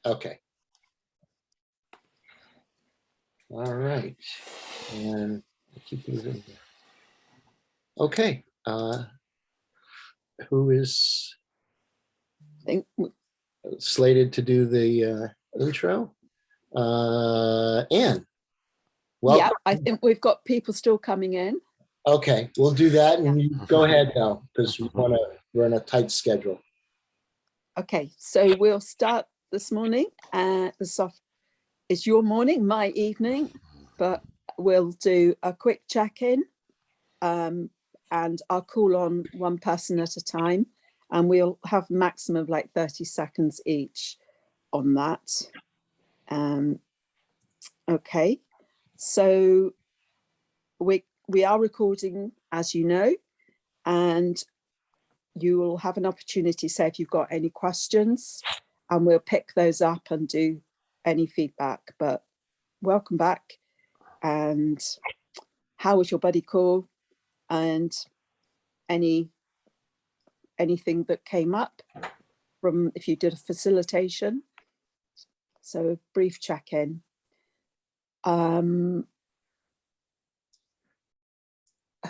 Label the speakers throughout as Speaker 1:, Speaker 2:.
Speaker 1: Okay. All right. And keep moving. Okay. Who is slated to do the intro? Anne. Welcome.
Speaker 2: Yeah, I think we've got people still coming in.
Speaker 1: Okay, we'll do that, and you go ahead now because we're on a tight schedule.
Speaker 2: Okay, so we'll start this morning. It's your morning, my evening, but we'll do a quick check-in, and I'll call on one person at a time, and we'll have maximum of like 30 seconds each on that. Okay, so we are recording, as you know, and you will have an opportunity to say if you've got any questions, and we'll pick those up and do any feedback. But welcome back. And how was your buddy call? And anything that came up from if you did a facilitation? So a brief check-in.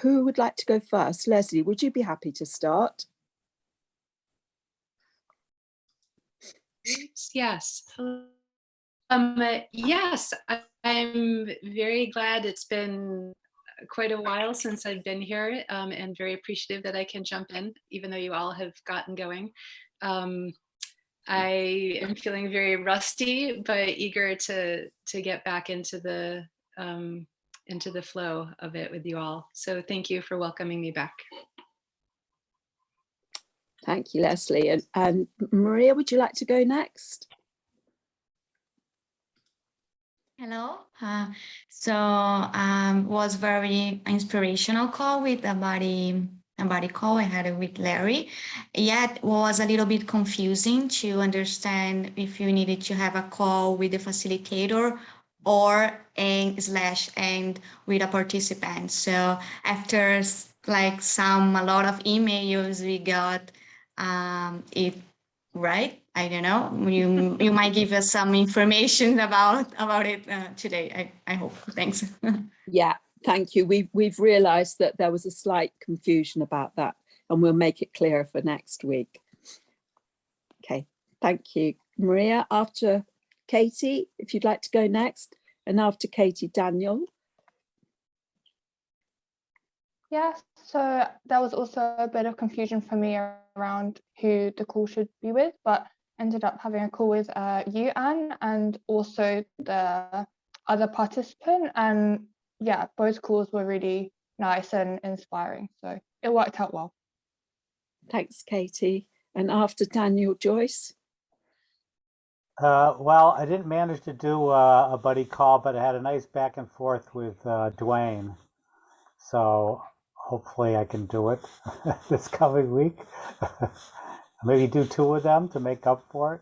Speaker 2: Who would like to go first? Leslie, would you be happy to start?
Speaker 3: Yes. Yes, I'm very glad. It's been quite a while since I've been here, and very appreciative that I can jump in, even though you all have gotten going. I am feeling very rusty, but eager to get back into the flow of it with you all. So thank you for welcoming me back.
Speaker 2: Thank you, Leslie. And Maria, would you like to go next?
Speaker 4: Hello. Was very inspirational call with a body call I had with Larry. Yet was a little bit confusing to understand if you needed to have a call with the facilitator or and with a participant. So after like a lot of emails we got, it right. I don't know. You might give us some information about it today. I hope. Thanks.
Speaker 2: Yeah, thank you. We've realised that there was a slight confusion about that, and we'll make it clearer for next week. Okay, thank you, Maria. After Katie, if you'd like to go next, and after Katie, Daniel.
Speaker 5: Yeah, so there was also a bit of confusion for me around who the call should be with, but ended up having a call with you, Anne, and also the other participant. And yeah, both calls were really nice and inspiring. So it worked out well.
Speaker 2: Thanks, Katie. And after Daniel, Joyce.
Speaker 6: Well, I didn't manage to do a buddy call, but I had a nice back and forth with Dwayne. So hopefully I can do it this coming week. Maybe do 2 of them to make up for it.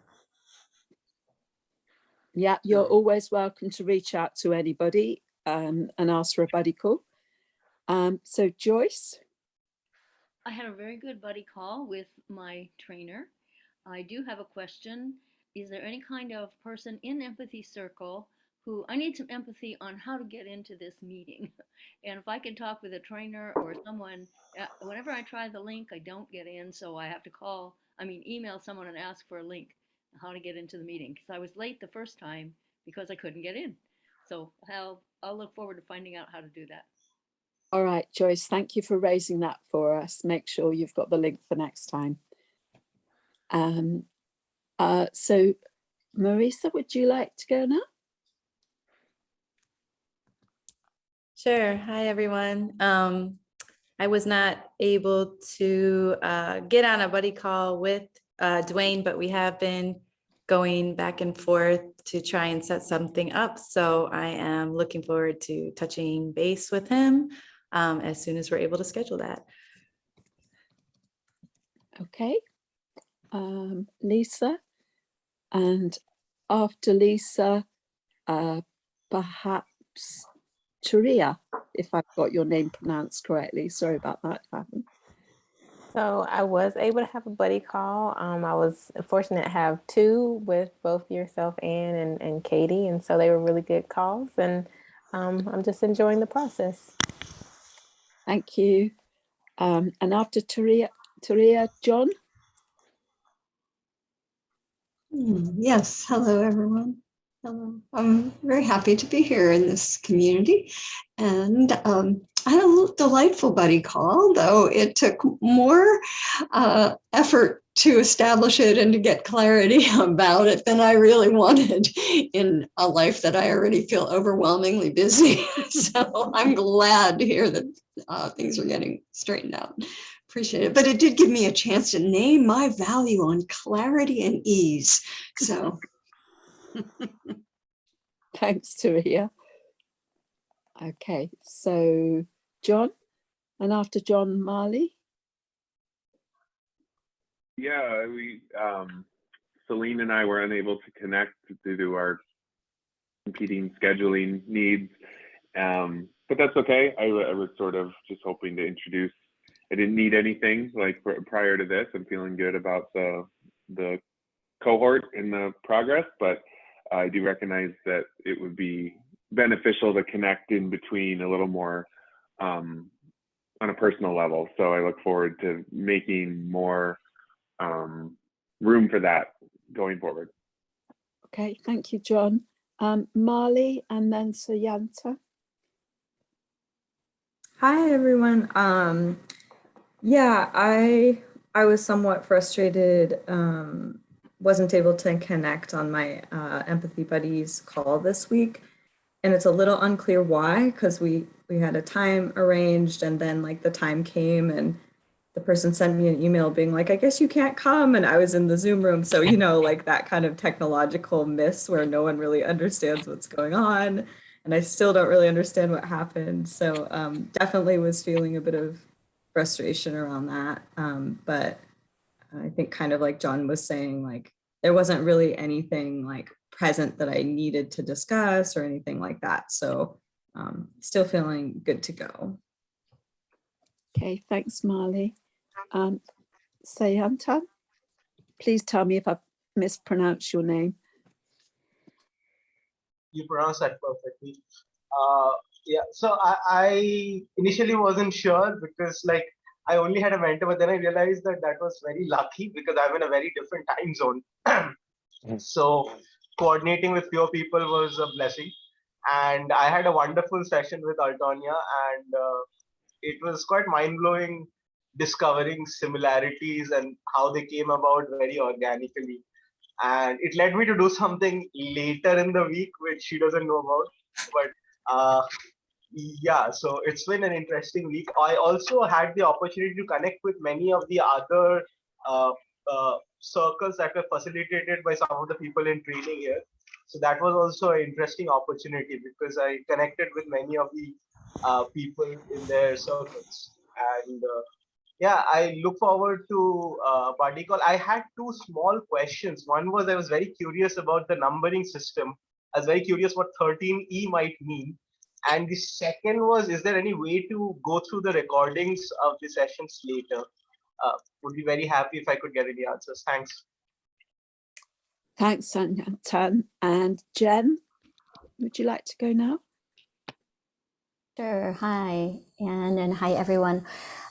Speaker 2: Yeah, you're always welcome to reach out to anybody and ask for a buddy call. So Joyce?
Speaker 7: I had a very good buddy call with my trainer. I do have a question. Is there any kind of person in Empathy Circle who I need some empathy on how to get into this meeting? And if I can talk with a trainer or someone, whenever I try the link, I don't get in. So I have to email someone and ask for a link, how to get into the meeting. Because I was late the first time because I couldn't get in. So I'll look forward to finding out how to do that.
Speaker 2: All right, Joyce, thank you for raising that for us. Make sure you've got the link for next time. So Marisa, would you like to go now?
Speaker 8: Sure. Hi, everyone. I was not able to get on a buddy call with Dwayne, but we have been going back and forth to try and set something up. So I am looking forward to touching base with him as soon as we're able to schedule that.
Speaker 2: Okay. Lisa, and after Lisa, perhaps Taria, if I've got your name pronounced correctly. Sorry about that if I haven't.
Speaker 9: So I was able to have a buddy call. I was fortunate to have two with both yourself, Anne and Katie, and so they were really good calls. And I'm just enjoying the process.
Speaker 2: Thank you. And after Taria, John?
Speaker 10: Yes, hello everyone. Hello. I'm very happy to be here in this community. And I had a delightful buddy call, though it took more effort to establish it and to get clarity about it than I really wanted in a life that I already feel overwhelmingly busy. So I'm glad to hear that things are getting straightened out. Appreciate it. But it did give me a chance to name my value on clarity and ease. So
Speaker 2: Thanks, Taria. Okay, so John, and after John, Marley.
Speaker 11: Yeah, Celine and I were unable to connect due to our competing scheduling needs, but that's okay. I was sort of just hoping to introduce. I didn't need anything like prior to this. I'm feeling good about the cohort and the progress, but I do recognize that it would be beneficial to connect in between a little more on a personal level. So I look forward to making more room for that going forward.
Speaker 2: Okay, thank you, John. Marley and then Sayanta.
Speaker 12: Hi, everyone. Yeah, I was somewhat frustrated, wasn't able to connect on my Empathy Buddies call this week. And it's a little unclear why, because we had a time arranged and then like the time came and the person sent me an email being like, I guess you can't come. And I was in the Zoom room. So, you know, like that kind of technological miss where no one really understands what's going on. And I still don't really understand what happened. So definitely was feeling a bit of frustration around that. But I think kind of like John was saying, like, there wasn't really anything like present that I needed to discuss or anything like that. So still feeling good to go.
Speaker 2: Okay, thanks, Marley. Sayanta, please tell me if I've mispronounced your name.
Speaker 13: You pronounce that perfectly. Yeah, so I initially wasn't sure because like I only had a mentor, but then I realized that that was very lucky because I'm in a very different time zone. So coordinating with fewer people was a blessing. And I had a wonderful session with Altonia, and it was quite mind-blowing discovering similarities and how they came about very organically. And it led me to do something later in the week, which she doesn't know about. But yeah, so it's been an interesting week. I also had the opportunity to connect with many of the other circles that were facilitated by some of the people in training here. So that was also an interesting opportunity because I connected with many of the people in their circles. And yeah, I look forward to buddy call. I had two small questions. One was I was very curious about the numbering system. I was very curious what 13E might mean. And the second was, is there any way to go through the recordings of the sessions later? Would be very happy if I could get any answers. Thanks.
Speaker 2: Thanks, Sayanta. And Jen, would you like to go now?
Speaker 14: Sure. Hi, Anne, and hi, everyone.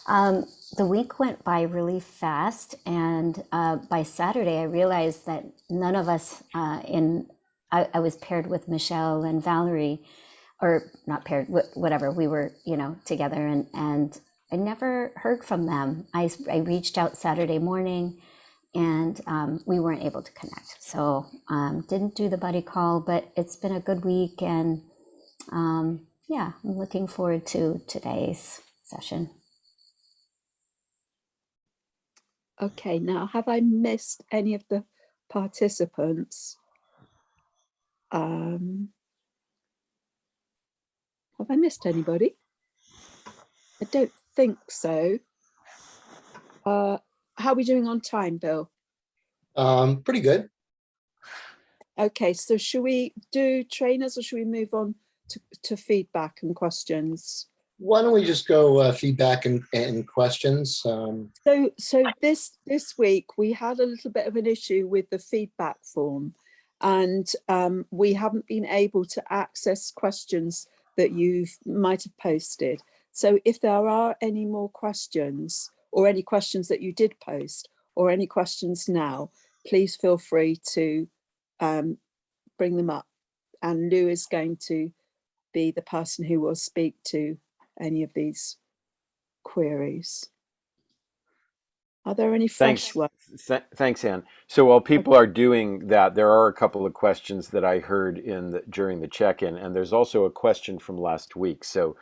Speaker 14: The week went by really fast, and by Saturday, I realized that none of us I was paired with Michelle and Valerie, or not paired, whatever, we were, together, and I never heard from them. I reached out Saturday morning, and we weren't able to connect. So didn't do the buddy call, but it's been a good week, and yeah, I'm looking forward to today's session.
Speaker 2: Okay, now have I missed any of the participants? Have I missed anybody? I don't think so. How are we doing on time, Bill?
Speaker 1: Pretty good.
Speaker 2: Okay, so should we do trainers or should we move on to feedback and questions?
Speaker 1: Why don't we just go feedback and questions?
Speaker 2: So this week we had a little bit of an issue with the feedback form, and we haven't been able to access questions that you might have posted. So if there are any more questions, or any questions that you did post, or any questions now, please feel free to bring them up. And Lou is going to be the person who will speak to any of these queries. Are there any fresh ones?
Speaker 15: Thanks, Anne. So while people are doing that, there are a couple of questions that I heard during the check-in, and there's also a question from last week. So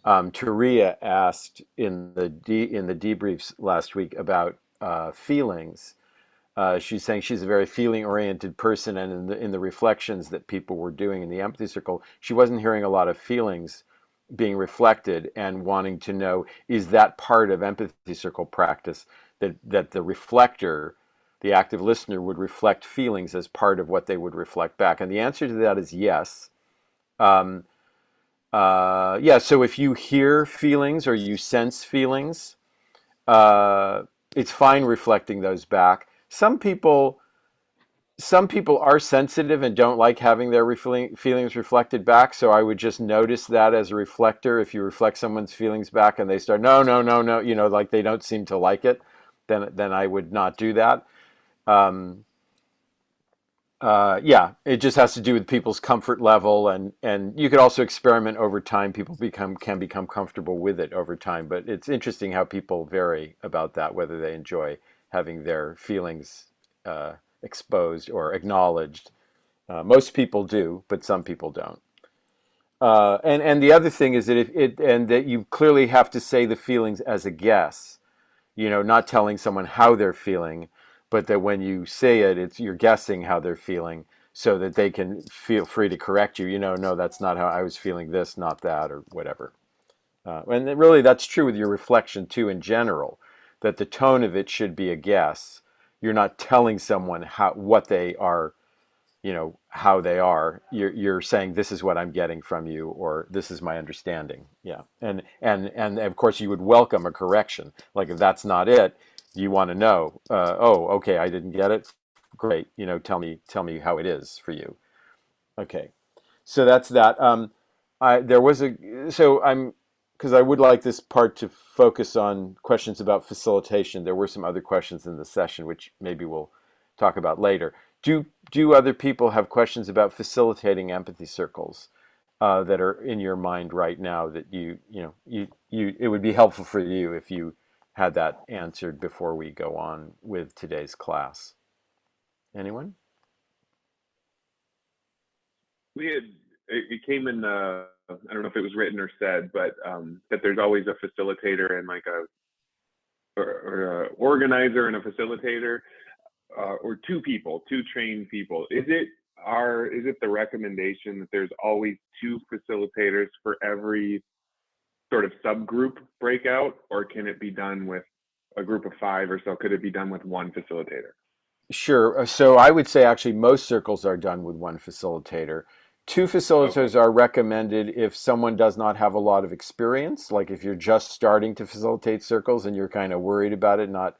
Speaker 15: Taria asked in the debriefs last week about feelings. She's saying she's a very feeling-oriented person, and in the reflections that people were doing in the empathy circle, she wasn't hearing a lot of feelings being reflected, and wanting to know, is that part of empathy circle practice, that the reflector, the active listener, would reflect feelings as part of what they would reflect back? And the answer to that is yes. Yeah, so if you hear feelings or you sense feelings, it's fine reflecting those back. Some people are sensitive and don't like having their feelings reflected back. So I would just notice that as a reflector. If you reflect someone's feelings back and they start, no, like they don't seem to like it, then I would not do that. Yeah, it just has to do with people's comfort level, and you could also experiment over time. People can become comfortable with it over time, but it's interesting how people vary about that, whether they enjoy having their feelings exposed or acknowledged. Most people do, but some people don't. And the other thing is that that you clearly have to say the feelings as a guess, not telling someone how they're feeling, but that when you say it, you're guessing how they're feeling, so that they can feel free to correct you. No, that's not how I was feeling, this, not that, or whatever. And really, that's true with your reflection too, in general, that the tone of it should be a guess. You're not telling someone what they are, how they are. You're saying, this is what I'm getting from you, or this is my understanding. Yeah, and of course you would welcome a correction. Like, if that's not it, you want to know. Oh, okay, I didn't get it. Great. Tell me how it is for you. Okay, so that's that. Because I would like this part to focus on questions about facilitation. There were some other questions in the session, which maybe we'll talk about later. Do other people have questions about facilitating empathy circles that are in your mind right now, that it would be helpful for you if you had that answered before we go on with today's class? Anyone?
Speaker 11: It came in the, I don't know if it was written or said, but that there's always a facilitator and like a organizer and a facilitator, or two trained people. Is it the recommendation that there's always two facilitators for every sort of subgroup breakout, or can it be done with a group of 5 or so? Could it be done with one facilitator?
Speaker 15: Sure. So I would say actually most circles are done with one facilitator. 2 facilitators are recommended if someone does not have a lot of experience, like if you're just starting to facilitate circles and you're kind of worried about it, not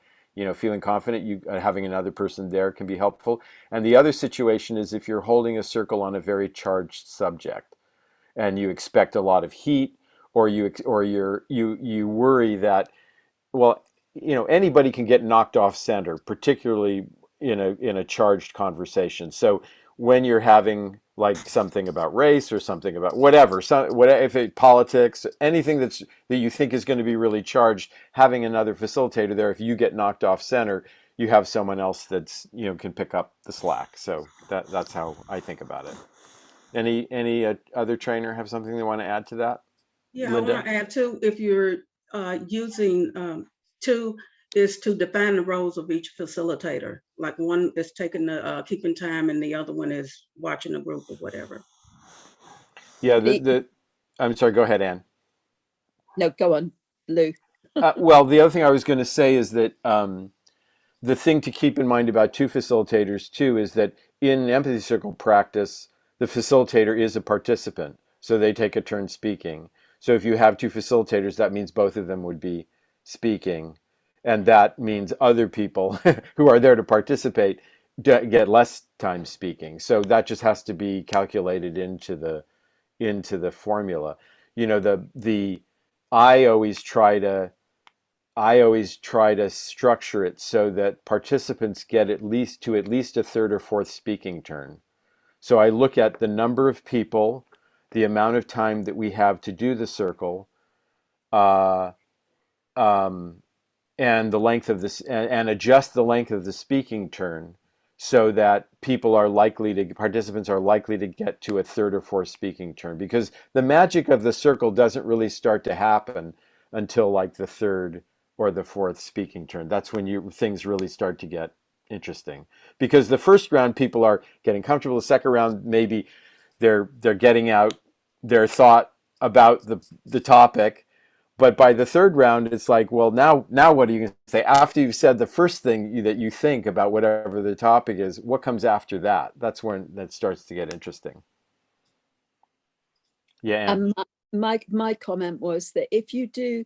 Speaker 15: feeling confident, having another person there can be helpful. And the other situation is if you're holding a circle on a very charged subject and you expect a lot of heat, or you worry that, well, anybody can get knocked off center, particularly in a charged conversation. So when you're having like something about race or something about whatever, if it politics, anything that you think is going to be really charged, having another facilitator there, if you get knocked off center, you have someone else that's can pick up the slack. So that's how I think about it. Any other trainer have something they want to add to that?
Speaker 16: Yeah,
Speaker 15: Linda?
Speaker 16: I want to add too, if you're using two, is to define the roles of each facilitator. Like one is taking the keeping time and the other one is watching the group or whatever.
Speaker 15: Yeah, I'm sorry, go ahead, Anne.
Speaker 2: No, go on, Lou.
Speaker 15: Well, the other thing I was going to say is that the thing to keep in mind about 2 facilitators too is that in empathy circle practice, the facilitator is a participant, so they take a turn speaking. So if you have two facilitators, that means both of them would be speaking. And that means other people who are there to participate get less time speaking. So that just has to be calculated into the formula. You know, I always try to structure it so that participants get at least a third or fourth speaking turn. So I look at the number of people, the amount of time that we have to do the circle, and the length of this, and adjust the length of the speaking turn so that participants are likely to get to a third or fourth speaking turn, because the magic of the circle doesn't really start to happen until like the third or the fourth speaking turn. That's when things really start to get interesting, because the first round people are getting comfortable. The second round, maybe they're getting out their thought about the topic. But by the third round, it's like, well, now what are you going to say? After you've said the first thing that you think about whatever the topic is, what comes after that? That's when that starts to get interesting. Yeah.
Speaker 2: And my comment was that if you do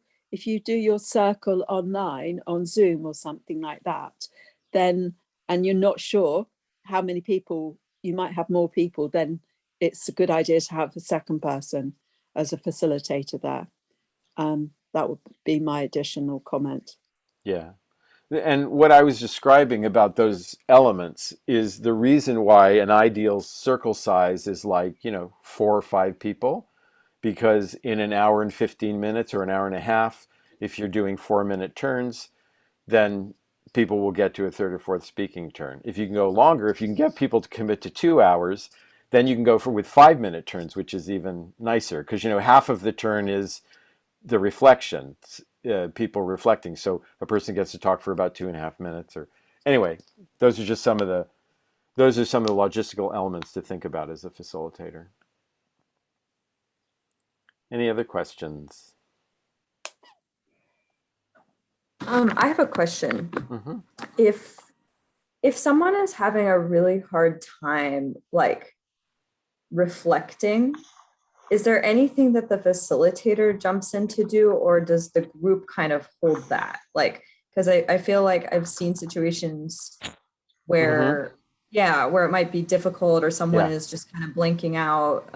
Speaker 2: your circle online on Zoom or something like that, then, and you're not sure how many people, you might have more people, then it's a good idea to have a second person as a facilitator there. That would be my additional comment.
Speaker 15: Yeah. And what I was describing about those elements is the reason why an ideal circle size is like, 4 or 5 people, because in an hour and 15 minutes or an hour and a half, if you're doing 4-minute turns, then people will get to a third or fourth speaking turn. If you can go longer, if you can get people to commit to 2 hours, then you can go with 5-minute turns, which is even nicer, because half of the turn is the reflection, people reflecting. So a person gets to talk for about 2.5 minutes. Or anyway, those are some of the logistical elements to think about as a facilitator. Any other questions?
Speaker 12: I have a question.
Speaker 15: Mm-hmm.
Speaker 12: If someone is having a really hard time, like reflecting, is there anything that the facilitator jumps in to do, or does the group kind of hold that? Like, because I feel like I've seen situations where, where it might be difficult, or someone is just kind of blanking out.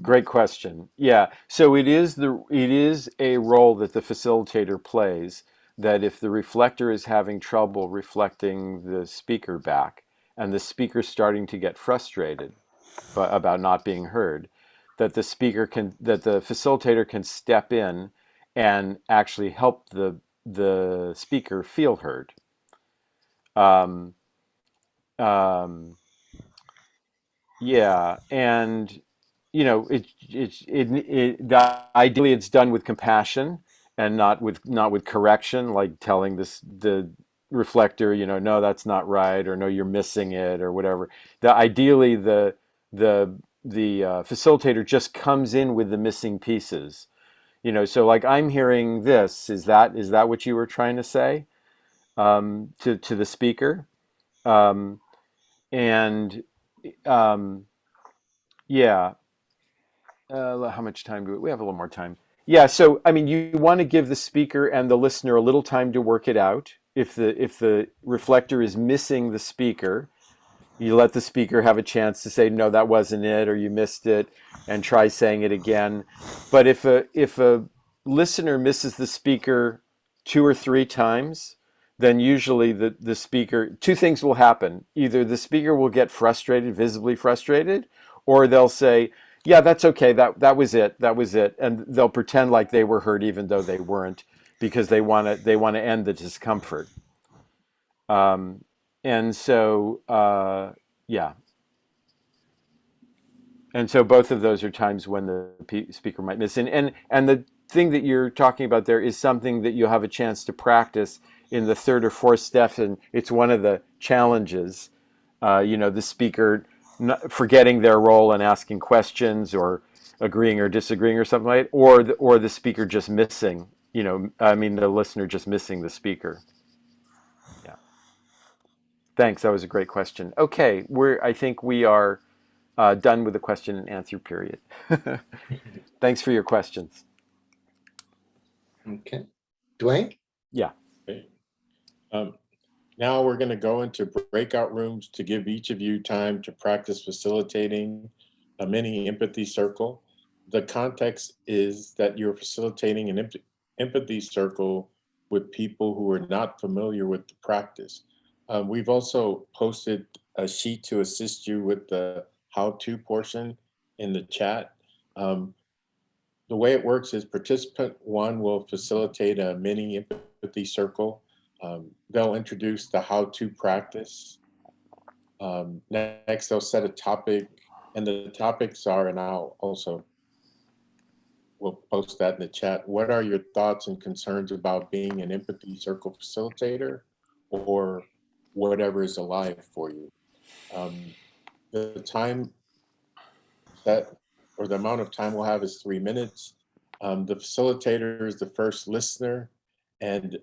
Speaker 15: Great question. Yeah. So it is a role that the facilitator plays, that if the reflector is having trouble reflecting the speaker back, and the speaker's starting to get frustrated about not being heard, that the facilitator can step in and actually help the speaker feel heard. Yeah, and ideally it's done with compassion and not with correction, like telling the reflector, no, that's not right, or no, you're missing it, or whatever. Ideally the facilitator just comes in with the missing pieces. So like, I'm hearing this. Is that what you were trying to say to the speaker? And yeah. How much time do we have? A little more time. Yeah. So, I mean, you want to give the speaker and the listener a little time to work it out. If the reflector is missing the speaker, you let the speaker have a chance to say, no, that wasn't it, or you missed it, and try saying it again. But if a listener misses the speaker 2 or 3 times, then usually the speaker, 2 things will happen. Either the speaker will get frustrated, visibly frustrated, or they'll say, yeah, that's okay, that was it, and they'll pretend like they were heard even though they weren't, because they want to end the discomfort. And so, yeah. And so both of those are times when the speaker might miss. And the thing that you're talking about there is something that you'll have a chance to practice in the 3rd or 4th step. And it's one of the challenges, the speaker forgetting their role and asking questions, or agreeing or disagreeing or something like that, or the speaker just missing, the listener just missing the speaker. Yeah. Thanks. That was a great question. Okay, I think we are done with the question and answer period. Thanks for your questions.
Speaker 1: Okay. Dwayne?
Speaker 15: Yeah.
Speaker 17: Okay. Now we're going to go into breakout rooms to give each of you time to practice facilitating a mini empathy circle. The context is that you're facilitating an empathy circle with people who are not familiar with the practice. We've also posted a sheet to assist you with the how-to portion in the chat. The way it works is participant 1 will facilitate a mini empathy circle. They'll introduce the how-to practice. Next, they'll set a topic, and the topics are, and we'll post that in the chat. What are your thoughts and concerns about being an empathy circle facilitator, or whatever is alive for you? The time set, or the amount of time we'll have, is 3 minutes. The facilitator is the first listener, and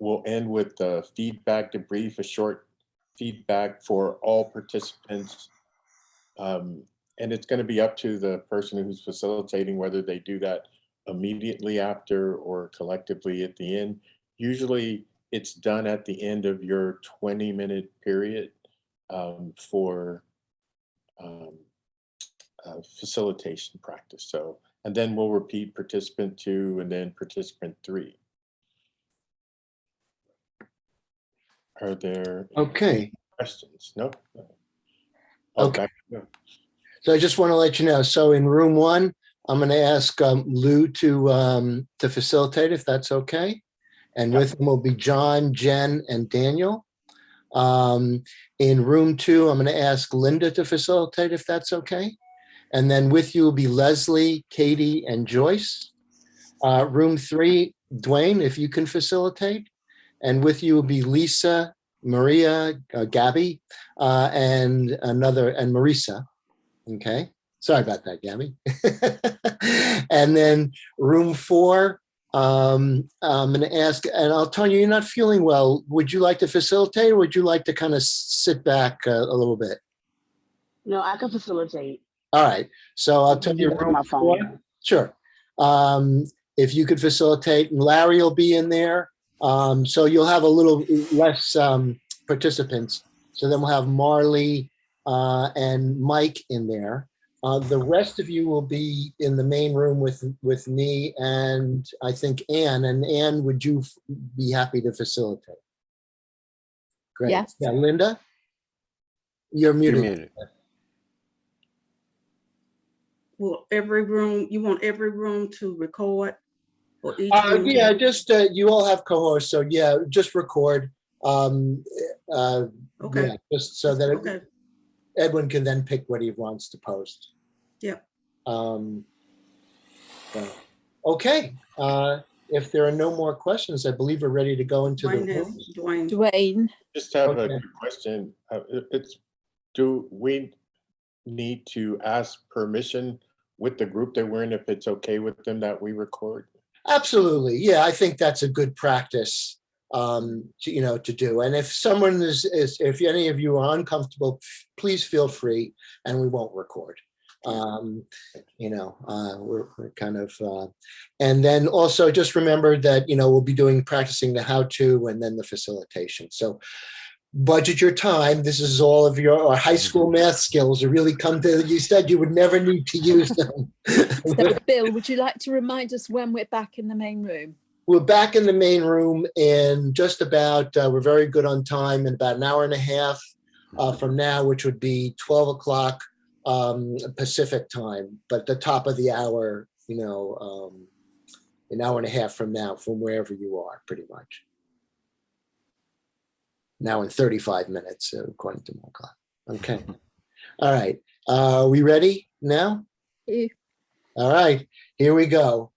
Speaker 17: we'll end with the feedback debrief, a short feedback for all participants. And it's going to be up to the person who's facilitating whether they do that immediately after or collectively at the end. Usually it's done at the end of your 20-minute period for facilitation practice. So, and then we'll repeat participant 2 and then participant 3. Are there
Speaker 1: Okay.
Speaker 17: questions? No?
Speaker 1: Okay. So I just want to let you know, so in room 1, I'm going to ask Lou to facilitate, if that's okay. And with him will be John, Jen, and Daniel. In room 2, I'm going to ask Linda to facilitate, if that's okay. And then with you will be Leslie, Katie, and Joyce. Room 3, Dwayne, if you can facilitate. And with you will be Lisa, Maria, Gabby, and Marisa. Okay. Sorry about that, Gabby. And then room 4, I'm going to ask, and I'll tell you, you're not feeling well. Would you like to facilitate, or would you like to kind of sit back a little bit?
Speaker 18: No, I can facilitate.
Speaker 1: All right. So I'll tell you room
Speaker 18: my
Speaker 1: 4.
Speaker 18: phone.
Speaker 1: Sure. If you could facilitate, and Larry will be in there. So you'll have a little less participants. So then we'll have Marley and Mike in there. The rest of you will be in the main room with me and I think Anne. And Anne, would you be happy to facilitate? Great.
Speaker 2: Yes.
Speaker 1: Yeah, Linda? You're muted.
Speaker 15: You're muted.
Speaker 16: Well, every room, you want every room to record? Or each room
Speaker 1: Yeah, just you all have cohorts, so yeah, just record.
Speaker 16: Okay.
Speaker 1: Yeah, just so that
Speaker 16: Okay.
Speaker 1: Edwin can then pick what he wants to post.
Speaker 16: Yep.
Speaker 1: Okay. If there are no more questions, I believe we're ready to go into the room.
Speaker 2: Dwayne.
Speaker 17: Just have
Speaker 1: Okay.
Speaker 17: a quick question. Do we need to ask permission with the group that we're in, if it's okay with them that we record?
Speaker 1: Absolutely. Yeah, I think that's a good practice to do. And if someone if any of you are uncomfortable, please feel free and we won't record. We're kind of, and then also just remember that, we'll be practicing the how-to and then the facilitation. So budget your time. This is all of your high school math skills to really come to. You said you would never need to use them.
Speaker 2: So Bill, would you like to remind us when we're back in the main room?
Speaker 1: We're back in the main room in just about, we're very good on time, in about an hour and a half from now, which would be 12 o'clock Pacific time, but the top of the hour, an hour and a half from now, from wherever you are, pretty much. Now in 35 minutes, according to my clock. Okay. All right. We ready now?
Speaker 2: Yeah.
Speaker 1: All right. Here we go.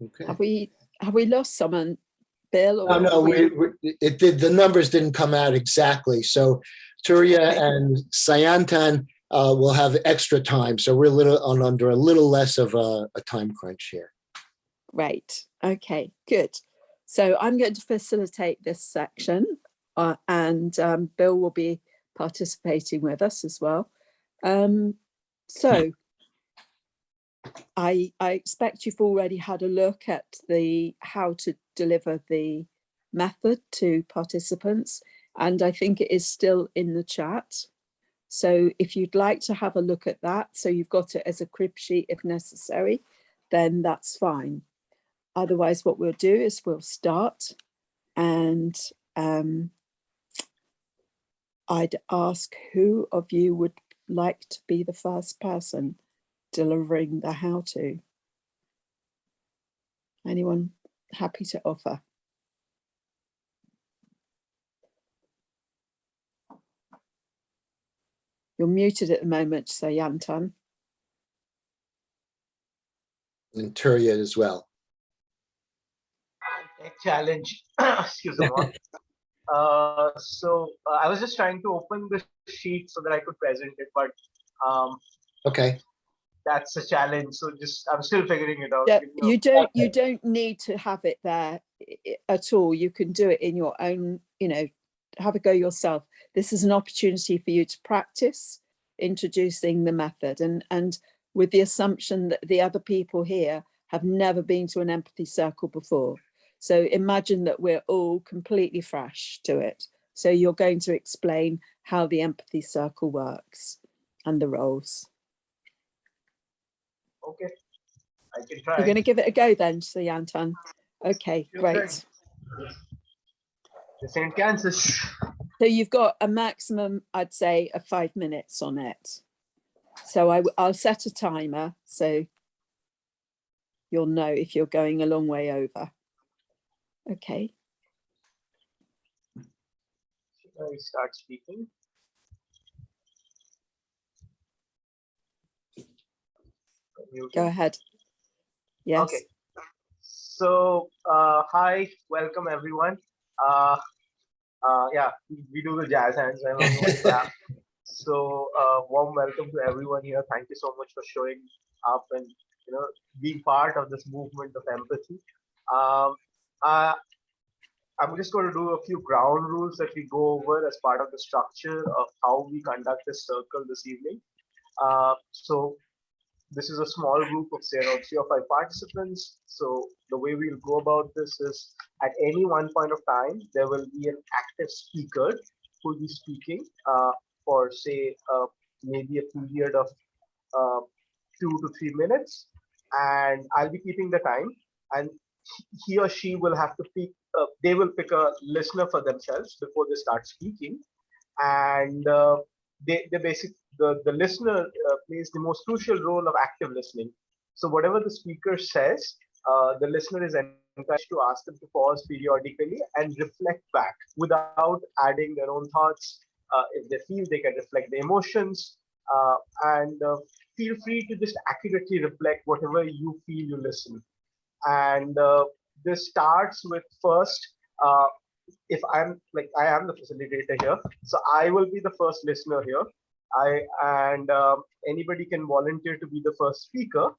Speaker 1: Okay.
Speaker 2: Have we lost someone, Bill? Or
Speaker 1: No, the numbers didn't come out exactly. So Turya and Sayantan will have extra time. So we're under a little less of a time crunch here.
Speaker 2: Great. Okay, good. So I'm going to facilitate this section and Bill will be participating with us as well. So I expect you've already had a look at the how to deliver the method to participants, and I think it is still in the chat. So if you'd like to have a look at that, so you've got it as a crib sheet if necessary, then that's fine. Otherwise, what we'll do is we'll start, and I'd ask who of you would like to be the first person delivering the how-to. Anyone happy to offer? You're muted at the moment, so Yantan.
Speaker 1: And Turya as well.
Speaker 13: Challenge. Excuse me. So I was just trying to open the sheet so that I could present it, but
Speaker 1: okay,
Speaker 13: that's a challenge. So I'm still figuring it out.
Speaker 2: Yeah, you don't need to have it there at all. You can do it in your own, have a go yourself. This is an opportunity for you to practice introducing the method, and with the assumption that the other people here have never been to an empathy circle before. So imagine that we're all completely fresh to it. So you're going to explain how the empathy circle works and the roles.
Speaker 13: Okay, I can try.
Speaker 2: You're going to give it a go then, so Yantan. Okay, great.
Speaker 13: The St. Kansas.
Speaker 2: So you've got a maximum, I'd say, of 5 minutes on it. So I'll set a timer so you'll know if you're going a long way over. Okay.
Speaker 13: Should I start speaking?
Speaker 2: Go ahead. Yes.
Speaker 13: Okay. So, hi, welcome everyone. Yeah, we do the jazz hands. I don't know what's that. So, warm welcome to everyone here. Thank you so much for showing up and being part of this movement of empathy. I'm just going to do a few ground rules that we go over as part of the structure of how we conduct this circle this evening. So this is a small group of, say, around 3 or 5 participants. So the way we'll go about this is at any one point of time, there will be an active speaker who will be speaking for, say, maybe a period of 2 to 3 minutes. And I'll be keeping the time. And he or she will have to pick, they will pick a listener for themselves before they start speaking. And the listener plays the most crucial role of active listening. So whatever the speaker says, the listener is encouraged to ask them to pause periodically and reflect back without adding their own thoughts. If they feel, they can reflect the emotions, and feel free to just accurately reflect whatever you feel you listen. And this starts with first, if I am the facilitator here, so I will be the first listener here. Anybody can volunteer to be the first speaker.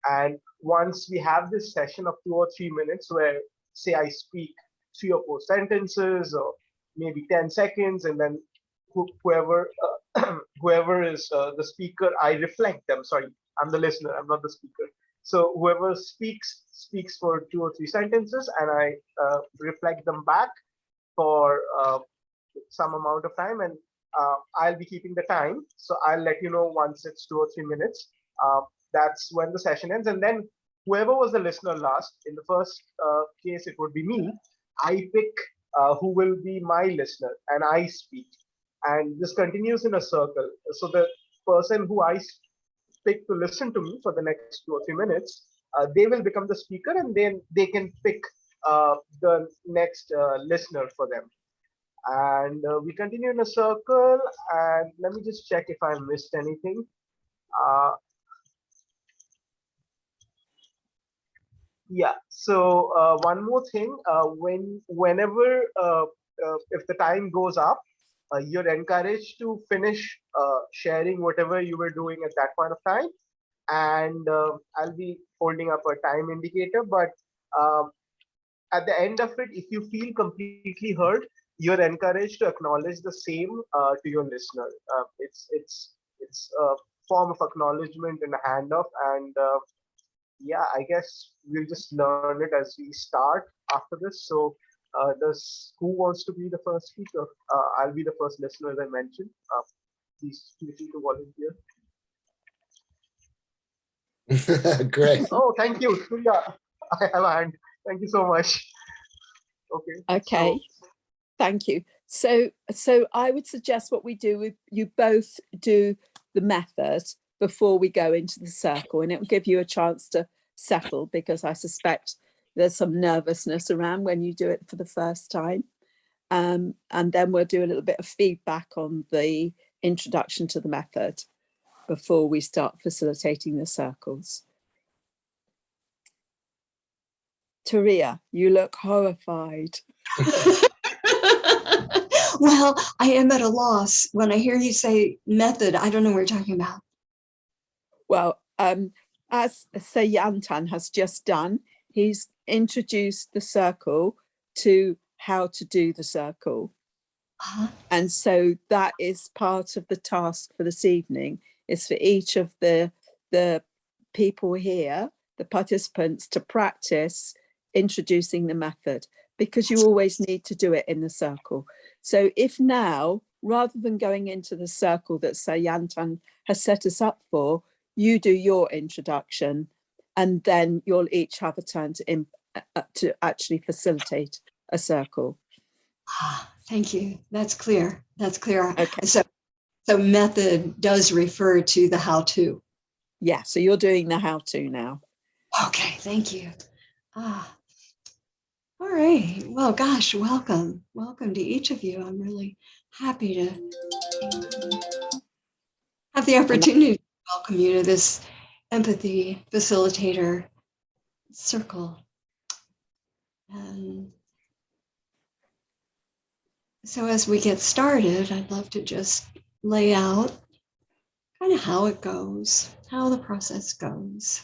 Speaker 13: And once we have this session of 2 or 3 minutes where, say, I speak 3 or 4 sentences or maybe 10 seconds, and then whoever is the speaker, I reflect them. Sorry, I'm the listener, I'm not the speaker. So whoever speaks for 2 or 3 sentences, and I reflect them back for some amount of time, and I'll be keeping the time. So I'll let you know once it's 2 or 3 minutes. That's when the session ends. And then whoever was the listener last, in the first case, it would be me. I pick who will be my listener, and I speak. And this continues in a circle. So the person who I pick to listen to me for the next 2 or 3 minutes, they will become the speaker, and then they can pick the next listener for them. And we continue in a circle, and let me just check if I missed anything. Yeah, so one more thing, whenever if the time goes up, you're encouraged to finish sharing whatever you were doing at that point of time. and I'll be holding up a time indicator. But at the end of it, if you feel completely heard, you're encouraged to acknowledge the same to your listener. It's a form of acknowledgement and a handoff, and yeah, I guess we'll just learn it as we start after this. So, who wants to be the first speaker? I'll be the first listener, as I mentioned. Please feel free to volunteer.
Speaker 1: Great.
Speaker 13: Oh, thank you. Yeah, I have a hand. Thank you so much. Okay.
Speaker 2: Okay. Thank you. So I would suggest what we do, you both do the method before we go into the circle, and it will give you a chance to settle, because I suspect there's some nervousness around when you do it for the first time. And then we'll do a little bit of feedback on the introduction to the method before we start facilitating the circles. Taria, you look horrified.
Speaker 10: Well, I am at a loss. When I hear you say method, I don't know what you're talking about.
Speaker 2: Well, as Sayantan has just done, he's introduced the circle to how to do the circle. And so that is part of the task for this evening, is for each of the people here, the participants, to practice introducing the method, because you always need to do it in the circle. So if now, rather than going into the circle that Sayantan has set us up for, you do your introduction, and then you'll each have a turn to actually facilitate a circle.
Speaker 10: Thank you. That's clear. That's clear.
Speaker 2: Okay.
Speaker 10: So method does refer to the how-to.
Speaker 2: Yeah, so you're doing the how-to now.
Speaker 10: Okay, thank you. All right. Well, gosh, welcome. Welcome to each of you. I'm really happy to have the opportunity to welcome you to this Empathy Facilitator Circle. And so as we get started, I'd love to just lay out kind of how it goes, how the process goes.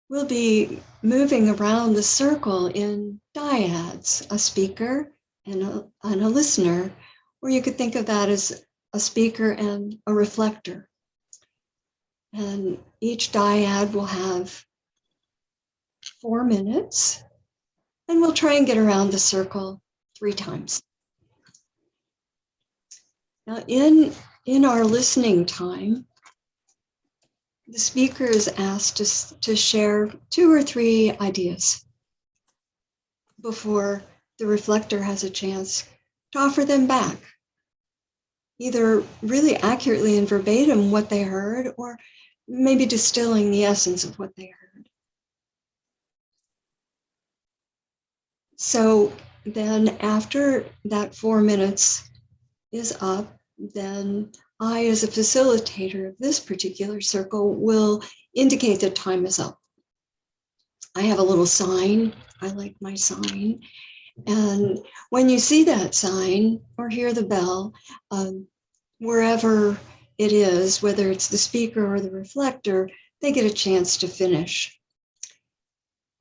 Speaker 10: We'll be moving around the circle in dyads, a speaker and a listener, or you could think of that as a speaker and a reflector. And each dyad will have 4 minutes, and we'll try and get around the circle 3 times. Now, in our listening time, the speaker is asked to share 2 or 3 ideas before the reflector has a chance to offer them back, either really accurately and verbatim what they heard, or maybe distilling the essence of what they heard. So then after that 4 minutes is up, then I, as a facilitator of this particular circle, will indicate that time is up. I have a little sign. I like my sign. And when you see that sign or hear the bell, wherever it is, whether it's the speaker or the reflector, they get a chance to finish.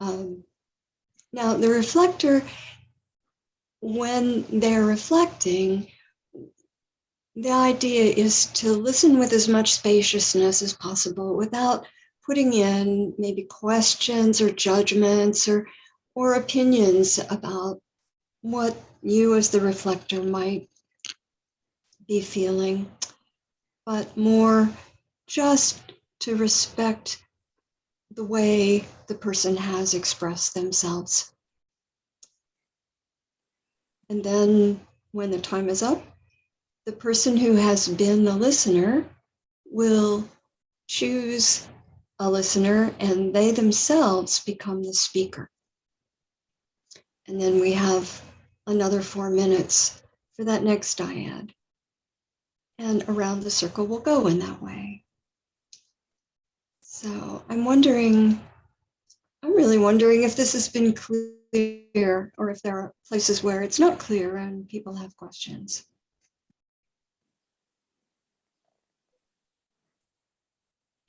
Speaker 10: Now, the reflector, when they're reflecting, the idea is to listen with as much spaciousness as possible without putting in maybe questions or judgments or opinions about what you as the reflector might be feeling, but more just to respect the way the person has expressed themselves. And then when the time is up, the person who has been the listener will choose a listener, and they themselves become the speaker. And then we have another 4 minutes for that next dyad. And around the circle will go in that way. So I'm really wondering if this has been clear, or if there are places where it's not clear and people have questions.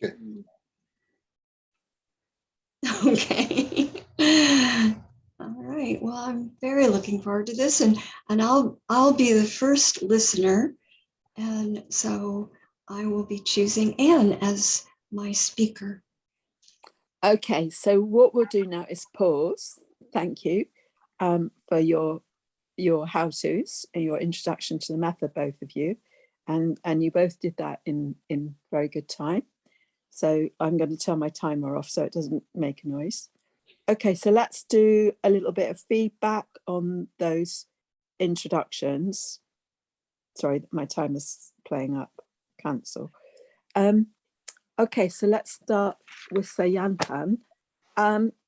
Speaker 1: Good.
Speaker 10: Okay. All right. Well, I'm very looking forward to this, and I'll be the first listener, and so I will be choosing Anne as my speaker.
Speaker 2: Okay, so what we'll do now is pause. Thank you for your how-tos and your introduction to the method, both of you, and you both did that in very good time. So I'm going to turn my timer off so it doesn't make a noise. Okay, so let's do a little bit of feedback on those introductions. Sorry, my timer's playing up. Cancel. Okay, so let's start with Sayantan.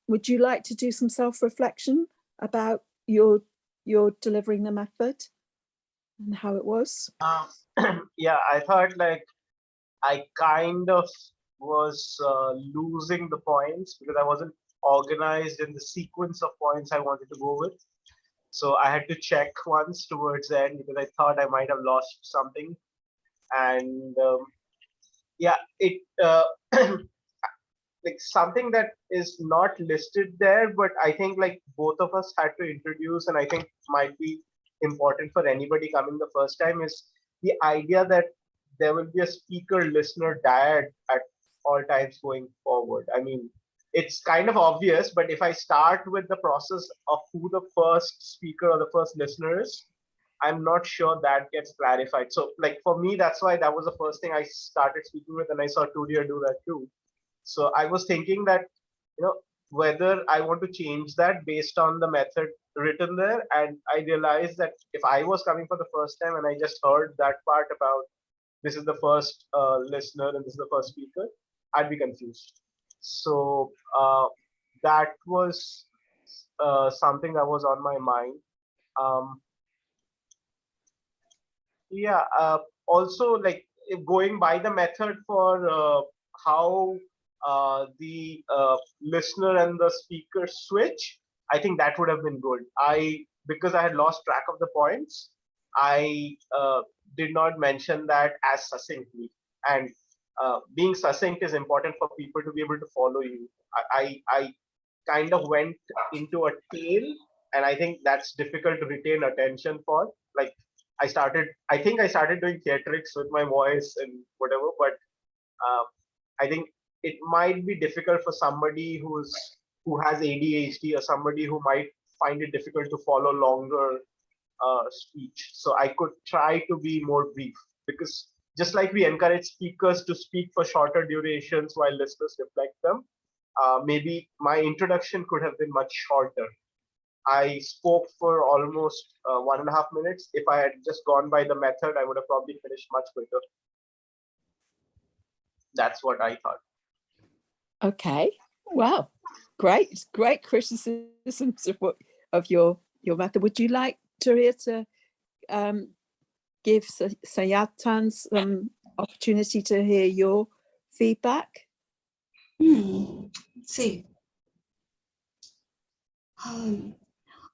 Speaker 2: Would you like to do some self-reflection about your delivering the method and how it was?
Speaker 13: Yeah, I thought like I kind of was losing the points because I wasn't organized in the sequence of points I wanted to go with. So I had to check once towards the end because I thought I might have lost something. And yeah, it like something that is not listed there, but I think like both of us had to introduce, and I think might be important for anybody coming the first time, is the idea that there will be a speaker-listener dyad at all times going forward. I mean, it's kind of obvious, but if I start with the process of who the first speaker or the first listener is, I'm not sure that gets clarified. So like for me, that's why that was the first thing I started speaking with, and I saw Turia do that too. So I was thinking that, whether I want to change that based on the method written there. And I realized that if I was coming for the first time and I just heard that part about this is the first listener and this is the first speaker, I'd be confused. So that was something that was on my mind. Yeah, also like going by the method for how the listener and the speaker switch, I think that would have been good. Because I had lost track of the points, I did not mention that as succinctly. And being succinct is important for people to be able to follow you. I kind of went into a tail, and I think that's difficult to retain attention for. Like I think I started doing theatrics with my voice and whatever, but I think it might be difficult for somebody who has ADHD or somebody who might find it difficult to follow longer speech. So I could try to be more brief, because just like we encourage speakers to speak for shorter durations while listeners reflect them, maybe my introduction could have been much shorter. I spoke for almost 1.5 minutes. If I had just gone by the method, I would have probably finished much quicker. That's what I thought.
Speaker 2: Okay, well, great criticisms of your method. Would you like Turia to give Sayatan some opportunity to hear your feedback?
Speaker 10: Let's see.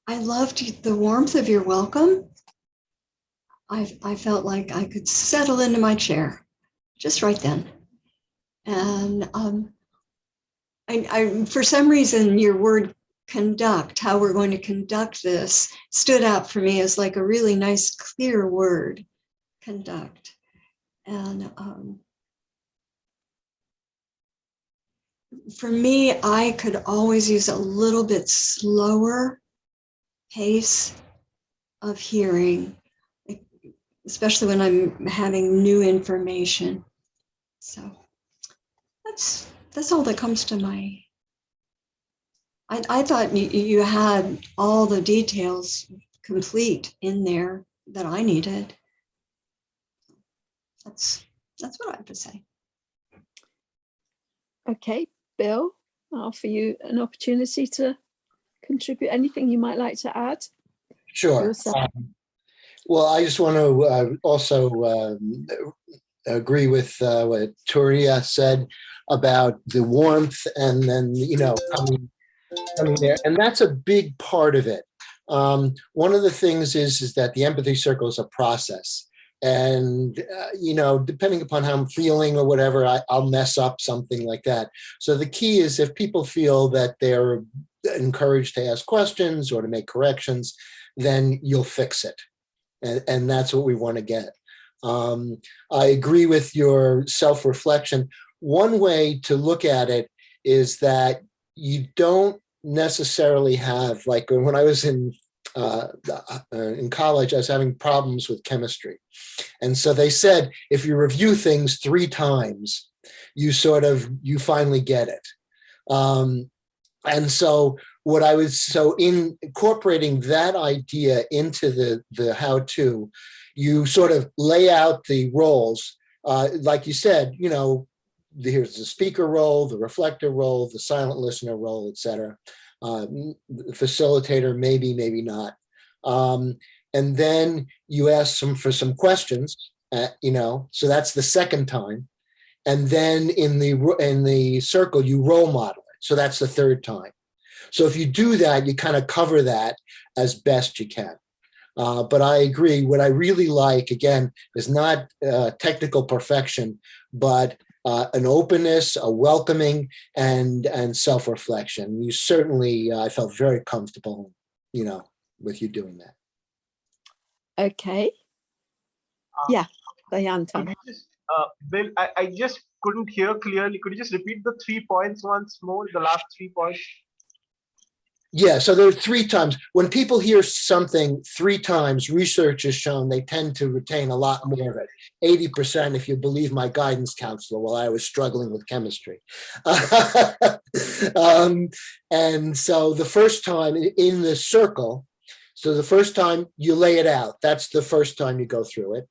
Speaker 10: I loved the warmth of your welcome. I felt like I could settle into my chair just right then. And I for some reason, your word conduct, how we're going to conduct this, stood out for me as like a really nice, clear word, conduct. And for me, I could always use a little bit slower pace of hearing, especially when I'm having new information. So that's all that comes to my. I thought you had all the details complete in there that I needed. That's what I have to say.
Speaker 2: Okay, Bill, I'll offer you an opportunity to contribute. Anything you might like to add?
Speaker 1: Sure. Well, I just want to also agree with what Turia said about the warmth, and then coming there, and that's a big part of it. One of the things is that the empathy circle is a process, And, depending upon how I'm feeling or whatever, I'll mess up something like that. So the key is if people feel that they're encouraged to ask questions or to make corrections, then you'll fix it. And that's what we want to get. I agree with your self-reflection. One way to look at it is that you don't necessarily have, like when I was in college, I was having problems with chemistry. And so they said, if you review things 3 times, you finally get it. And so incorporating that idea into the how-to, you sort of lay out the roles, like you said, here's the speaker role, the reflector role, the silent listener role, etc. Facilitator, maybe not. And then you ask them for some questions, so that's the second time. And then in the circle, you role model it. So that's the third time. So if you do that, you kind of cover that as best you can. But I agree. What I really like, again, is not technical perfection, but an openness, a welcoming, and self-reflection. You certainly, I felt very comfortable, with you doing that.
Speaker 2: Okay. Yeah, Sayantan.
Speaker 13: Bill, I just couldn't hear clearly. Could you just repeat the 3 points once more, the last 3 points?
Speaker 1: Yeah, so there are 3 times. When people hear something 3 times, research has shown they tend to retain a lot more of it. 80%, if you believe my guidance counselor, while I was struggling with chemistry. And so the first time in the circle, so the first time you lay it out, that's the first time you go through it.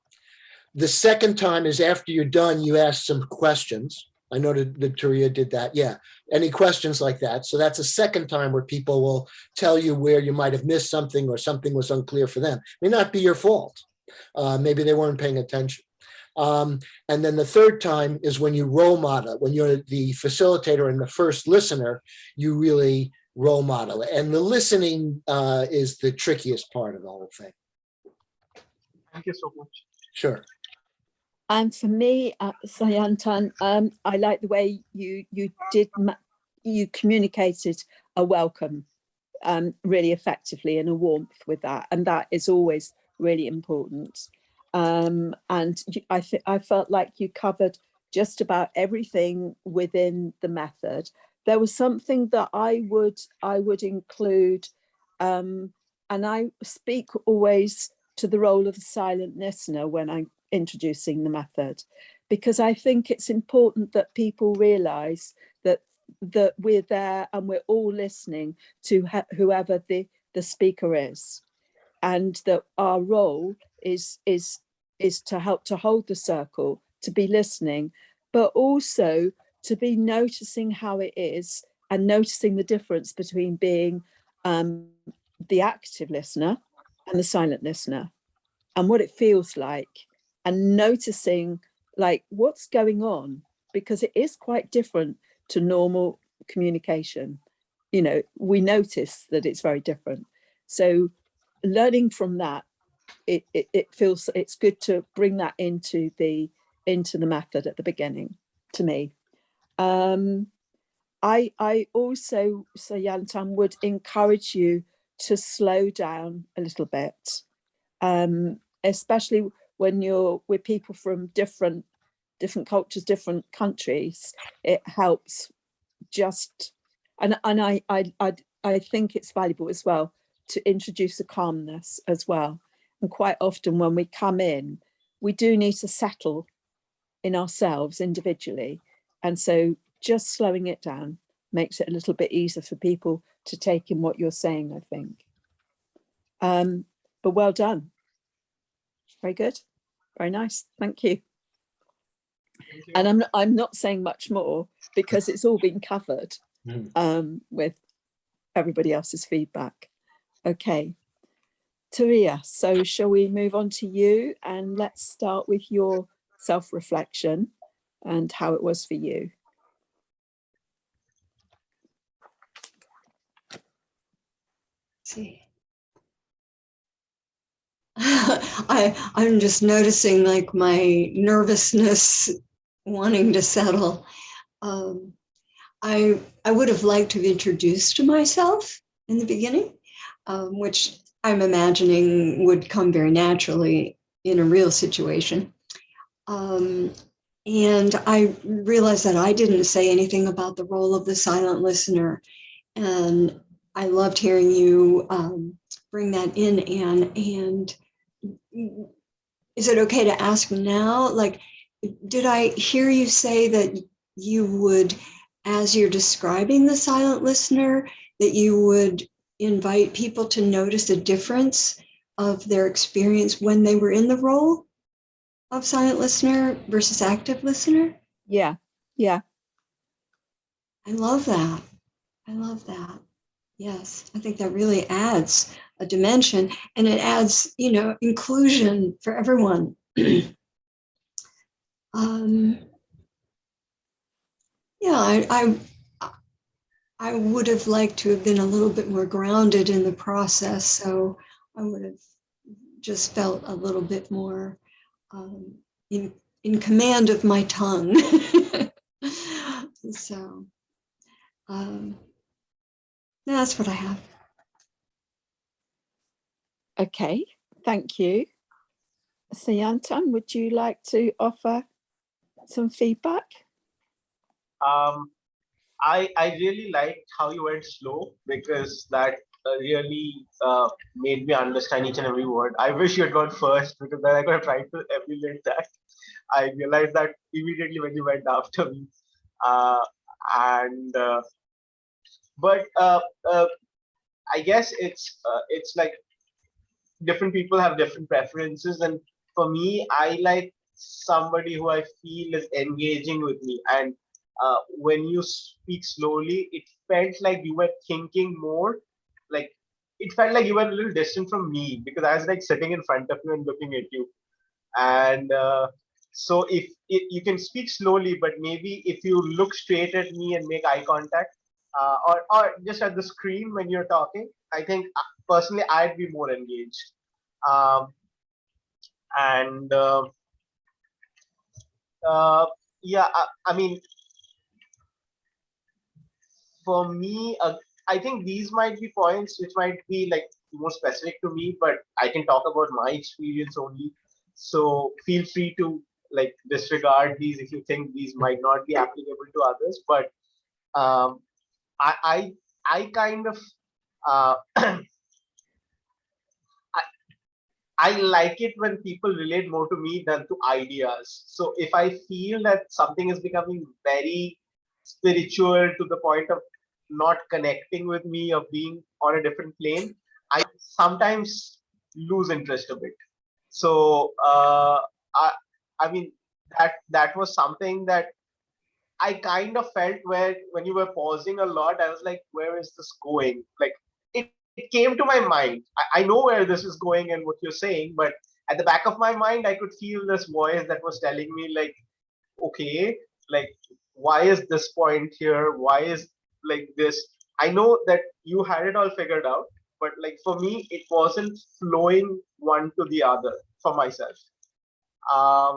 Speaker 1: The second time is after you're done, you ask some questions. I know that Turiya did that. Yeah. Any questions like that? So that's a second time where people will tell you where you might have missed something or something was unclear for them. It may not be your fault. Maybe they weren't paying attention. And then the third time is when you role model. When you're the facilitator and the first listener, you really role model it. And the listening is the trickiest part of the whole thing.
Speaker 13: Thank you so much.
Speaker 1: Sure.
Speaker 2: And for me, Sayantan, I like the way you communicated a welcome really effectively and a warmth with that, and that is always really important. And I felt like you covered just about everything within the method. There was something that I would include, and I speak always to the role of the silent listener when I'm introducing the method, because I think it's important that people realize that we're there and we're all listening to whoever the speaker is, and that our role is to help to hold the circle, to be listening, but also to be noticing how it is and noticing the difference between being the active listener and the silent listener, and what it feels like, and noticing like what's going on, because it is quite different to normal communication. We notice that it's very different. So learning from that, it feels it's good to bring that into the method at the beginning, to me. I also, Sayantan, would encourage you to slow down a little bit, especially when you're with people from different cultures, different countries. It helps just, and I think it's valuable as well to introduce a calmness as well. And quite often when we come in, we do need to settle in ourselves individually. And so just slowing it down makes it a little bit easier for people to take in what you're saying, I think. But well done. Very good. Very nice. Thank you. And I'm not saying much more because it's all been covered with everybody else's feedback. Okay. Turiya, so shall we move on to you, and let's start with your self-reflection and how it was for you.
Speaker 10: See. I'm just noticing like my nervousness wanting to settle. I would have liked to have introduced myself in the beginning, which I'm imagining would come very naturally in a real situation. And I realized that I didn't say anything about the role of the silent listener. And I loved hearing you bring that in, Anne. And is it okay to ask now? Like, did I hear you say that you would, as you're describing the silent listener, that you would invite people to notice a difference of their experience when they were in the role of silent listener versus active listener?
Speaker 2: Yeah, yeah.
Speaker 10: I love that. I love that. Yes, I think that really adds a dimension, and it adds, inclusion for everyone. Yeah, I would have liked to have been a little bit more grounded in the process, so I would have just felt a little bit more in command of my tongue. So that's what I have.
Speaker 2: Okay, thank you. So Yantan, would you like to offer some feedback?
Speaker 13: I really liked how you went slow, because that really made me understand each and every word. I wish you had gone first, because then I could have tried to emulate that. I realized that immediately when you went after me. But I guess it's like different people have different preferences, and for me, I like somebody who I feel is engaging with me. And when you speak slowly, it felt like you were thinking more. Like, it felt like you were a little distant from me, because I was like sitting in front of you and looking at you. And so if you can speak slowly, but maybe if you look straight at me and make eye contact, or just at the screen when you're talking, I think personally I'd be more engaged. And yeah, I mean, for me, I think these might be points which might be like more specific to me, but I can talk about my experience only. So feel free to like disregard these if you think these might not be applicable to others. But I kind of I like it when people relate more to me than to ideas. So if I feel that something is becoming very spiritual to the point of not connecting with me, or being on a different plane, I sometimes lose interest a bit. So I mean, that was something that I kind of felt where when you were pausing a lot, I was like, where is this going? Like, it came to my mind. I know where this is going and what you're saying, but at the back of my mind, I could feel this voice that was telling me like, okay, like, why is this point here? Why is like this? I know that you had it all figured out, but like for me, it wasn't flowing one to the other for myself.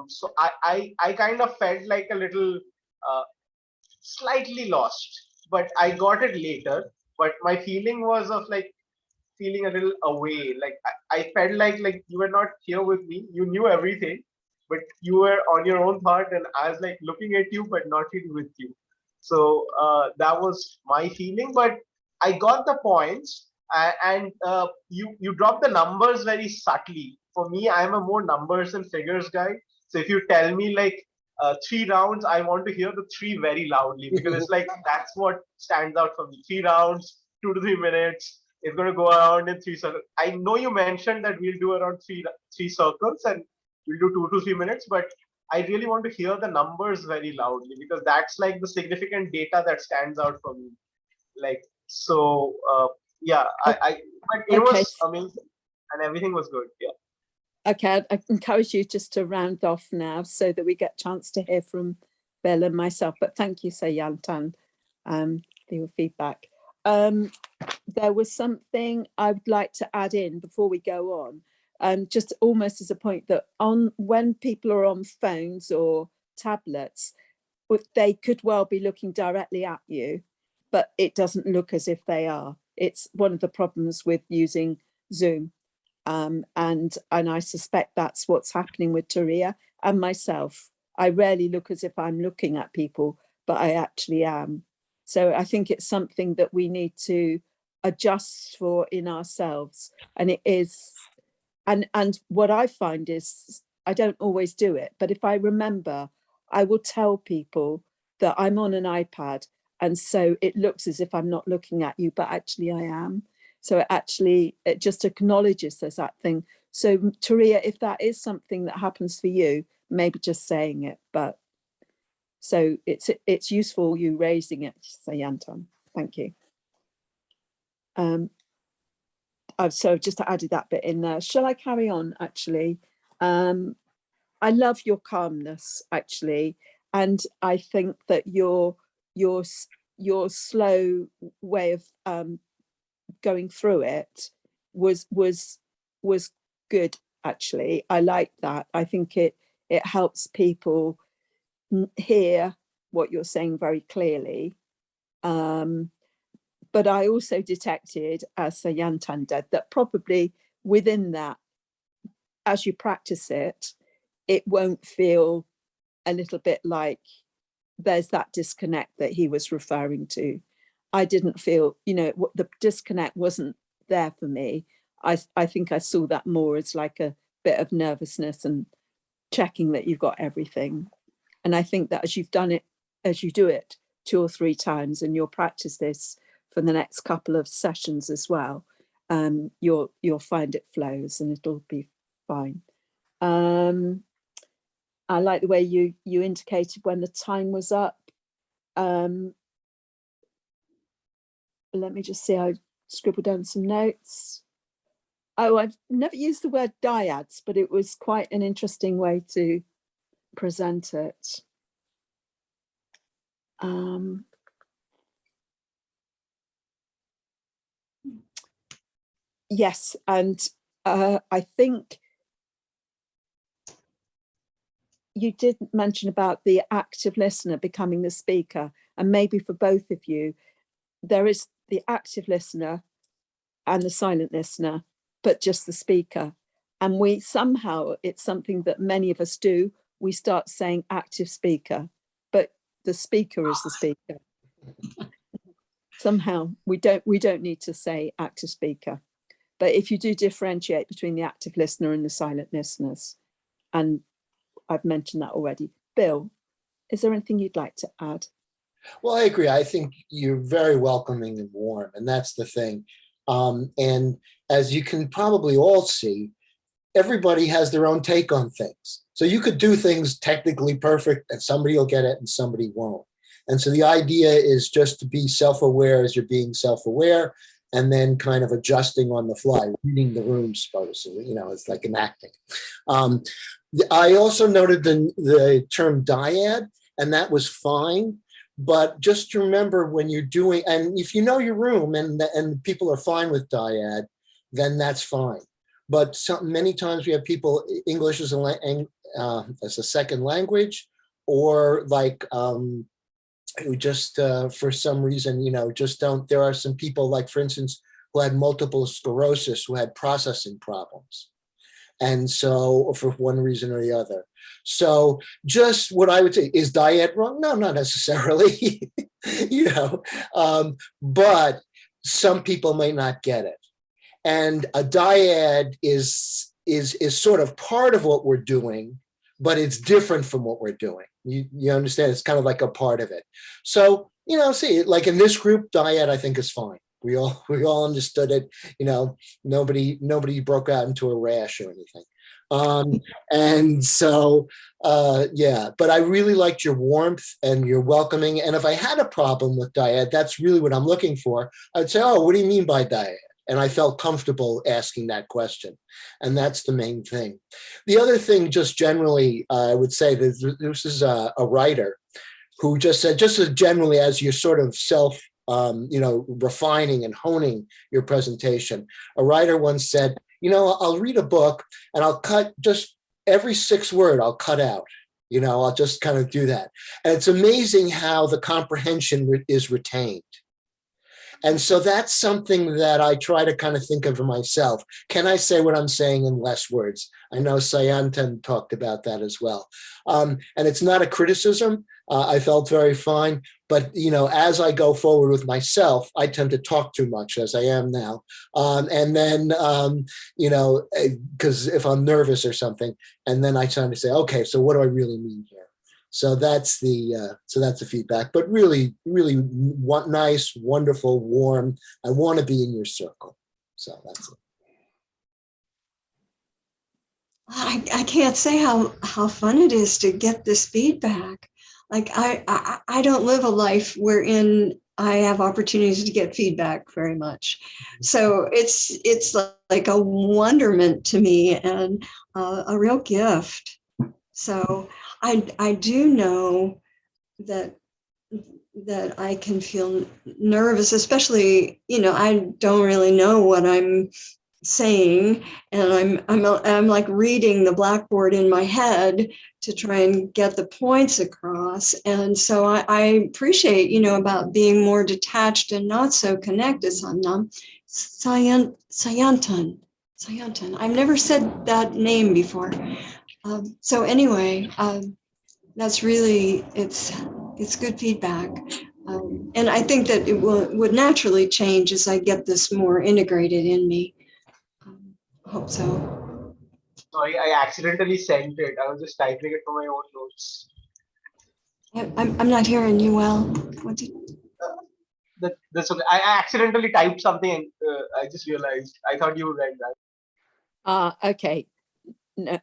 Speaker 13: So I kind of felt like a little slightly lost, but I got it later. But my feeling was of like feeling a little away. Like I felt like you were not here with me. You knew everything, but you were on your own thought, and I was like looking at you, but not really with you. So that was my feeling. But I got the points, and you dropped the numbers very subtly. For me, I'm a more numbers and figures guy. So if you tell me like 3 rounds, I want to hear the three very loudly, because it's like that's what stands out for me. 3 rounds, 2 to 3 minutes. It's going to go around in 3 circles. I know you mentioned that we'll do around three circles, and we'll do 2 to 3 minutes, but I really want to hear the numbers very loudly, because that's like the significant data that stands out for me. Like, so yeah, but it
Speaker 2: Okay.
Speaker 13: was amazing and everything was good. Yeah.
Speaker 2: Okay, I encourage you just to round off now so that we get a chance to hear from Bill and myself. But thank you, Yantan, for your feedback. There was something I would like to add in before we go on. just almost as a point that when people are on phones or tablets, they could well be looking directly at you, but it doesn't look as if they are. It's one of the problems with using Zoom. And I suspect that's what's happening with Taria and myself. I rarely look as if I'm looking at people, but I actually am. So I think it's something that we need to adjust for in ourselves. And it is, and what I find is I don't always do it, but if I remember, I will tell people that I'm on an iPad, and so it looks as if I'm not looking at you, but actually I am. So it just acknowledges there's that thing. So Taria, if that is something that happens for you, maybe just saying it, but so it's useful you raising it, Sayantan. Thank you. So just added that bit in there. Shall I carry on, actually? I love your calmness, actually. And I think that your slow way of going through it was good, actually. I like that. I think it helps people hear what you're saying very clearly. But I also detected, as Sayantan did, that probably within that, as you practice it, it won't feel a little bit like there's that disconnect that he was referring to. I didn't feel, the disconnect wasn't there for me. I think I saw that more as like a bit of nervousness and checking that you've got everything. And I think that as you do it 2 or 3 times, and you'll practice this for the next couple of sessions as well, you'll find it flows and it'll be fine. I like the way you indicated when the time was up. Let me just see, I scribbled down some notes. Oh, I've never used the word dyads, but it was quite an interesting way to present it. Yes, and I think you did mention about the active listener becoming the speaker, and maybe for both of you, there is the active listener and the silent listener, but just the speaker. And we somehow, it's something that many of us do, we start saying active speaker, but the speaker is the speaker. Somehow we don't need to say active speaker. But if you do differentiate between the active listener and the silent listeners, and I've mentioned that already. Bill, is there anything you'd like to add?
Speaker 1: Well, I agree. I think you're very welcoming and warm, and that's the thing. And as you can probably all see, everybody has their own take on things. So you could do things technically perfect and somebody will get it and somebody won't. And so the idea is just to be self-aware as you're being self-aware, and then kind of adjusting on the fly, reading the room, supposedly, it's like an acting. I also noted the term dyad, and that was fine. But just remember when you're doing, and if you know your room and people are fine with dyad, then that's fine. But many times we have people, English as a second language, or like who just for some reason, just don't. There are some people, like for instance, who had multiple sclerosis, who had processing problems. And so for one reason or the other. So just what I would say, is dyad wrong? No, not necessarily, but some people may not get it. And a dyad is sort of part of what we're doing, but it's different from what we're doing. You understand? It's kind of like a part of it. So, see, like in this group, dyad I think is fine. We all understood it. Nobody broke out into a rash or anything. And so, yeah, but I really liked your warmth and your welcoming. And if I had a problem with dyad, that's really what I'm looking for. I'd say, oh, what do you mean by dyad? And I felt comfortable asking that question. And that's the main thing. The other thing, just generally, I would say that this is a writer who just said, just as generally as you're sort of refining and honing your presentation, a writer once said, I'll read a book and I'll cut just every 6th word I'll cut out. I'll just kind of do that. And it's amazing how the comprehension is retained. And so that's something that I try to kind of think of for myself. Can I say what I'm saying in less words? I know Sayantan talked about that as well. And it's not a criticism. I felt very fine. But, as I go forward with myself, I tend to talk too much, as I am now. And then, because if I'm nervous or something, and then I tend to say, okay, so what do I really mean here? So that's the feedback. But really, really nice, wonderful, warm. I want to be in your circle. So that's it.
Speaker 10: I can't say how fun it is to get this feedback. Like I don't live a life wherein I have opportunities to get feedback very much. So it's like a wonderment to me and a real gift. So I do know that I can feel nervous, especially, I don't really know what I'm saying, and I'm like reading the blackboard in my head to try and get the points across. And so I appreciate, about being more detached and not so connected. Sayantan. I've never said that name before. So anyway, that's really, it's good feedback. And I think that it would naturally change as I get this more integrated in me. I hope so.
Speaker 13: Sorry, I accidentally sent it. I was just typing it for my own notes.
Speaker 10: I'm not hearing you well. What did...
Speaker 13: That's okay. I accidentally typed something and I just realized. I thought you would write that.
Speaker 2: Okay. No.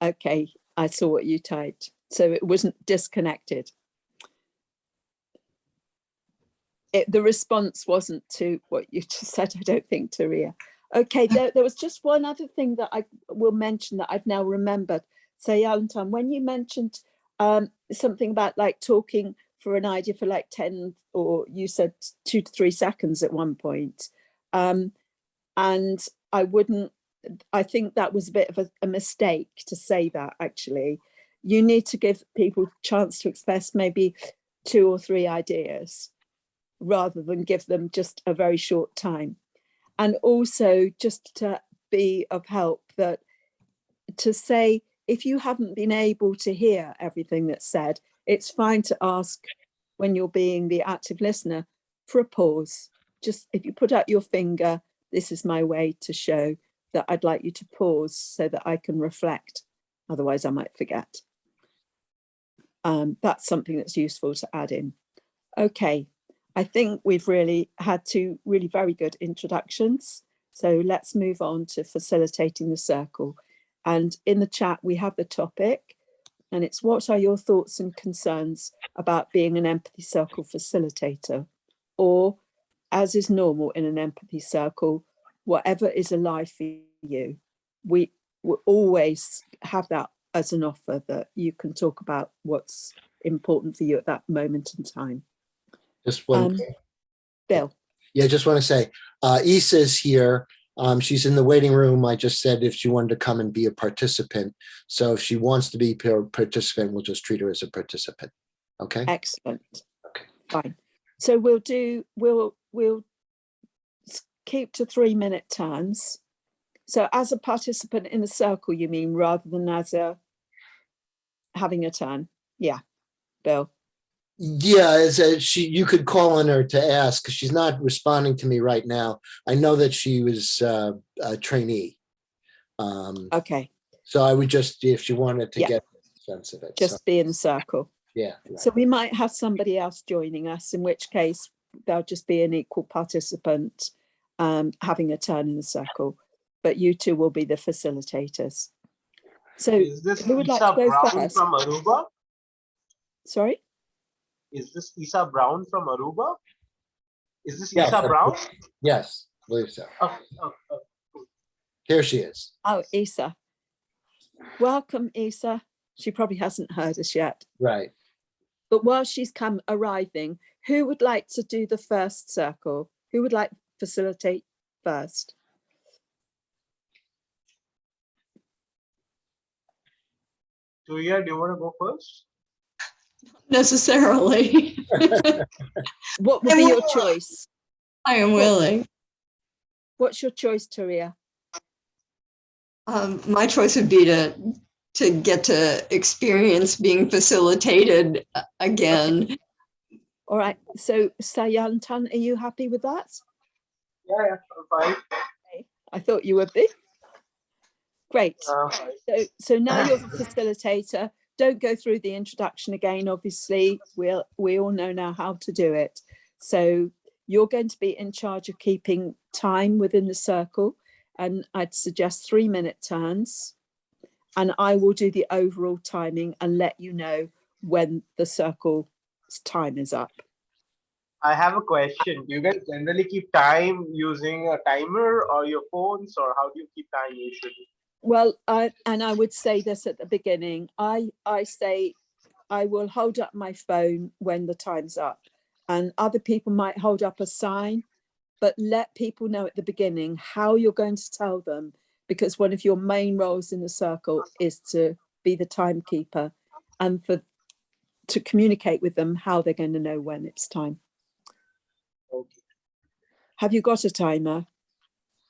Speaker 2: Okay. I saw what you typed. So it wasn't disconnected. The response wasn't to what you just said, I don't think, Taria. Okay, there was just one other thing that I will mention that I've now remembered. Sayantan, when you mentioned something about like talking for an idea for like 10, or you said 2 to 3 seconds at one point. And I think that was a bit of a mistake to say that, actually. You need to give people a chance to express maybe 2 or 3 ideas rather than give them just a very short time. And also just to be of help, that to say, if you haven't been able to hear everything that's said, it's fine to ask, when you're being the active listener, for a pause. Just if you put out your finger, this is my way to show that I'd like you to pause so that I can reflect. Otherwise I might forget. That's something that's useful to add in. Okay. I think we've really had 2 really very good introductions. So let's move on to facilitating the circle. And in the chat, we have the topic, and it's, what are your thoughts and concerns about being an empathy circle facilitator? Or, as is normal in an empathy circle, whatever is alive for you. We will always have that as an offer, that you can talk about what's important for you at that moment in time.
Speaker 1: Just one.
Speaker 2: Bill.
Speaker 1: Yeah, just want to say, Issa's here. She's in the waiting room. I just said if she wanted to come and be a participant. So if she wants to be a participant, we'll just treat her as a participant. Okay.
Speaker 2: Excellent. Okay. Fine. So we'll keep to 3-minute turns. So as a participant in the circle, you mean, rather than as having a turn? Yeah. Bill.
Speaker 1: Yeah, you could call on her to ask, because she's not responding to me right now. I know that she was a trainee.
Speaker 2: Okay.
Speaker 1: So I would just, if she wanted to get a sense of it.
Speaker 2: Just be in the circle.
Speaker 1: Yeah. Right.
Speaker 2: So we might have somebody else joining us, in which case they'll just be an equal participant, having a turn in the circle. But you 2 will be the facilitators. So
Speaker 13: is this
Speaker 2: who would
Speaker 13: Isa
Speaker 2: like to go
Speaker 13: Brown
Speaker 2: first?
Speaker 13: from Aruba?
Speaker 2: Sorry?
Speaker 13: Is this Isa Brown from Aruba? Is this Isa Brown?
Speaker 1: Yes, I believe so.
Speaker 13: Oh, cool.
Speaker 1: Here she is.
Speaker 2: Oh, Isa. Welcome, Isa. She probably hasn't heard us yet.
Speaker 1: Right.
Speaker 2: But while she's arriving, who would like to do the first circle? Who would like to facilitate first?
Speaker 13: Tuya, do you want to go first?
Speaker 10: Necessarily.
Speaker 2: What would be your choice?
Speaker 10: I am willing.
Speaker 2: What's your choice, Turia?
Speaker 10: My choice would be to get to experience being facilitated again.
Speaker 2: Okay. All right. So Sayantan, are you happy with that?
Speaker 13: Yeah, I'm fine.
Speaker 2: Okay. I thought you would be. Great. So now you're the facilitator. Don't go through the introduction again. Obviously, we all know now how to do it. So you're going to be in charge of keeping time within the circle, and I'd suggest 3-minute turns. And I will do the overall timing and let you know when the circle's time is up.
Speaker 13: I have a question. Do you guys generally keep time using a timer or your phones, or how do you keep time usually?
Speaker 2: Well, I would say this at the beginning. I say I will hold up my phone when the time's up, and other people might hold up a sign, but let people know at the beginning how you're going to tell them, because one of your main roles in the circle is to be the timekeeper and to communicate with them how they're going to know when it's time.
Speaker 13: Okay.
Speaker 2: Have you got a timer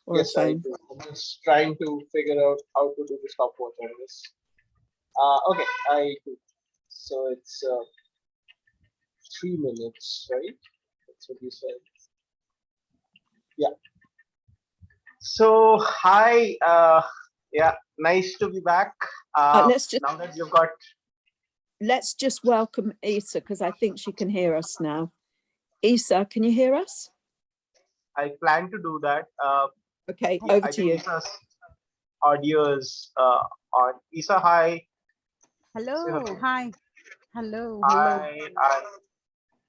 Speaker 2: or
Speaker 13: Yes,
Speaker 2: a phone?
Speaker 13: I do. I'm just trying to figure out how to do the stopwatch on this. Okay, I do. So it's 3 minutes, right? That's what you said. Yeah. So hi, yeah, nice to be back.
Speaker 2: Let's
Speaker 13: Now that you've got.
Speaker 2: Let's just welcome Isa, because I think she can hear us now. Isa, can you hear us?
Speaker 13: I plan to do that.
Speaker 2: Okay,
Speaker 13: yeah,
Speaker 2: over
Speaker 13: I
Speaker 2: to
Speaker 13: think
Speaker 2: you.
Speaker 13: Isa's audio is on. Isa, hi.
Speaker 19: Hello, hi. Hello, hello.
Speaker 13: Hi,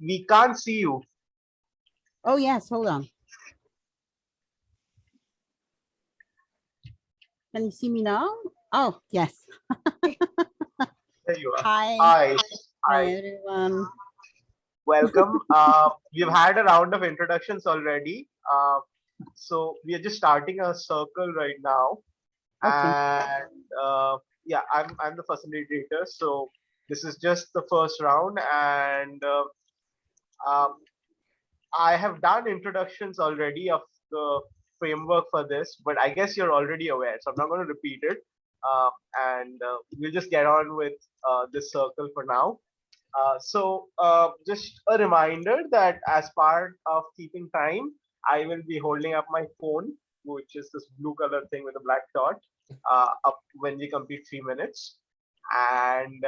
Speaker 13: we can't see you.
Speaker 19: Oh, yes, hold on. Can you see me now? Oh, yes.
Speaker 13: There you are.
Speaker 19: Hi.
Speaker 13: Hi.
Speaker 19: Hi, everyone.
Speaker 13: Welcome. We've had a round of introductions already. So we are just starting a circle right now.
Speaker 19: Okay.
Speaker 13: And yeah, I'm the facilitator. So this is just the first round, and I have done introductions already of the framework for this, but I guess you're already aware, so I'm not going to repeat it. And we'll just get on with this circle for now. So just a reminder that as part of keeping time, I will be holding up my phone, which is this blue color thing with a black dot, up when we complete 3 minutes. And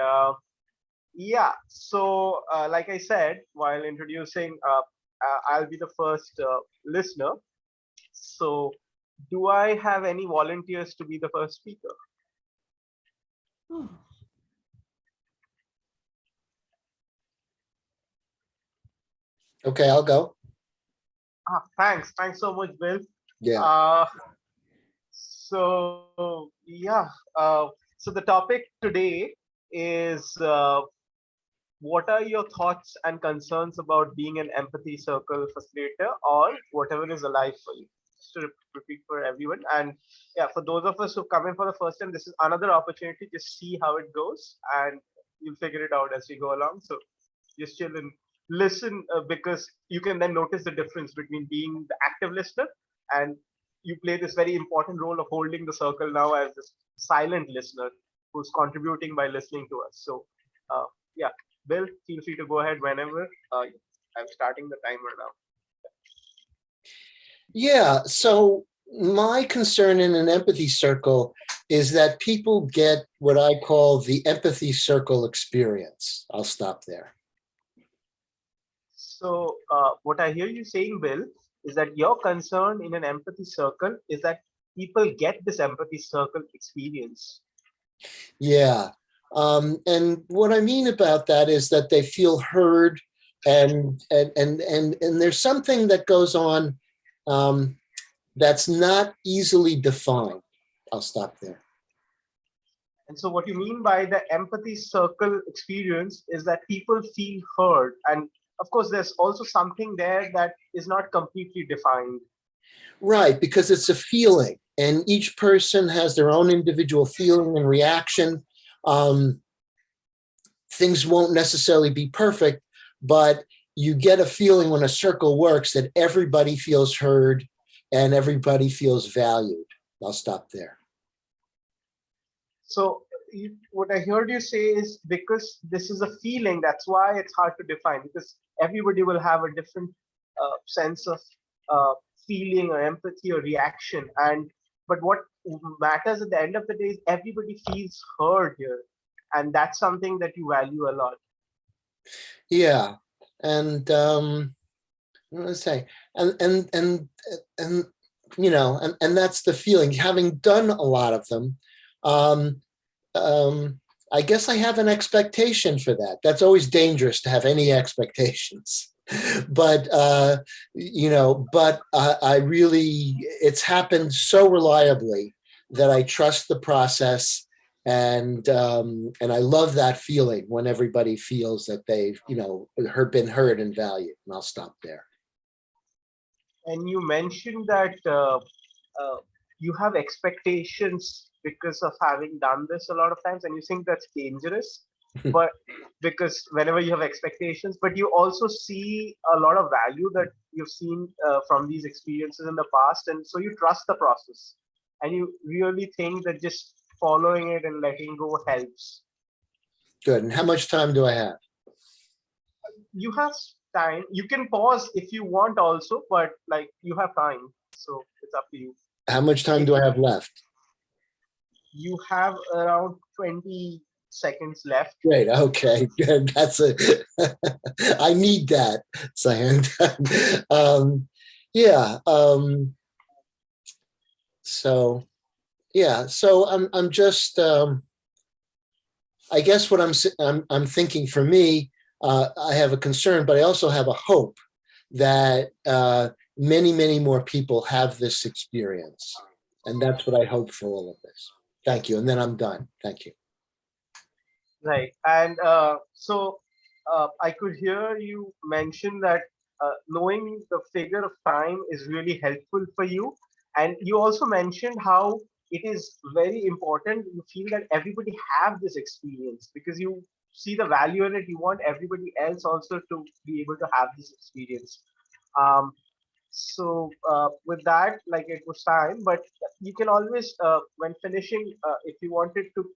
Speaker 13: yeah, so like I said, while introducing, I'll be the first listener. So do I have any volunteers to be the first speaker?
Speaker 1: Okay, I'll go.
Speaker 13: Thanks so much, Bill.
Speaker 1: Yeah.
Speaker 13: So yeah, so the topic today is what are your thoughts and concerns about being an empathy circle facilitator, or whatever is alive for you? Just to repeat for everyone. And yeah, for those of us who come in for the first time, this is another opportunity to see how it goes, and you'll figure it out as we go along. So just chill and listen, because you can then notice the difference between being the active listener, and you play this very important role of holding the circle now as this silent listener who's contributing by listening to us. So yeah, Bill, feel free to go ahead whenever. I'm starting the timer now.
Speaker 1: Yeah, so my concern in an empathy circle is that people get what I call the empathy circle experience. I'll stop there.
Speaker 13: So what I hear you saying, Bill, is that your concern in an empathy circle is that people get this empathy circle experience.
Speaker 1: Yeah. And what I mean about that is that they feel heard, and there's something that goes on that's not easily defined. I'll stop there.
Speaker 13: And so what you mean by the empathy circle experience is that people feel heard. And of course, there's also something there that is not completely defined.
Speaker 1: Right, because it's a feeling, and each person has their own individual feeling and reaction. things won't necessarily be perfect, but you get a feeling when a circle works that everybody feels heard and everybody feels valued. I'll stop there.
Speaker 13: So what I heard you say is, because this is a feeling, that's why it's hard to define, because everybody will have a different sense of feeling or empathy or reaction. But what matters at the end of the day is everybody feels heard here. And that's something that you value a lot.
Speaker 1: Yeah. And what do I say? And you know, and that's the feeling. Having done a lot of them, I guess I have an expectation for that. That's always dangerous to have any expectations. But you know, but I really, it's happened so reliably that I trust the process, and I love that feeling when everybody feels that they've, you know, been heard and valued. And I'll stop there.
Speaker 13: And you mentioned that you have expectations because of having done this a lot of times, and you think that's dangerous. But because whenever you have expectations, but you also see a lot of value that you've seen from these experiences in the past, and so you trust the process, and you really think that just following it and letting go helps.
Speaker 1: Good. And how much time do I have?
Speaker 13: You have time. You can pause if you want also, but like, you have time, so it's up to you.
Speaker 1: How much time do I have left?
Speaker 13: You have around 20 seconds left.
Speaker 1: Great. Okay. Good. That's a. I need that, Sayanta. Yeah. So, yeah. So I'm just. I guess what I'm thinking for me, I have a concern, but I also have a hope that many more people have this experience, and that's what I hope for all of this. Thank you. And then I'm done. Thank you.
Speaker 13: Right. And so I could hear you mention that knowing the figure of time is really helpful for you. And you also mentioned how it is very important. You feel that everybody have this experience because you see the value in it. You want everybody else also to be able to have this experience. So with that, like, it was time, but you can always, when finishing, if you wanted to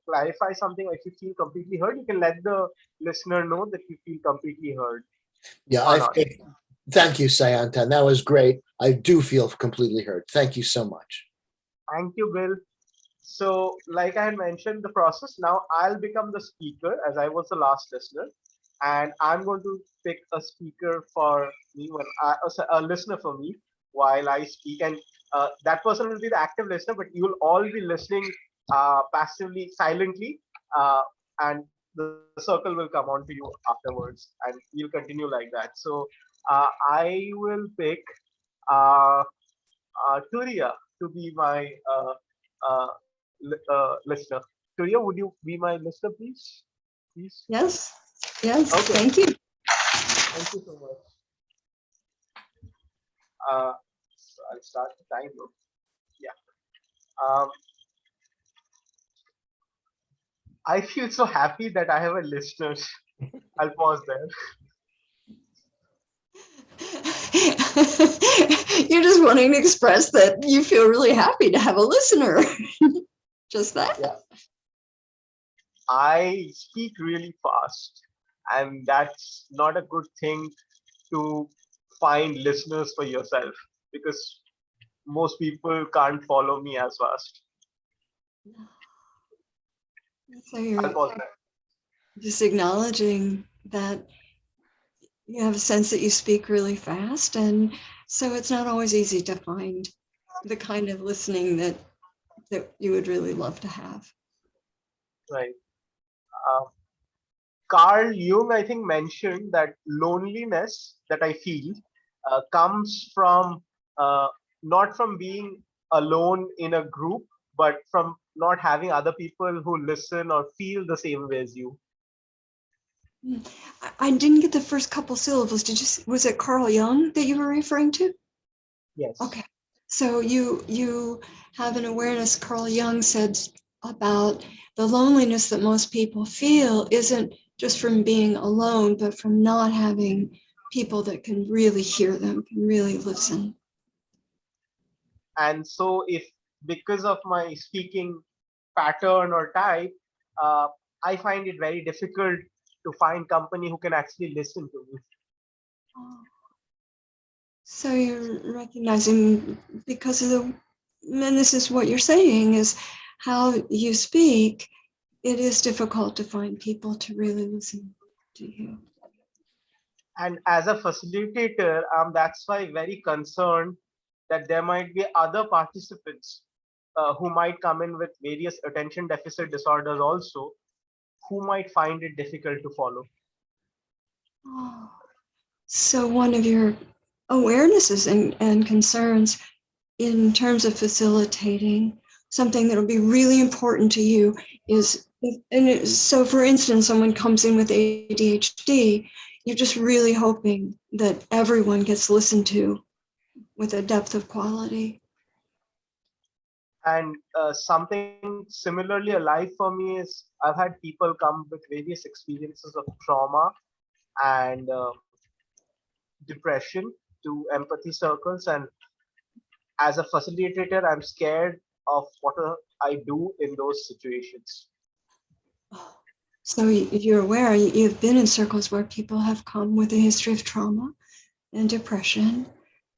Speaker 13: clarify something, or if you feel completely heard, you can let the listener know that you feel completely heard.
Speaker 1: Yeah, thank you, Sayanta. That was great. I do feel completely heard. Thank you so much.
Speaker 13: Thank you, Bill. So like I had mentioned the process, now I'll become the speaker as I was the last listener. And I'm going to pick a speaker for me, a listener for me while I speak. And that person will be the active listener, but you will all be listening passively, silently. And the circle will come on to you afterwards, and you'll continue like that. So I will pick Turiya to be my listener. Turiya, would you be my listener, please? Please.
Speaker 10: Yes. Yes.
Speaker 13: Okay.
Speaker 10: Thank you.
Speaker 13: Thank you so much. So I'll start the timer. Yeah. I feel so happy that I have a listener. I'll pause there.
Speaker 10: You're just wanting to express that you feel really happy to have a listener. Just that.
Speaker 13: Yeah. I speak really fast, and that's not a good thing to find listeners for yourself, because most people can't follow me as fast.
Speaker 10: So you're
Speaker 13: I'll pause there.
Speaker 10: just acknowledging that you have a sense that you speak really fast, and so it's not always easy to find the kind of listening that you would really love to have.
Speaker 13: Right. Carl Jung, I think, mentioned that loneliness that I feel comes from not from being alone in a group, but from not having other people who listen or feel the same way as you.
Speaker 10: I didn't get the first couple syllables. Was it Carl Jung that you were referring to?
Speaker 13: Yes.
Speaker 10: Okay. So you have an awareness, Carl Jung said, about the loneliness that most people feel isn't just from being alone, but from not having people that can really hear them, can really listen.
Speaker 13: And so if because of my speaking pattern or type, I find it very difficult to find company who can actually listen to me.
Speaker 10: So you're recognizing, because of the, and this is what you're saying, is how you speak, it is difficult to find people to really listen to you.
Speaker 13: And as a facilitator, that's why very concerned that there might be other participants who might come in with various attention deficit disorders also, who might find it difficult to follow.
Speaker 10: So one of your awarenesses and concerns in terms of facilitating, something that will be really important to you is, so for instance, someone comes in with ADHD, you're just really hoping that everyone gets listened to with a depth of quality.
Speaker 13: And something similarly alive for me is I've had people come with various experiences of trauma and depression to empathy circles, and as a facilitator, I'm scared of what I do in those situations.
Speaker 10: So you're aware, you've been in circles where people have come with a history of trauma and depression,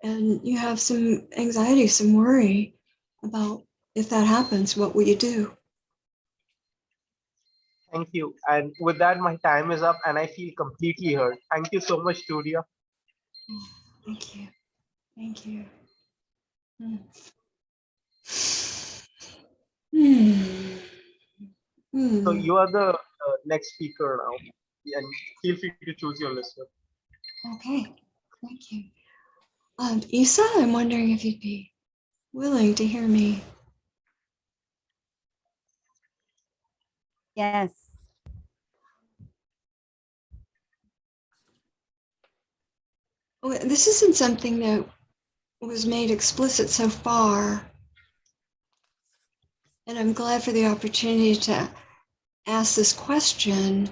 Speaker 10: and you have some anxiety, some worry about, if that happens, what will you do?
Speaker 13: Thank you. And with that, my time is up and I feel completely heard. Thank you so much, Turia.
Speaker 10: Thank you. Thank you.
Speaker 13: So you are the next speaker now, and feel free to choose your listener.
Speaker 10: Okay, thank you. Isa, I'm wondering if you'd be willing to hear me.
Speaker 19: Yes.
Speaker 10: Well, this isn't something that was made explicit so far, and I'm glad for the opportunity to ask this question.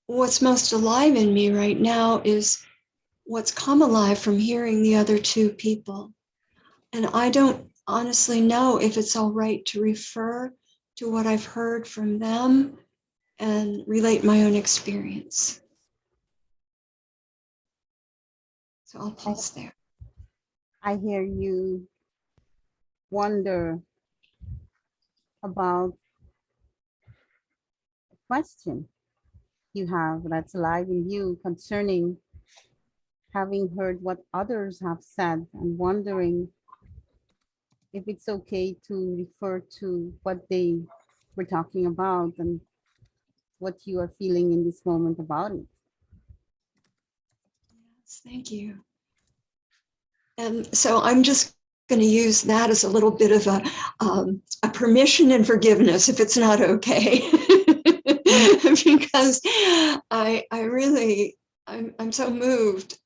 Speaker 10: What's most alive in me right now is what's come alive from hearing the other two people. And I don't honestly know if it's all right to refer to what I've heard from them and relate my own experience. So I'll pause there.
Speaker 19: I hear you wonder about a question you have that's alive in you concerning having heard what others have said and wondering if it's okay to refer to what they were talking about and what you are feeling in this moment about it.
Speaker 10: Yes, thank you. And so I'm just going to use that as a little bit of a permission and forgiveness, if it's not okay, because I'm so moved,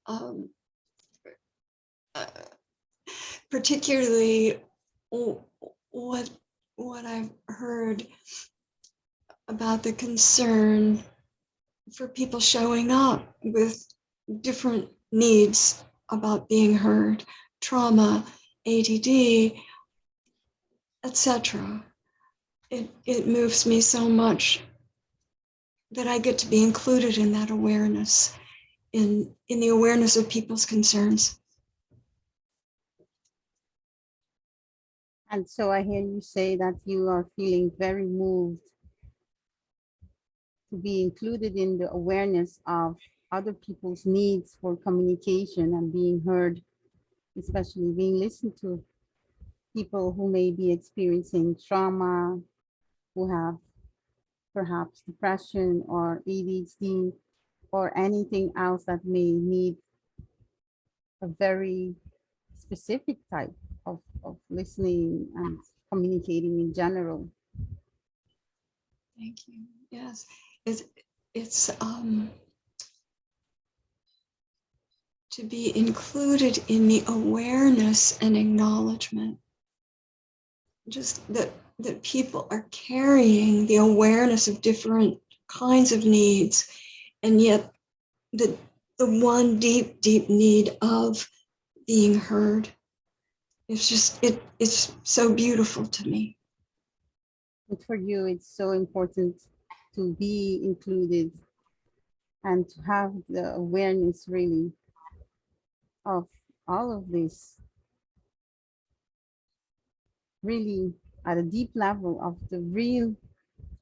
Speaker 10: particularly what I've heard about the concern for people showing up with different needs about being heard, trauma, ADD, etc. It moves me so much that I get to be included in that awareness, in the awareness of people's concerns.
Speaker 19: And so I hear you say that you are feeling very moved to be included in the awareness of other people's needs for communication and being heard, especially being listened to. People who may be experiencing trauma, who have perhaps depression or ADHD or anything else that may need a very specific type of listening and communicating in general.
Speaker 10: Thank you. Yes, it's to be included in the awareness and acknowledgement. Just that that people are carrying the awareness of different kinds of needs, and yet the one deep, deep need of being heard. It's just, it's so beautiful to me.
Speaker 19: But for you, it's so important to be included and to have the awareness really of all of this, really at a deep level of the real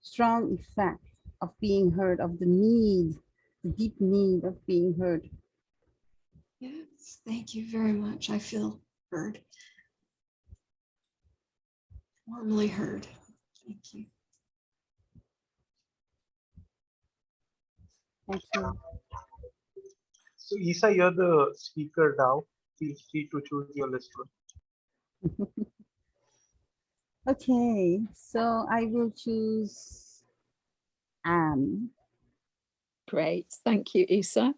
Speaker 19: strong effect of being heard, of the need, the deep need of being heard.
Speaker 10: Yes, thank you very much. I feel heard, warmly heard. Thank you.
Speaker 19: Thank you.
Speaker 13: So Isa, you're the speaker now. Feel free to choose your list.
Speaker 19: Okay, so I will choose Anne.
Speaker 2: Great. Thank you, Isa.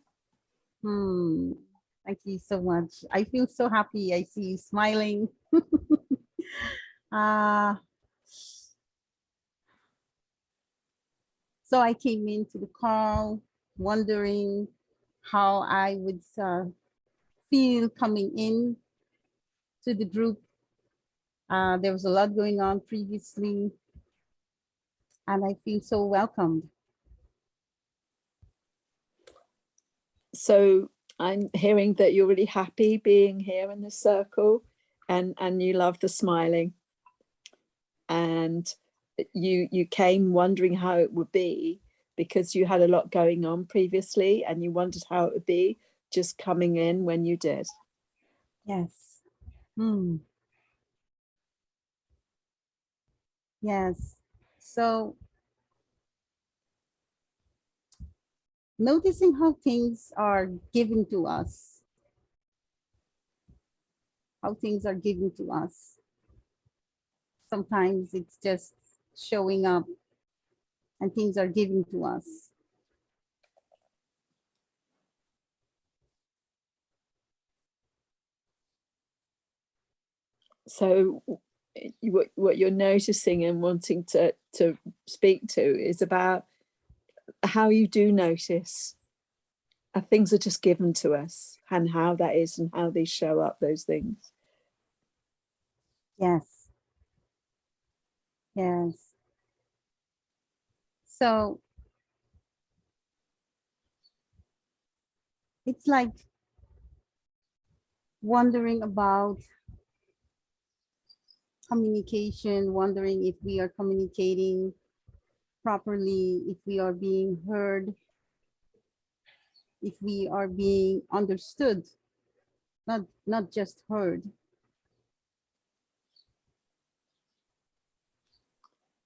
Speaker 19: Thank you so much. I feel so happy. I see you smiling. So I came into the call wondering how I would feel coming in to the group. There was a lot going on previously, and I feel so welcomed.
Speaker 2: So I'm hearing that you're really happy being here in the circle, and you love the smiling. And you came wondering how it would be because you had a lot going on previously, and you wondered how it would be just coming in when you did.
Speaker 19: Yes. Yes. So noticing how things are given to us, Sometimes it's just showing up and things are given to us.
Speaker 2: So what you're noticing and wanting to speak to is about how you do notice things are just given to us, and how that is and how they show up, those things.
Speaker 19: Yes. Yes. So it's like wondering about communication, wondering if we are communicating properly, if we are being heard, if we are being understood, not just heard.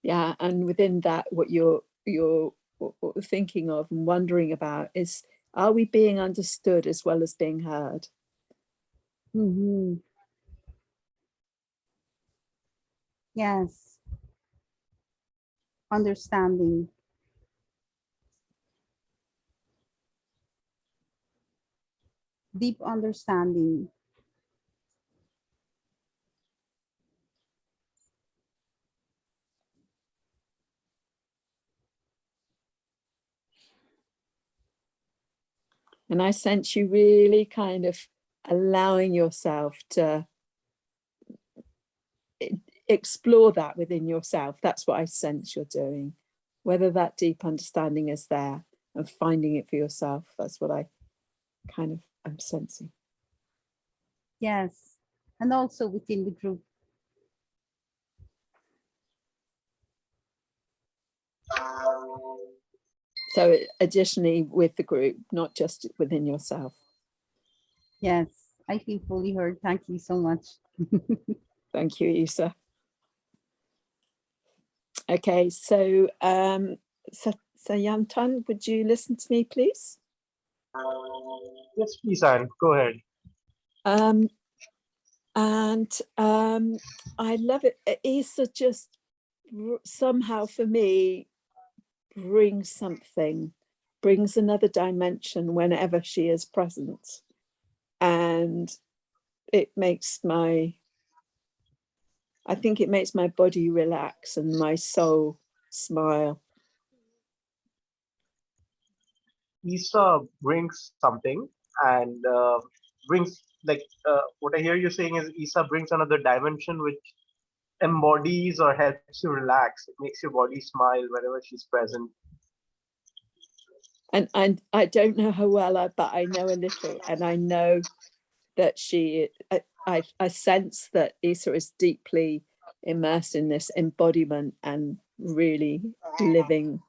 Speaker 2: Yeah, and within that, what you're thinking of and wondering about is, are we being understood as well as being heard?
Speaker 19: Mm-hmm. Yes. Understanding. Deep understanding.
Speaker 2: And I sense you really kind of allowing yourself to explore that within yourself. That's what I sense you're doing. Whether that deep understanding is there and finding it for yourself, that's what I kind of am sensing.
Speaker 19: Yes. And also within the group.
Speaker 2: So additionally with the group, not just within yourself.
Speaker 19: Yes, I feel fully heard. Thank you so much.
Speaker 2: Thank you, Isa. Okay, so Yantan, would you listen to me, please?
Speaker 13: Yes, please, Anne, go ahead.
Speaker 2: I love it. Isa just somehow for me brings another dimension whenever she is present, and it makes my I think it makes my body relax and my soul smile.
Speaker 13: Isa brings something and brings what I hear you saying is Isa brings another dimension which embodies or helps you relax. It makes your body smile whenever she's present.
Speaker 2: And I don't know her well, but I know a little, and I know that I sense that Isa is deeply immersed in this embodiment and really living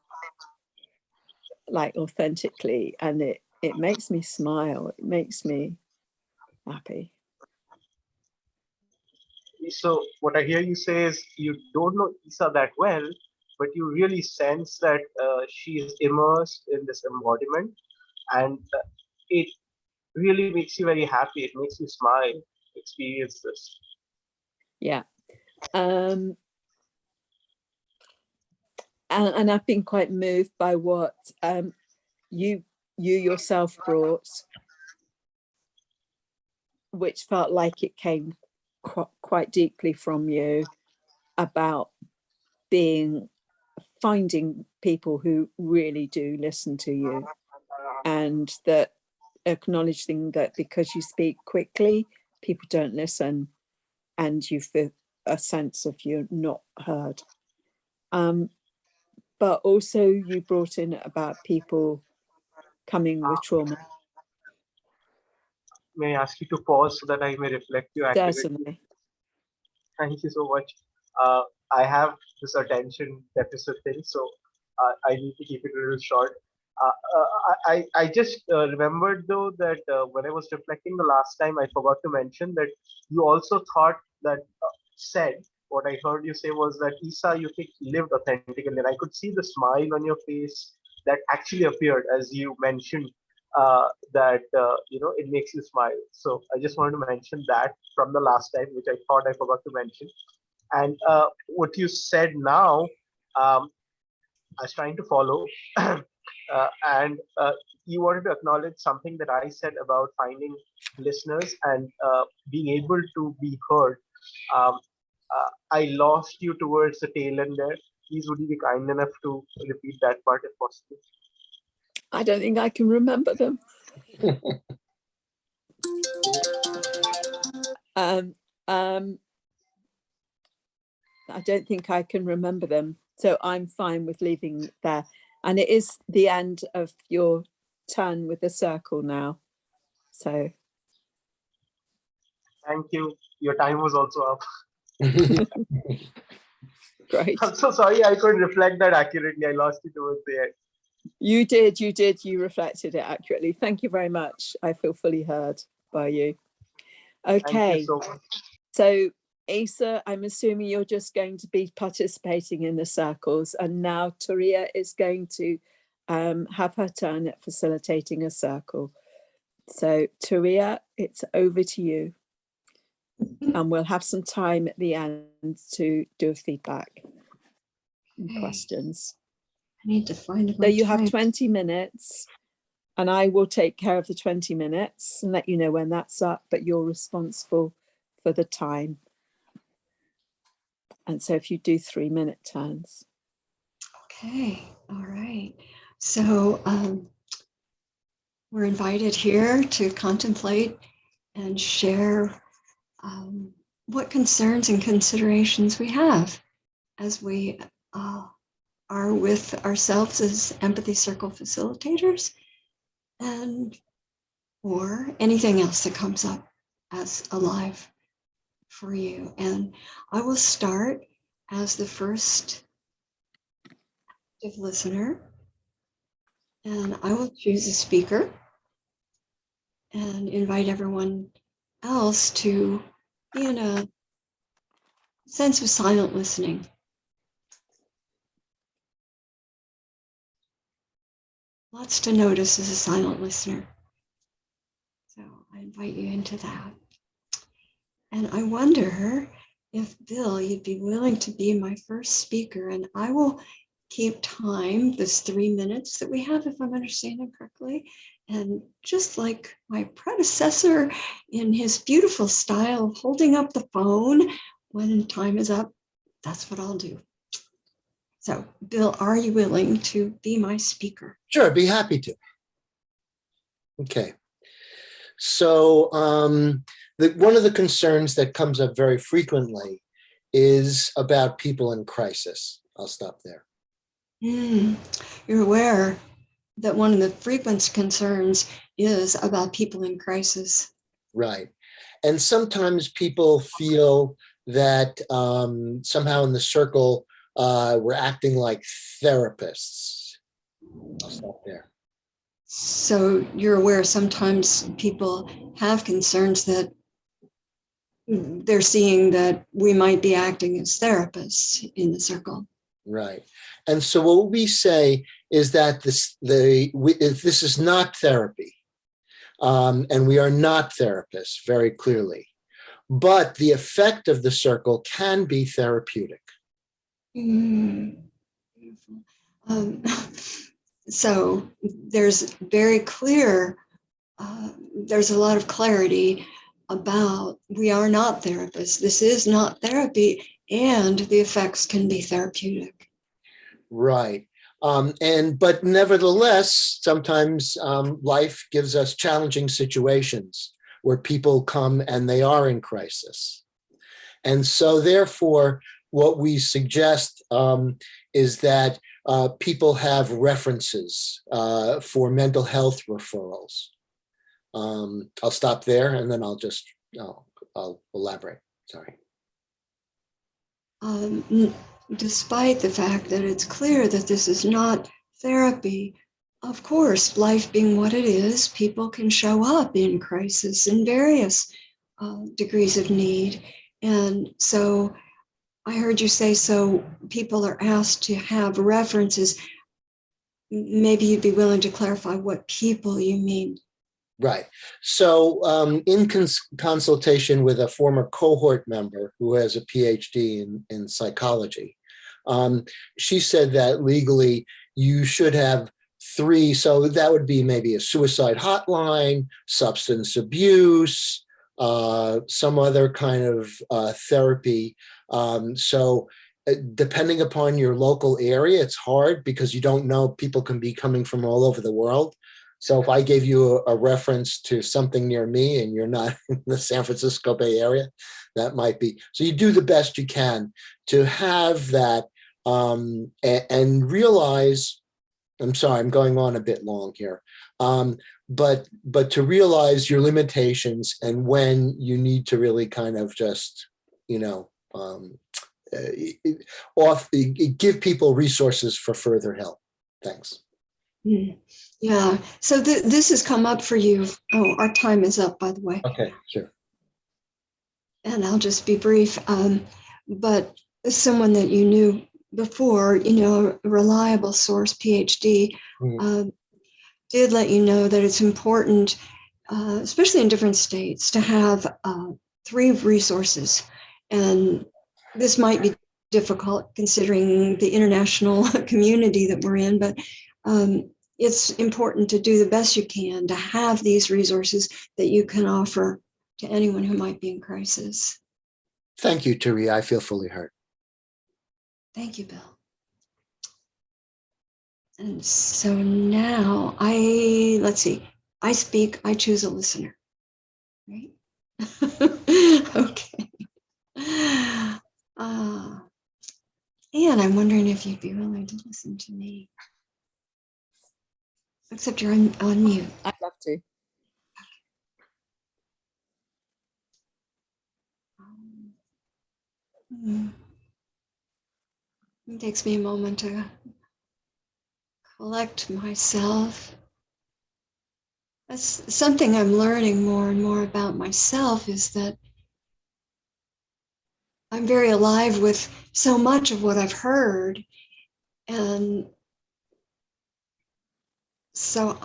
Speaker 2: like authentically, and it makes me smile. It makes me happy.
Speaker 13: So what I hear you say is you don't know Isa that well, but you really sense that she is immersed in this embodiment, and it really makes you very happy. It makes you smile to experience this.
Speaker 2: Yeah. And I've been quite moved by what you yourself brought, which felt like it came quite deeply from you, about finding people who really do listen to you, and that acknowledging that because you speak quickly, people don't listen, and you feel a sense of you're not heard. But also you brought in about people coming with trauma.
Speaker 13: May I ask you to pause so that I may reflect you accurately?
Speaker 2: Certainly.
Speaker 13: Thank you so much. I have this attention deficit thing, so I need to keep it a little short. I just remembered though that when I was reflecting the last time, I forgot to mention that you also thought that what I heard you say was that Isa, you think, lived authentically, and I could see the smile on your face that actually appeared as you mentioned that it makes you smile. So I just wanted to mention that from the last time, which I thought I forgot to mention. And what you said now, I was trying to follow, and you wanted to acknowledge something that I said about finding listeners and being able to be heard. I lost you towards the tail end there. Please, would you be kind enough to repeat that part if possible?
Speaker 2: I don't think I can remember them. I don't think I can remember them. So I'm fine with leaving there. And it is the end of your turn with the circle now. So.
Speaker 13: Thank you. Your time was also up.
Speaker 2: Great.
Speaker 13: I'm so sorry I couldn't reflect that accurately. I lost you towards the end.
Speaker 2: You did. You reflected it accurately. Thank you very much. I feel fully heard by you. Okay.
Speaker 13: Thank you so much.
Speaker 2: So, Isa, I'm assuming you're just going to be participating in the circles, and now Turia is going to have her turn at facilitating a circle. So, Turia, it's over to you. And we'll have some time at the end to do a feedback and questions.
Speaker 10: I need to find it.
Speaker 2: So you have 20 minutes, and I will take care of the 20 minutes and let you know when that's up, but you're responsible for the time. And so if you do 3-minute turns.
Speaker 10: Okay, all right. So we're invited here to contemplate and share what concerns and considerations we have as we are with ourselves as Empathy Circle facilitators, and or anything else that comes up as alive for you. And I will start as the first active listener, and I will choose a speaker and invite everyone else to be in a sense of silent listening. Lots to notice as a silent listener. So I invite you into that. And I wonder if, Bill, you'd be willing to be my first speaker, and I will keep time, this 3 minutes that we have, if I'm understanding correctly. And just like my predecessor in his beautiful style of holding up the phone when time is up, that's what I'll do. So, Bill, are you willing to be my speaker?
Speaker 1: Sure, I'd be happy to. Okay. So one of the concerns that comes up very frequently is about people in crisis. I'll stop there.
Speaker 10: You're aware that one of the frequent concerns is about people in crisis.
Speaker 1: Right. And sometimes people feel that somehow in the circle, we're acting like therapists. I'll stop there.
Speaker 10: So you're aware sometimes people have concerns that they're seeing that we might be acting as therapists in the circle.
Speaker 1: Right. And so what we say is that this is not therapy, and we are not therapists very clearly, but the effect of the circle can be therapeutic.
Speaker 10: So there's very clear, there's a lot of clarity about we are not therapists. This is not therapy, and the effects can be therapeutic.
Speaker 1: Right. But nevertheless, sometimes life gives us challenging situations where people come and they are in crisis. And so therefore, what we suggest is that people have references for mental health referrals. I'll stop there and then I'll elaborate. Sorry.
Speaker 10: Despite the fact that it's clear that this is not therapy, of course, life being what it is, people can show up in crisis in various degrees of need. And so I heard you say, so people are asked to have references. Maybe you'd be willing to clarify what people you mean.
Speaker 1: Right. So in consultation with a former cohort member who has a PhD in psychology, she said that legally you should have 3. So that would be maybe a suicide hotline, substance abuse, some other kind of therapy. So depending upon your local area, it's hard because you don't know, people can be coming from all over the world. So if I gave you a reference to something near me and you're not in the San Francisco Bay Area, that might be. So you do the best you can to have that and realize, I'm sorry, I'm going on a bit long here, but to realize your limitations and when you need to really kind of just, give people resources for further help. Thanks.
Speaker 10: Yeah, so this has come up for you. Oh, our time is up, by the way.
Speaker 1: Okay, sure.
Speaker 10: And I'll just be brief. But someone that you knew before, a reliable source, PhD, did let you know that it's important, especially in different states, to have 3 resources. And this might be difficult considering the international community that we're in, but it's important to do the best you can to have these resources that you can offer to anyone who might be in crisis.
Speaker 1: Thank you, Turi. I feel fully heard.
Speaker 10: Thank you, Bill. And so now let's see, I speak, I choose a listener, right? Okay. And I'm wondering if you'd be willing to listen to me. Except you're on mute.
Speaker 2: I'd love to.
Speaker 10: It takes me a moment to collect myself. That's something I'm learning more and more about myself, is that I'm very alive with so much of what I've heard. And so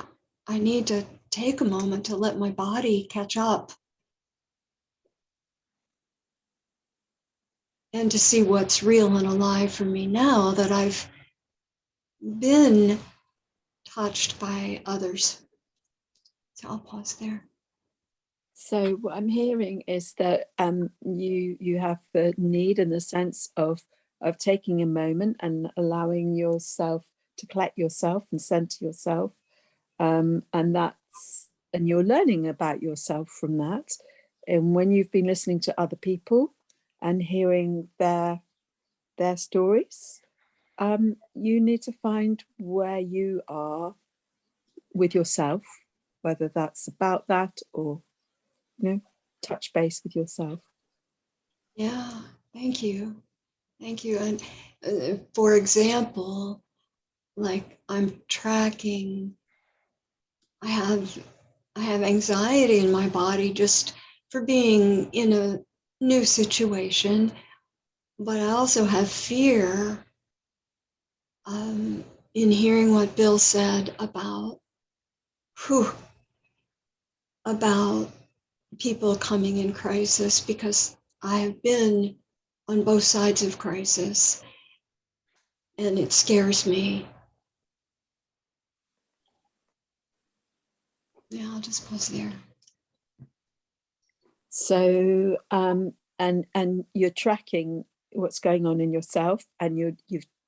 Speaker 10: I need to take a moment to let my body catch up and to see what's real and alive for me now that I've been touched by others. So I'll pause there.
Speaker 2: So what I'm hearing is that you have the need and the sense of taking a moment and allowing yourself to collect yourself and center yourself, and you're learning about yourself from that. And when you've been listening to other people and hearing their stories, you need to find where you are with yourself, whether that's about that or touch base with yourself.
Speaker 10: Yeah, thank you. Thank you. And for example, like I'm tracking, I have anxiety in my body just for being in a new situation, but I also have fear in hearing what Bill said about people coming in crisis, because I have been on both sides of crisis and it scares me. Yeah, I'll just pause there.
Speaker 2: So and you're tracking what's going on in yourself, and you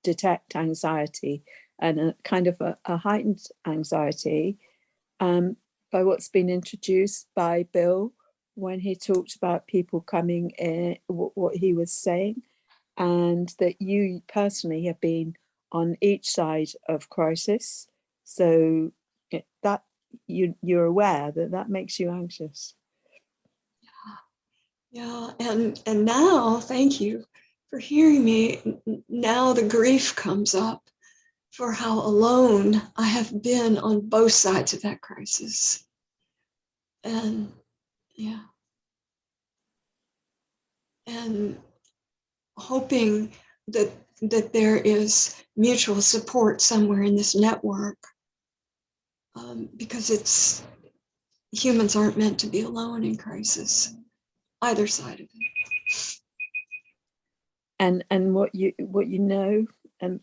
Speaker 2: detect anxiety and a kind of a heightened anxiety by what's been introduced by Bill when he talked about people coming in, what he was saying, and that you personally have been on each side of crisis, so that you're aware that makes you anxious.
Speaker 10: Yeah, and now, thank you for hearing me. Now the grief comes up for how alone I have been on both sides of that crisis. And yeah. And hoping that there is mutual support somewhere in this network, because humans aren't meant to be alone in crisis, either side of it.
Speaker 2: And what you know, and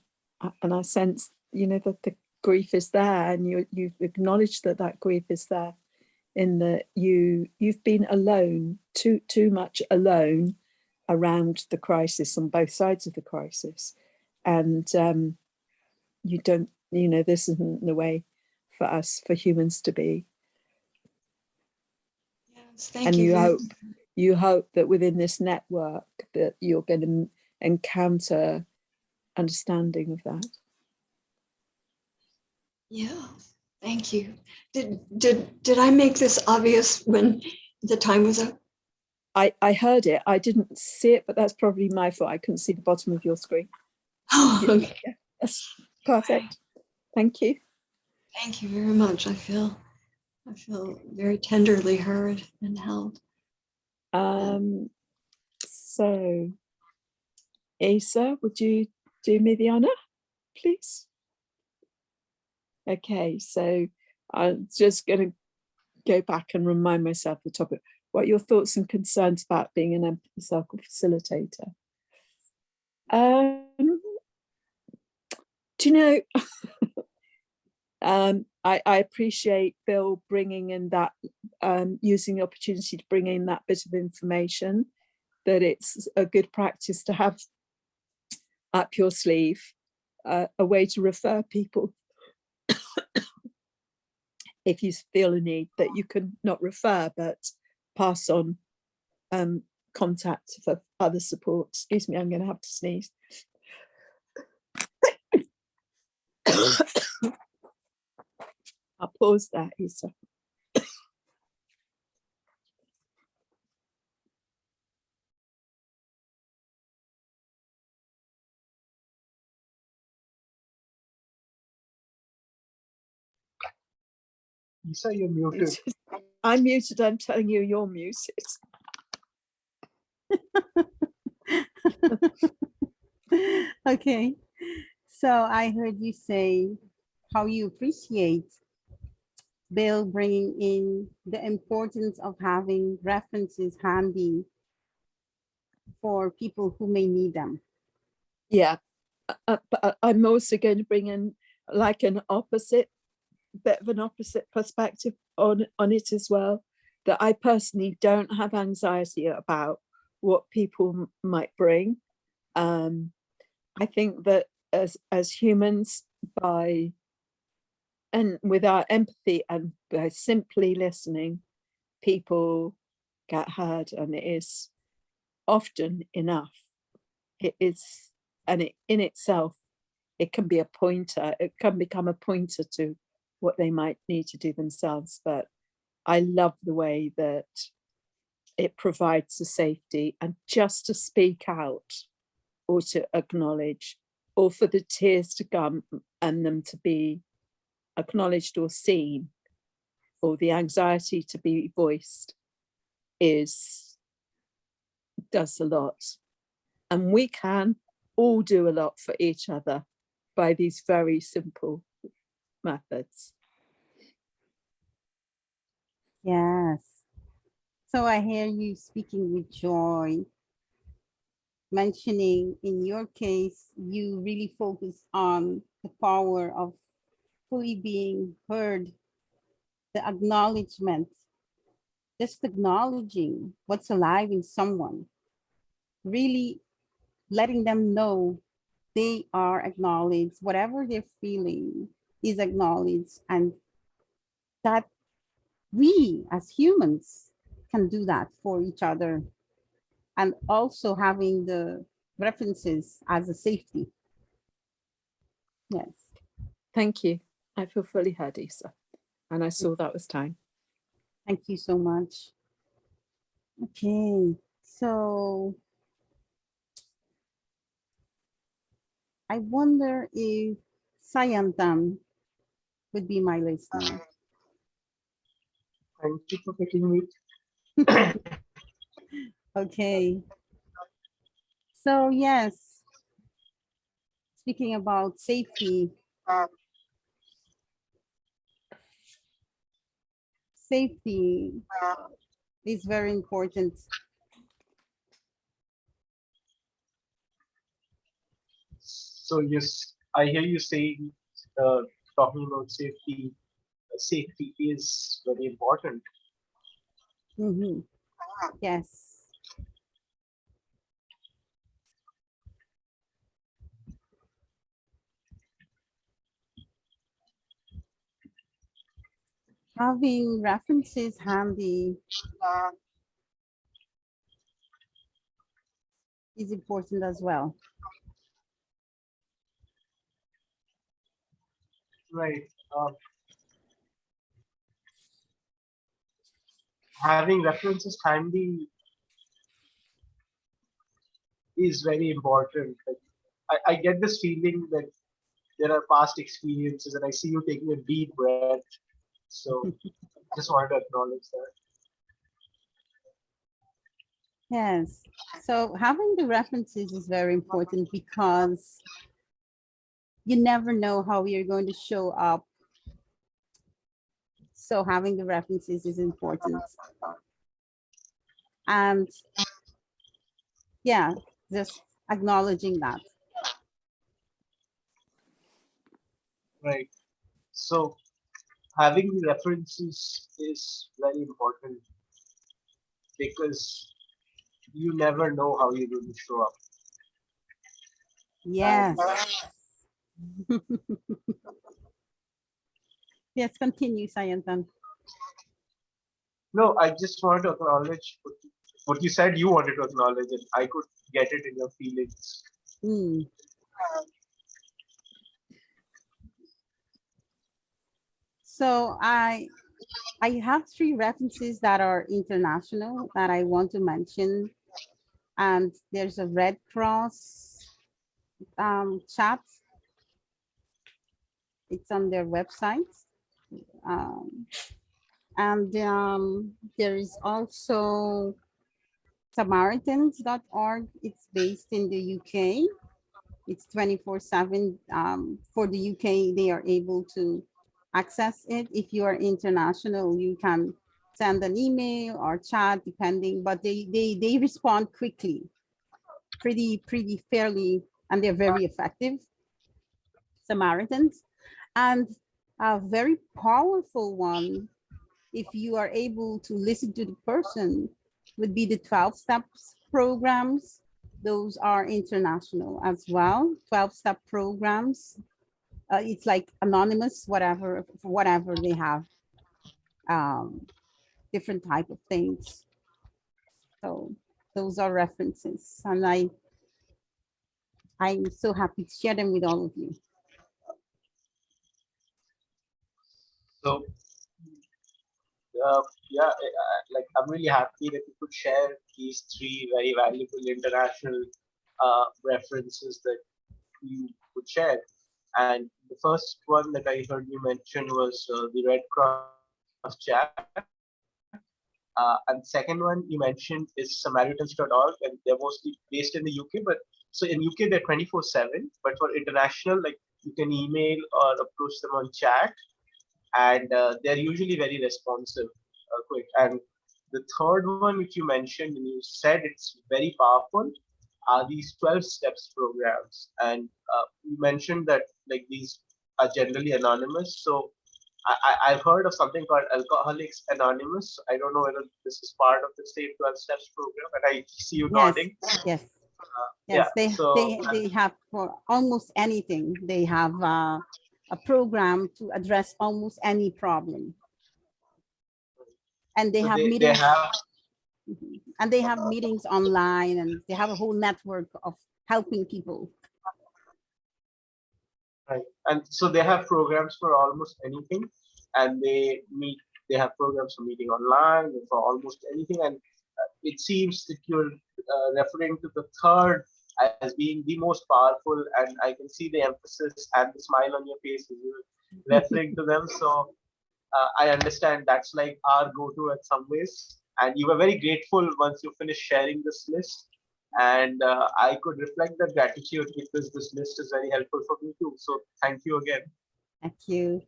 Speaker 2: I sense, that the grief is there, and you've acknowledged that grief is there, in that you've been alone, too much alone around the crisis, on both sides of the crisis, and you don't, this isn't the way for humans to be.
Speaker 10: Yes, thank you.
Speaker 2: You hope that within this network that you're going to encounter understanding of that.
Speaker 10: Yeah, thank you. Did I make this obvious when the time was up?
Speaker 2: I heard it. I didn't see it, but that's probably my fault. I couldn't see the bottom of your screen.
Speaker 10: Oh, okay.
Speaker 2: Yeah, that's perfect. Thank you.
Speaker 10: Thank you very much. I feel very tenderly heard and held.
Speaker 2: So, Asa, would you do me the honor, please? Okay, so I'm just going to go back and remind myself the topic. What are your thoughts and concerns about being an Empathy Circle Facilitator? Do you know, I appreciate Bill bringing in that, using the opportunity to bring in that bit of information, that it's a good practice to have up your sleeve, a way to refer people if you feel a need, that you can not refer but pass on contact for other support. Excuse me, I'm going to have to sneeze. I'll pause there, Isa.
Speaker 13: Lisa, you're muted.
Speaker 2: I'm muted. I'm telling you, you're muted.
Speaker 19: Okay, so I heard you say how you appreciate Bill bringing in the importance of having references handy for people who may need them.
Speaker 2: Yeah, but I'm also going to bring in like an opposite, bit of an opposite perspective on it as well, that I personally don't have anxiety about what people might bring. I think that as humans, with our empathy and by simply listening, people get heard, and it is often enough. It is, and it in itself, it can be a pointer. It can become a pointer to what they might need to do themselves. But I love the way that it provides the safety, and just to speak out or to acknowledge, or for the tears to come and them to be acknowledged or seen, or the anxiety to be voiced, does a lot. And we can all do a lot for each other by these very simple methods.
Speaker 19: Yes. So I hear you speaking with joy, mentioning in your case, you really focus on the power of fully being heard, the acknowledgement, just acknowledging what's alive in someone, really letting them know they are acknowledged, whatever they're feeling is acknowledged, and that we as humans can do that for each other, and also having the references as a safety. Yes.
Speaker 2: Thank you. I feel fully heard, Isa. And I saw that was time.
Speaker 19: Thank you so much. Okay, so I wonder if Sayantam would be my listener.
Speaker 13: Thank you for picking me.
Speaker 19: Okay. So yes, speaking about safety, safety is very important.
Speaker 13: So yes, I hear you saying, talking about safety. Safety is very important.
Speaker 19: Mm-hmm. Yes. Having references handy is important as well.
Speaker 13: Right. Having references handy is very important. Like, I get this feeling that there are past experiences, and I see you taking a deep breath. So I just wanted to acknowledge that.
Speaker 19: Yes. So having the references is very important because you never know how you're going to show up. So having the references is important. And yeah, just acknowledging that.
Speaker 13: Right. So having the references is very important because you never know how you're going to show up.
Speaker 19: Yes. Yes, continue, Sayantan.
Speaker 13: No, I just wanted to acknowledge what you said you wanted to acknowledge, and I could get it in your feelings.
Speaker 19: Mm. So I have 3 references that are international that I want to mention. And there's a Red Cross chat. It's on their website. And there is also Samaritans.org. It's based in the UK. It's 24/7. For the UK, they are able to access it. If you are international, you can send an email or chat, depending, but they respond quickly, pretty fairly, and they're very effective. Samaritans. And a very powerful one if you are able to listen to the person, would be the 12 steps programs. Those are international as well, 12-step programs. It's like anonymous, whatever they have, different type of things. So those are references, and I'm so happy to share them with all of you.
Speaker 13: So like I'm really happy that you could share these 3 very valuable international references that you could share. And the first one that I heard you mention was the Red Cross chat. And the second one you mentioned is Samaritans.org, and they're mostly based in the UK. But so in UK they're 24/7, but for international, like you can email or approach them on chat, and they're usually very responsive, quick. And the third one which you mentioned, and you said it's very powerful, are these 12 steps programs. And you mentioned that like these are generally anonymous. So I've heard of something called Alcoholics Anonymous. I don't know whether this is part of the same 12 steps program, and I see you nodding.
Speaker 19: Yes.
Speaker 13: Yeah,
Speaker 19: They have for almost anything. They have a program to address almost any problem. And they
Speaker 13: So
Speaker 19: have
Speaker 13: they
Speaker 19: meetings.
Speaker 13: have
Speaker 19: And they have meetings online, and they have a whole network of helping people.
Speaker 13: Right. And so they have programs for almost anything, and they have programs for meeting online and for almost anything. And it seems that you're referring to the third as being the most powerful, and I can see the emphasis and the smile on your face as you're referring to them. So I understand that's like our go-to at some ways. And you were very grateful once you finished sharing this list. And I could reflect that gratitude because this list is very helpful for me too. So thank you again.
Speaker 19: Thank you.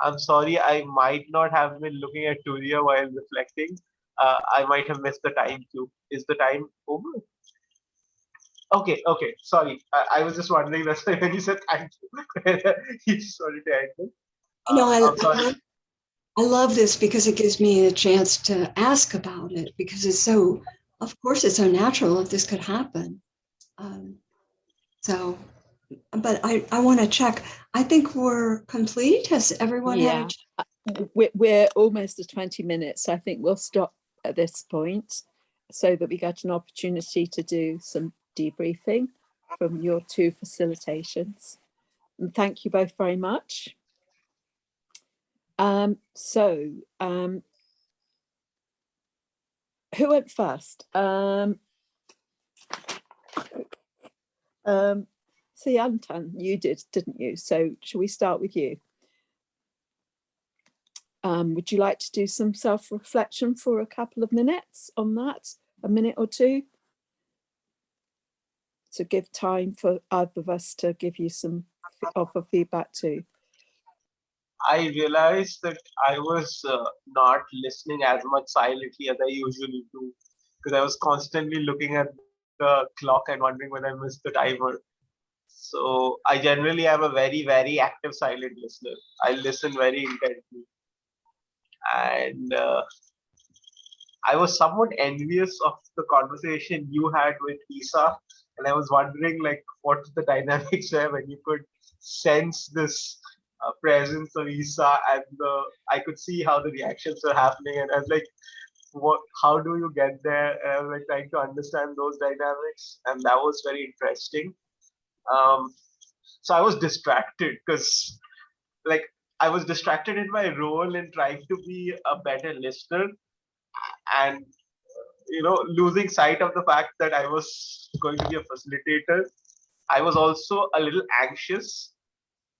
Speaker 13: I'm sorry, I might not have been looking at Turia while reflecting. I might have missed the time too. Is the time over? Okay, sorry. I was just wondering, that's why when you said thank you, you just wanted to end it.
Speaker 10: You know,
Speaker 13: I'm sorry.
Speaker 10: I love this because it gives me a chance to ask about it, because it's so, of course, it's so natural that this could happen. But I want to check. I think we're complete. Has everyone had
Speaker 2: We're almost at 20 minutes. So I think we'll stop at this point so that we get an opportunity to do some debriefing from your 2 facilitations. And thank you both very much. Who went first? See, Anton, you did, didn't you? So shall we start with you? Would you like to do some self-reflection for a couple of minutes on that? A minute or 2? To give time for either of us to give you some offer feedback too.
Speaker 13: I realized that I was not listening as much silently as I usually do, because I was constantly looking at the clock and wondering when I missed the timer. So I generally am a very, very active silent listener. I listen very intently. And I was somewhat envious of the conversation you had with Isa. And I was wondering, like, what's the dynamics there when you could sense this presence of Isa, and I could see how the reactions were happening. And I was like, how do you get there? And I was like trying to understand those dynamics. And that was very interesting. So I was distracted because, like, I was distracted in my role in trying to be a better listener, and losing sight of the fact that I was going to be a facilitator. I was also a little anxious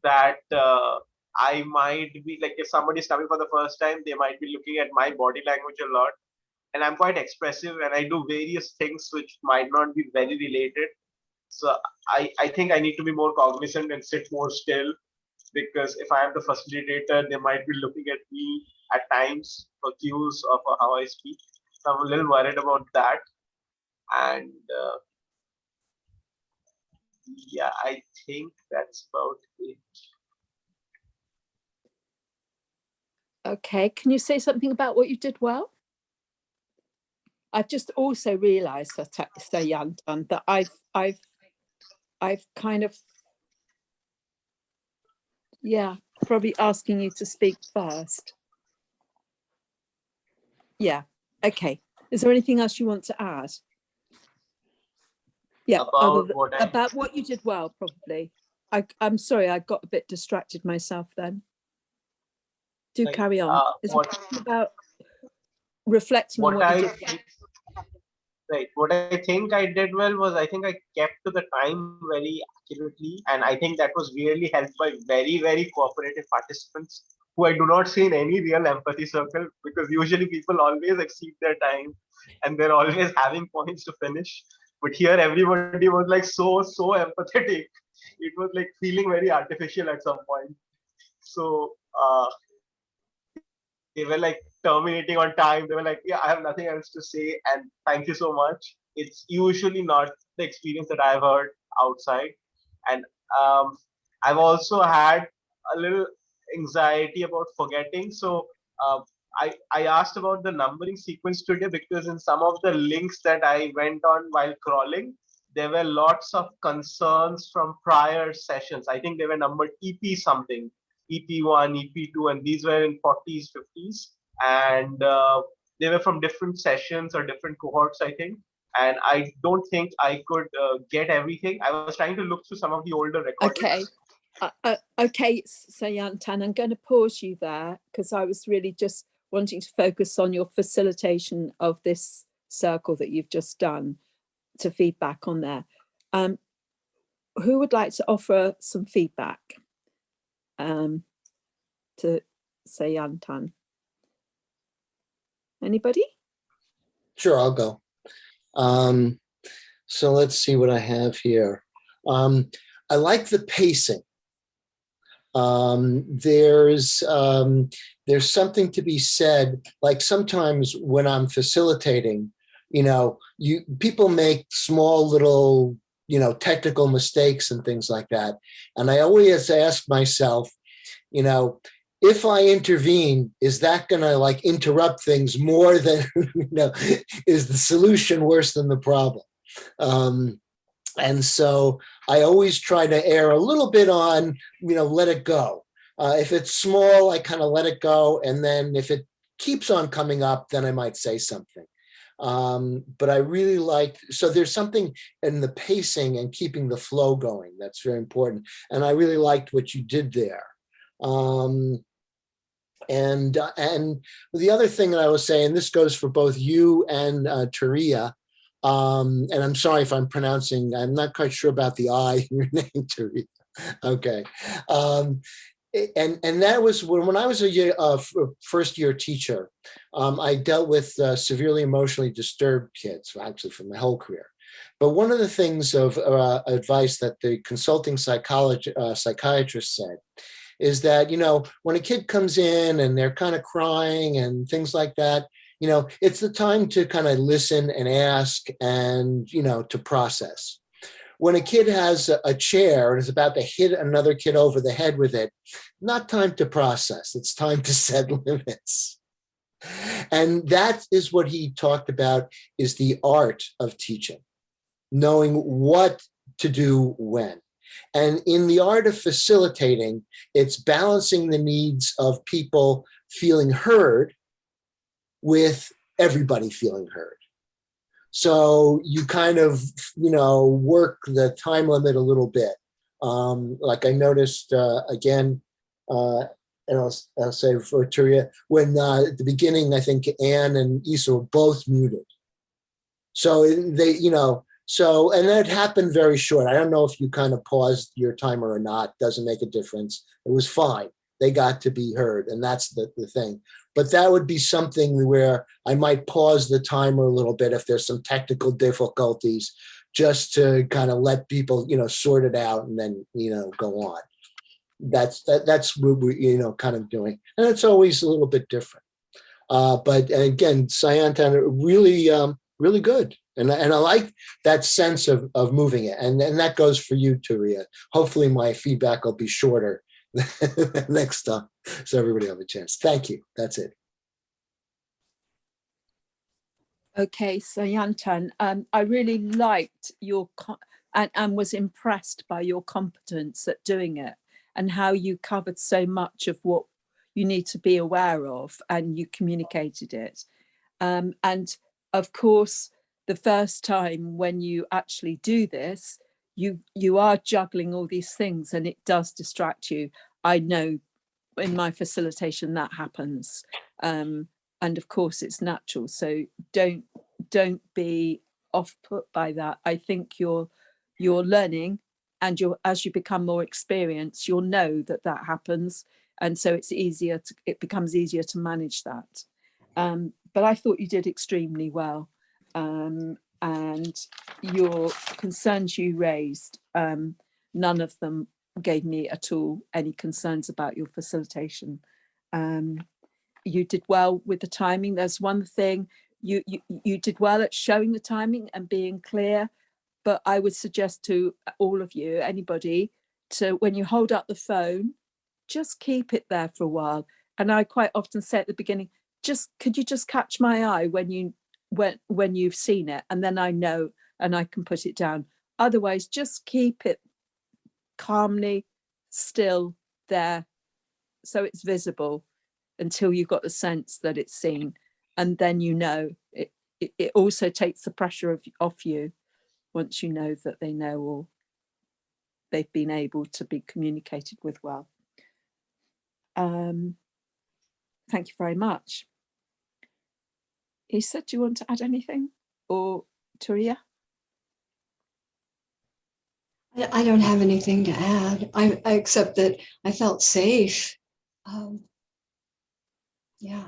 Speaker 13: that I might be, like, if somebody's coming for the first time, they might be looking at my body language a lot. And I'm quite expressive, and I do various things which might not be very related. So I think I need to be more cognizant and sit more still, because if I am the facilitator, they might be looking at me at times for cues of how I speak. So I'm a little worried about that. And yeah, I think that's about it.
Speaker 2: Okay, can you say something about what you did well? I've just also realised, Sayantan, that I've kind of, yeah, probably asking you to speak first. Yeah, okay. Is there anything else you want to add? Yeah, about what you did well, probably. I'm sorry, I got a bit distracted myself then. Do carry on. Is it about reflecting on what you did well?
Speaker 13: Right. What I think I did well was I think I kept to the time very accurately, and I think that was really helped by very, very cooperative participants who I do not see in any real empathy circle, because usually people always exceed their time and they're always having points to finish. But here everybody was like so empathetic. It was like feeling very artificial at some point. So they were like terminating on time. They were like, yeah, I have nothing else to say, and thank you so much. It's usually not the experience that I've heard outside. And I've also had a little anxiety about forgetting. So I asked about the numbering sequence today, because in some of the links that I went on while crawling, there were lots of concerns from prior sessions. I think they were numbered EP something, EP1, EP2, and these were in 40s, 50s. And they were from different sessions or different cohorts, I think. And I don't think I could get everything. I was trying to look through some of the older recordings.
Speaker 2: Okay. Okay, Sayantan, I'm going to pause you there because I was really just wanting to focus on your facilitation of this circle that you've just done, to feedback on there. Who would like to offer some feedback to Sayantan? Anybody?
Speaker 1: Sure, I'll go. So let's see what I have here. I like the pacing. There's something to be said, like sometimes when I'm facilitating, people make small little, technical mistakes and things like that. And I always ask myself, if I intervene, is that going to like interrupt things more than, is the solution worse than the problem? And so I always try to err a little bit on, let it go. If it's small, I kind of let it go. And then if it keeps on coming up, then I might say something. But I really so there's something in the pacing and keeping the flow going that's very important. And I really liked what you did there. And the other thing that I was saying, this goes for both you and Turiya, and I'm sorry if I'm not quite sure about the I in your name, Turiya. Okay. And that was when I was a first year teacher, I dealt with severely emotionally disturbed kids, actually for my whole career. But one of the things of advice that the consulting psychiatrist said is that, when a kid comes in and they're kind of crying and things like that, it's the time to kind of listen and ask and, to process. When a kid has a chair and is about to hit another kid over the head with it, not time to process. It's time to set limits. And that is what he talked about, is the art of teaching, knowing what to do when. And in the art of facilitating, it's balancing the needs of people feeling heard with everybody feeling heard. So you kind of, work the time limit a little bit. Like I noticed, again, and I'll say for Turiya, when at the beginning, I think Anne and Issa were both muted. So they, and that happened very short. I don't know if you kind of paused your timer or not, doesn't make a difference. It was fine. They got to be heard, and that's the thing. But that would be something where I might pause the timer a little bit if there's some technical difficulties, just to kind of let people, sort it out and then, go on. That's what we're, kind of doing. And it's always a little bit different. But again, Sayantan, really, really good. And I like that sense of moving it. And that goes for you, Turiya. Hopefully my feedback will be shorter next time, so everybody have a chance. Thank you. That's it.
Speaker 2: Okay, so Yantan, I really liked your and was impressed by your competence at doing it and how you covered so much of what you need to be aware of and you communicated it. And of course, the first time when you actually do this, you are juggling all these things and it does distract you. I know in my facilitation that happens. And of course it's natural. So don't be off put by that. I think you're learning, and as you become more experienced, you'll know that happens. And so it becomes easier to manage that. But I thought you did extremely well. And your concerns you raised, none of them gave me at all any concerns about your facilitation. You did well with the timing. There's one thing, you did well at showing the timing and being clear, but I would suggest to all of you, anybody, to when you hold up the phone, just keep it there for a while. And I quite often say at the beginning, could you just catch my eye when you've seen it, and then I know and I can put it down. Otherwise, just keep it calmly still there so it's visible until you've got the sense that it's seen, and then you know it also takes the pressure off you once you know that they know or they've been able to be communicated with well. Thank you very much. Issa, do you want to add anything, or Turia?
Speaker 10: I don't have anything to add. I accept that I felt safe. Yeah.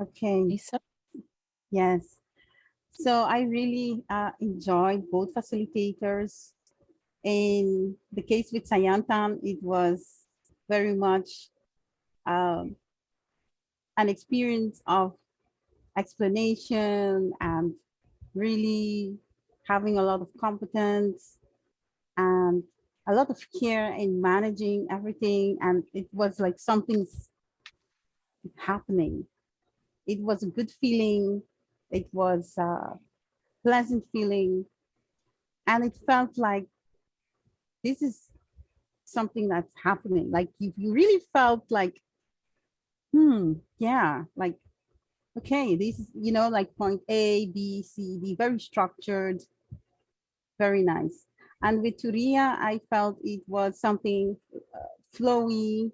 Speaker 19: Okay.
Speaker 2: Issa?
Speaker 19: Yes. So I really enjoyed both facilitators. In the case with Sayantan, it was very much an experience of explanation and really having a lot of competence and a lot of care in managing everything. And it was like something's happening. It was a good feeling. It was a pleasant feeling. And it felt like this is something that's happening. Like you really felt like, yeah, like, okay, this is, like point A, B, C, D, very structured, very nice. And with Turia, I felt it was something flowy.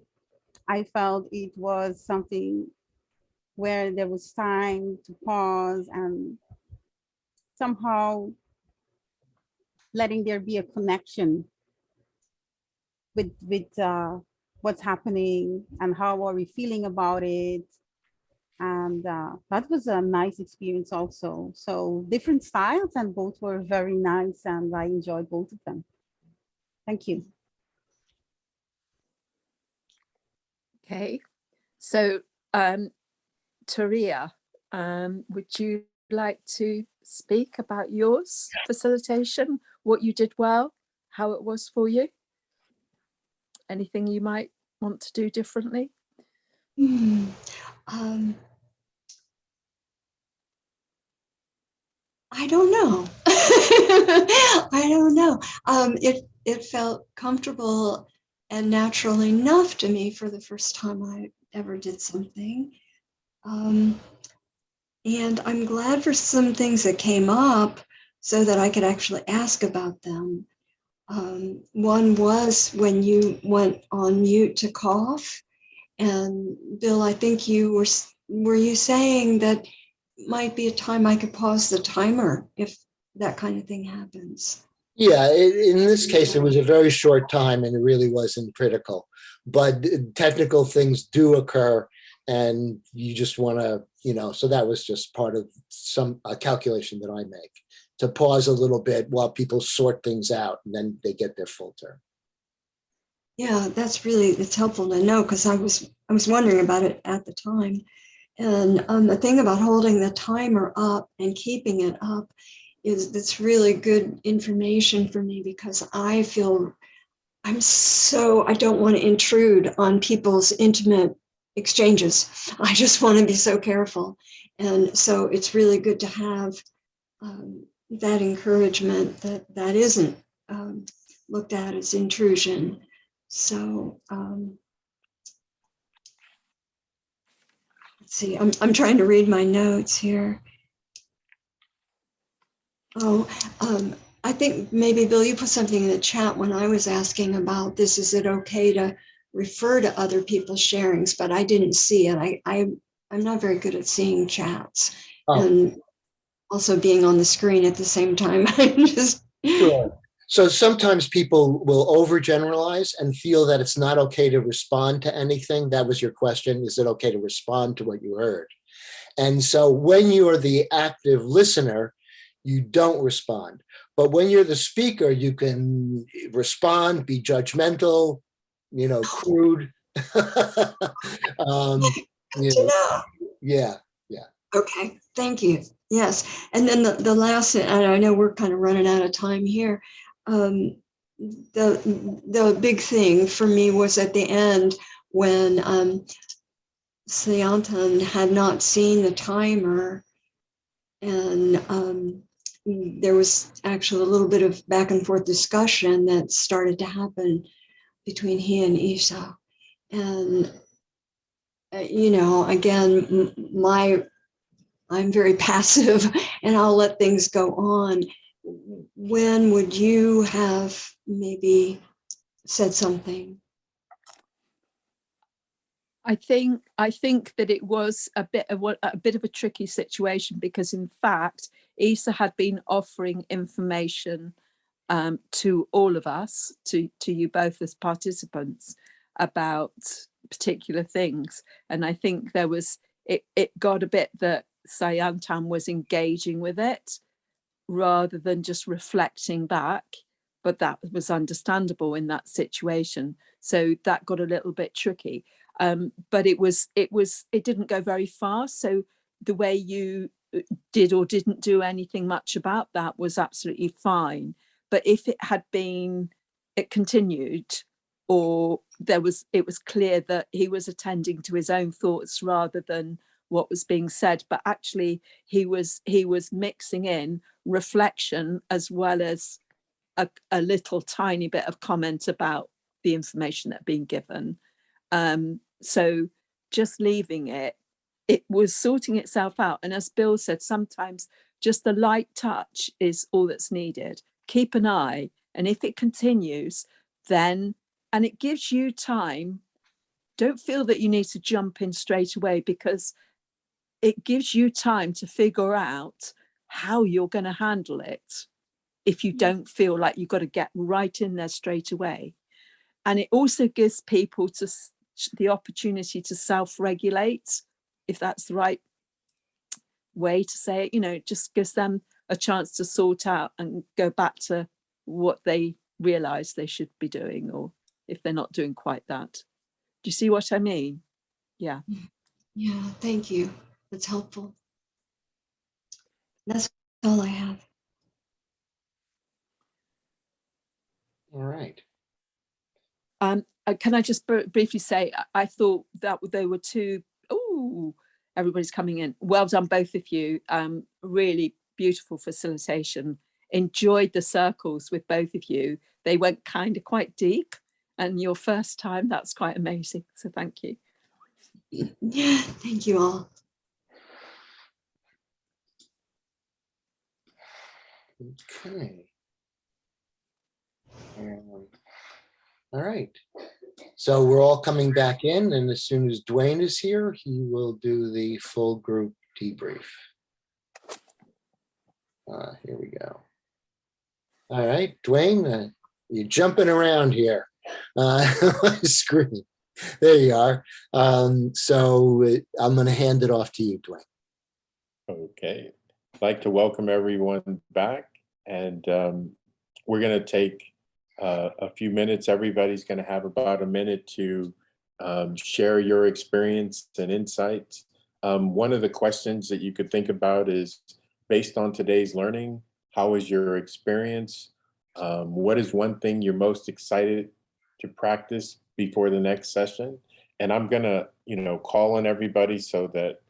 Speaker 19: I felt it was something where there was time to pause and somehow letting there be a connection with what's happening and how are we feeling about it. And that was a nice experience also. So different styles and both were very nice and I enjoyed both of them. Thank you.
Speaker 2: Okay, so Turia, would you like to speak about yours facilitation, what you did well, how it was for you? Anything you might want to do differently?
Speaker 10: I don't know. I don't know. It felt comfortable and natural enough to me for the first time I ever did something. And I'm glad for some things that came up so that I could actually ask about them. One was when you went on mute to cough. And Bill, I think were you saying that might be a time I could pause the timer if that kind of thing happens?
Speaker 1: Yeah, in this case, it was a very short time and it really wasn't critical. But technical things do occur and you just want to, so that was just part of a calculation that I make to pause a little bit while people sort things out and then they get their full turn.
Speaker 10: Yeah, it's helpful to know because I was wondering about it at the time. And the thing about holding the timer up and keeping it up it's really good information for me, because I feel I don't want to intrude on people's intimate exchanges. I just want to be so careful. And so it's really good to have that encouragement that isn't looked at as intrusion. So let's see, I'm trying to read my notes here. Oh, I think maybe Bill, you put something in the chat when I was asking about this. Is it okay to refer to other people's sharings? But I didn't see it. I'm not very good at seeing chats, and also being on the screen at the same time. I'm just
Speaker 1: Sure. So sometimes people will overgeneralize and feel that it's not okay to respond to anything. That was your question. Is it okay to respond to what you heard? And so when you are the active listener, you don't respond. But when you're the speaker, you can respond, be judgmental, crude. Yeah.
Speaker 10: Okay, thank you. Yes, and then the last, and I know we're kind of running out of time here. The big thing for me was at the end when Sayantan had not seen the timer, and there was actually a little bit of back and forth discussion that started to happen between he and Isa. And, again, I'm very passive and I'll let things go on. When would you have maybe said something?
Speaker 2: I think that it was a bit of a tricky situation, because in fact, Isa had been offering information to all of us, to you both as participants, about particular things. And I think there was, it got a bit that Sayantan was engaging with it rather than just reflecting back, but that was understandable in that situation. So that got a little bit tricky. But it didn't go very far. So the way you did or didn't do anything much about that was absolutely fine. But if it continued, or it was clear that he was attending to his own thoughts rather than what was being said, but actually he was mixing in reflection as well as a little tiny bit of comment about the information that had been given. So just leaving it was sorting itself out. And as Bill said, sometimes just the light touch is all that's needed. Keep an eye, and if it continues, then, and it gives you time, don't feel that you need to jump in straight away, because it gives you time to figure out how you're going to handle it if you don't feel like you've got to get right in there straight away. And it also gives people the opportunity to self-regulate, if that's the right way to say it. It just gives them a chance to sort out and go back to what they realize they should be doing, or if they're not doing quite that. Do you see what I mean? Yeah.
Speaker 10: Yeah, thank you. That's helpful. That's all I have.
Speaker 1: All right.
Speaker 2: Can I just briefly say, I thought that they were two, everybody's coming in. Well done, both of you. Really beautiful facilitation. Enjoyed the circles with both of you. They went quite deep, and your first time, that's quite amazing. So thank you.
Speaker 10: Yeah, thank you all.
Speaker 1: Okay. All right. So we're all coming back in, and as soon as Dwayne is here, he will do the full group debrief. Here we go. All right, Dwayne, you're jumping around here on my screen. There you are. So I'm going to hand it off to you, Dwayne.
Speaker 17: Okay. I'd like to welcome everyone back, and we're going to take a few minutes. Everybody's going to have about a minute to share your experience and insights. One of the questions that you could think about is, based on today's learning, How was your experience? What is one thing you're most excited to practice before the next session? And I'm gonna, call on everybody so that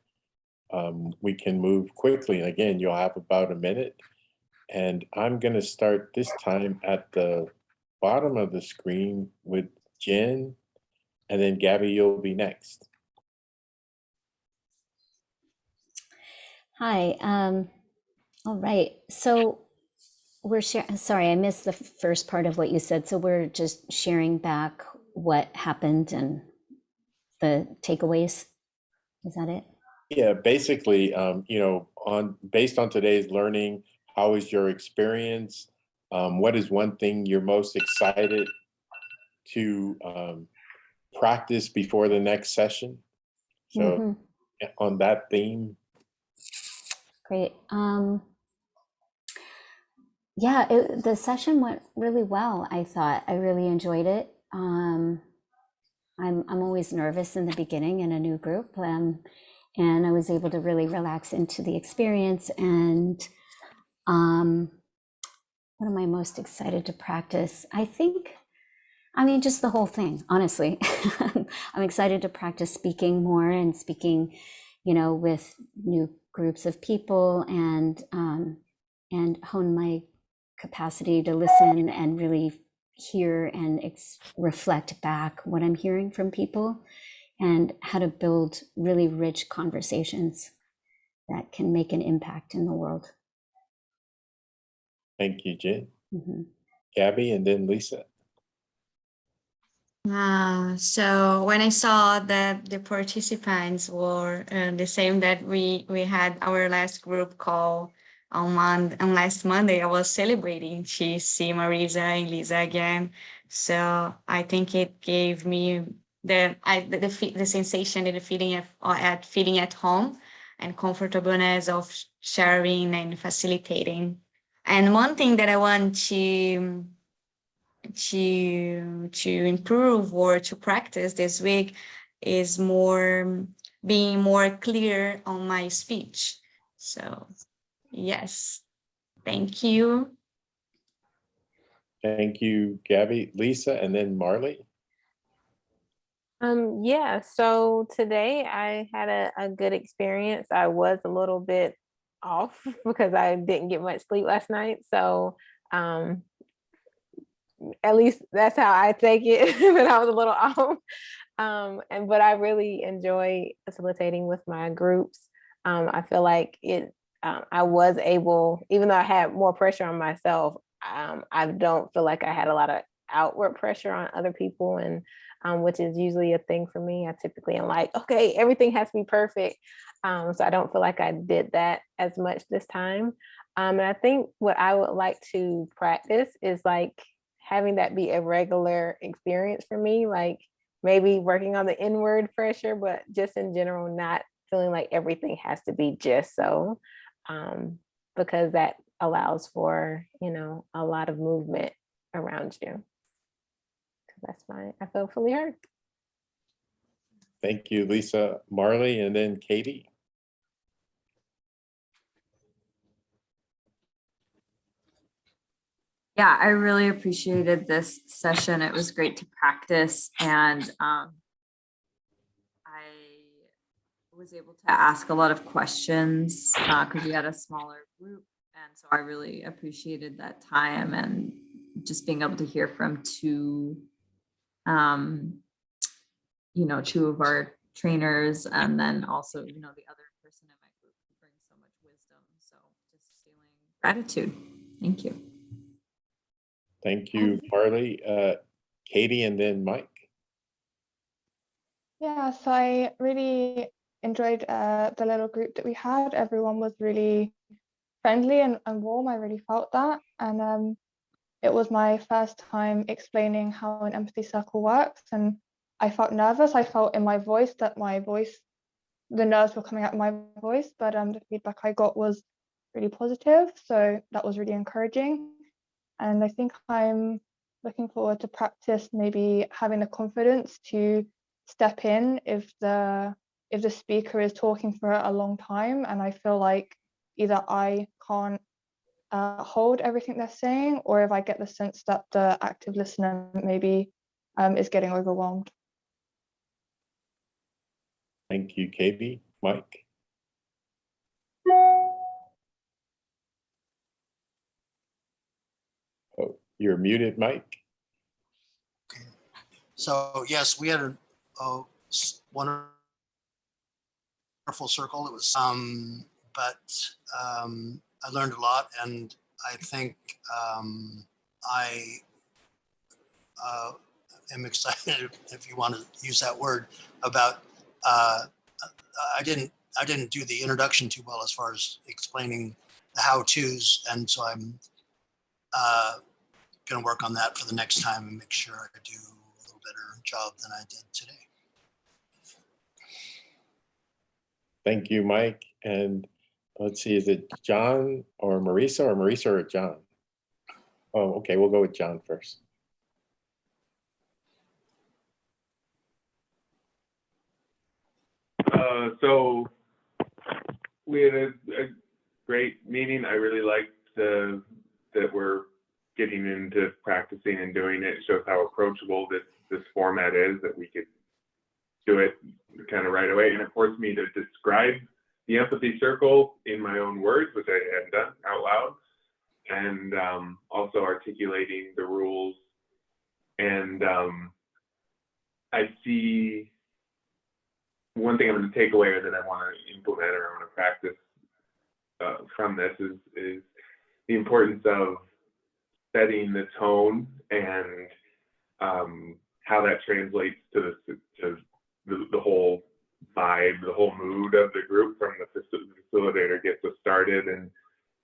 Speaker 17: we can move quickly. And again, you'll have about a minute. And I'm gonna start this time at the bottom of the screen with Jen, and then Gabby, you'll be next.
Speaker 14: Hi. All right. So we're sharing, sorry, I missed the first part of what you said. So we're just sharing back what happened and the takeaways. Is that it?
Speaker 17: Yeah, basically, based on today's learning, how is your experience? What is one thing you're most excited to practice before the next session? So on that theme.
Speaker 14: Great. Yeah, the session went really well. I thought I really enjoyed it. I'm always nervous in the beginning in a new group, and I was able to really relax into the experience. And what am I most excited to practice? Just the whole thing, honestly. I'm excited to practice speaking more and speaking, with new groups of people, and hone my capacity to listen and really hear and reflect back what I'm hearing from people, and how to build really rich conversations that can make an impact in the world.
Speaker 17: Thank you, Jen. Gabby, and then Lisa.
Speaker 4: So when I saw that the participants were the same that we had our last group call on last Monday, I was celebrating to see Marisa and Lisa again. So I think it gave me the sensation and the feeling of feeling at home and comfortableness of sharing and facilitating. And one thing that I want to improve or to practice this week is being more clear on my speech. So yes, thank you.
Speaker 17: Thank you, Gabby. Lisa, and then Marley.
Speaker 9: Yeah, so today I had a good experience. I was a little bit off because I didn't get much sleep last night. So at least that's how I take it, that I was a little off. But I really enjoy facilitating with my groups. I feel like I was able, even though I had more pressure on myself, I don't feel like I had a lot of outward pressure on other people, and which is usually a thing for me. I typically am like, okay, everything has to be perfect. So I don't feel like I did that as much this time. And I think what I would like to practice is like having that be a regular experience for me, like maybe working on the inward pressure, but just in general, not feeling like everything has to be just so, because that allows for, a lot of movement around you. That's fine. I feel fully heard.
Speaker 17: Thank you, Lisa. Marley, and then Katie.
Speaker 12: Yeah, I really appreciated this session. It was great to practice, and I was able to ask a lot of questions because we had a smaller group, and so I really appreciated that time and just being able to hear from two of our trainers, and then also, the other person in my group who brings so much wisdom. So just feeling gratitude. Thank you.
Speaker 17: Thank you, Marley. Katie, and then Mike.
Speaker 5: Yeah, so I really enjoyed the little group that we had. Everyone was really friendly and warm. I really felt that. And it was my first time explaining how an empathy circle works. And I felt nervous. I felt in my voice that the nerves were coming out of my voice. But the feedback I got was really positive. So that was really encouraging. And I think I'm looking forward to practice maybe having the confidence to step in if the speaker is talking for a long time and I feel like either I can't hold everything they're saying, or if I get the sense that the active listener maybe is getting overwhelmed.
Speaker 17: Thank you, Katie. Mike? Oh, you're muted, Mike.
Speaker 20: So yes, we had a wonderful circle. It was, but I learned a lot, and I think I am excited, if you want to use that word, about. I didn't do the introduction too well as far as explaining the how-tos, and so I'm going to work on that for the next time and make sure I do a little better job than I did today.
Speaker 17: Thank you, Mike. And let's see, is it John or Marisa or John? Oh, okay, we'll go with John first.
Speaker 11: So we had a great meeting. I really liked that we're getting into practicing and doing it. It shows how approachable this format is, that we could do it kind of right away. And it forced me to describe the empathy circle in my own words, which I hadn't done out loud, and also articulating the rules. And I see one thing I'm going to take away, or that I want to implement, or I want to practice from this, is the importance of setting the tone, and how that translates to the whole vibe, the whole mood of the group from the facilitator gets us started,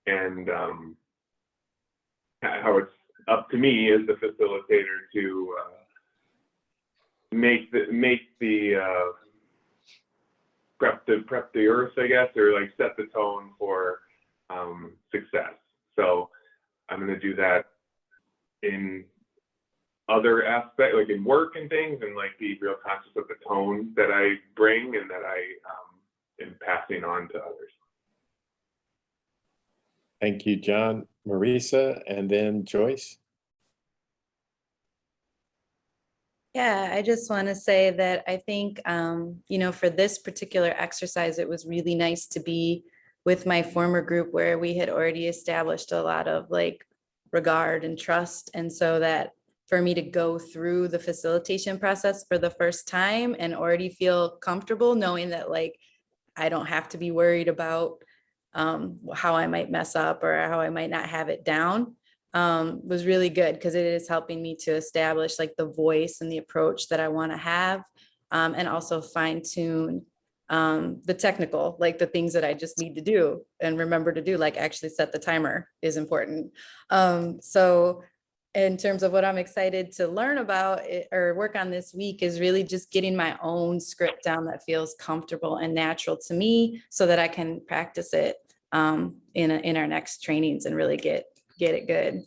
Speaker 11: and how it's up to me as the facilitator to prep the earth, I guess, or like set the tone for success. So I'm going to do that in other aspects, like in work and things, and like be real conscious of the tone that I bring and that I am passing on to others.
Speaker 17: Thank you, John. Marisa, and then Joyce.
Speaker 8: Yeah, I just want to say that I think, for this particular exercise, it was really nice to be with my former group where we had already established a lot of like regard and trust. And so that for me to go through the facilitation process for the first time and already feel comfortable knowing that like, I don't have to be worried about how I might mess up or how I might not have it down. Was really good, because it is helping me to establish like the voice and the approach that I want to have, and also fine tune the technical, like the things that I just need to do and remember to do, like actually set the timer is important. So in terms of what I'm excited to learn about or work on this week is really just getting my own script down that feels comfortable and natural to me, so that I can practice it in our next trainings and really get it good.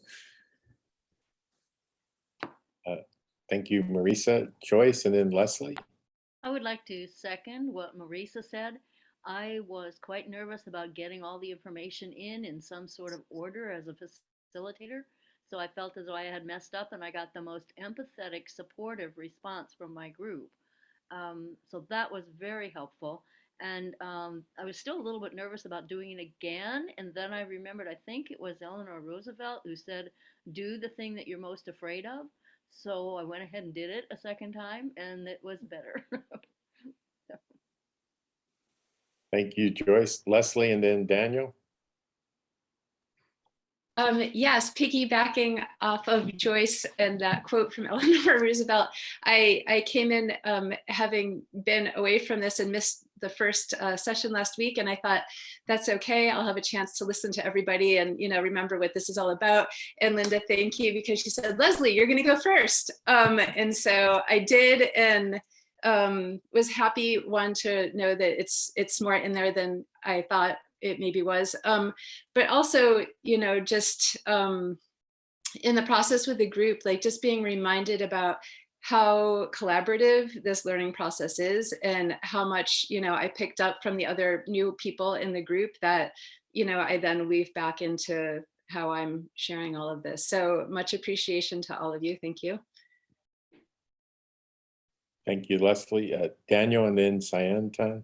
Speaker 17: Thank you, Marisa. Joyce, and then Leslie.
Speaker 7: I would like to second what Marisa said. I was quite nervous about getting all the information in some sort of order as a facilitator. So I felt as though I had messed up, and I got the most empathetic, supportive response from my group. So that was very helpful. And I was still a little bit nervous about doing it again. And then I remembered, I think it was Eleanor Roosevelt who said, do the thing that you're most afraid of. So I went ahead and did it a second time, and it was better.
Speaker 17: Thank you, Joyce. Leslie, and then Daniel.
Speaker 3: Yes, piggybacking off of Joyce and that quote from Eleanor Roosevelt, I came in having been away from this and missed the first session last week, and I thought, that's okay, I'll have a chance to listen to everybody and remember what this is all about. And Linda, thank you, because she said, Leslie, you're going to go first. And so I did, and was happy, one, to know that it's more in there than I thought it maybe was, but also, just in the process with the group, like just being reminded about how collaborative this learning process is, and how much, I picked up from the other new people in the group that, I then weave back into how I'm sharing all of this. So much appreciation to all of you. Thank you.
Speaker 17: Thank you, Leslie. Daniel, and then Sayantan.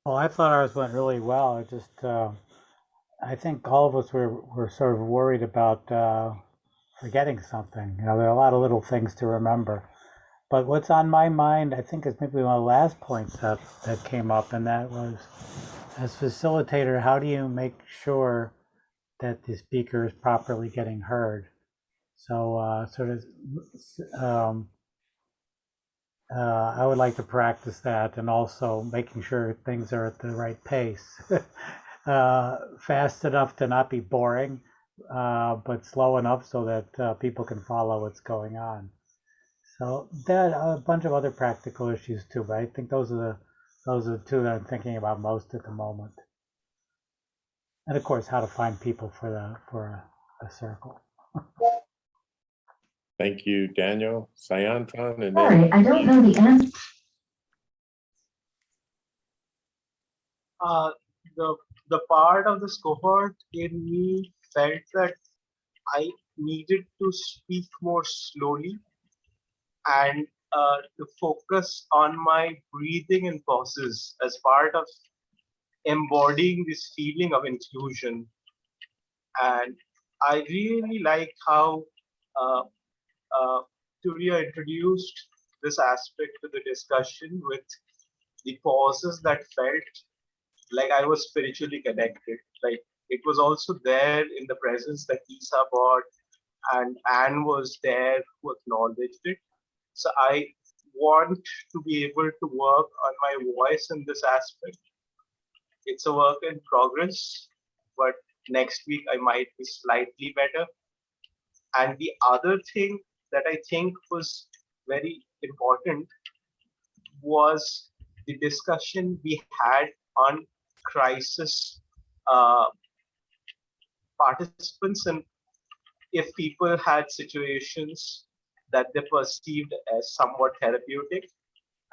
Speaker 6: Well, I thought ours went really well. It just, I think all of us were sort of worried about forgetting something. You know, there are a lot of little things to remember. But what's on my mind, I think, is maybe one of the last points that came up, and that was, as facilitator, how do you make sure that the speaker is properly getting heard? So I would like to practice that, and also making sure things are at the right pace. Fast enough to not be boring, but slow enough so that people can follow what's going on. So that a bunch of other practical issues too, but I think those are the two that I'm thinking about most at the moment. And of course, how to find people for a circle.
Speaker 17: Thank you, Daniel. Sayantan, and
Speaker 19: Sorry,
Speaker 17: then
Speaker 19: I don't know the answer.
Speaker 13: The part of this cohort in me felt that I needed to speak more slowly and to focus on my breathing and pauses as part of embodying this feeling of inclusion. And I really like how Turia introduced this aspect to the discussion with the pauses that felt like I was spiritually connected. Like it was also there in the presence that Isa brought, and Anne was there who acknowledged it. So I want to be able to work on my voice in this aspect. It's a work in progress, but next week I might be slightly better. And the other thing that I think was very important was the discussion we had on crisis participants, and if people had situations that they perceived as somewhat therapeutic.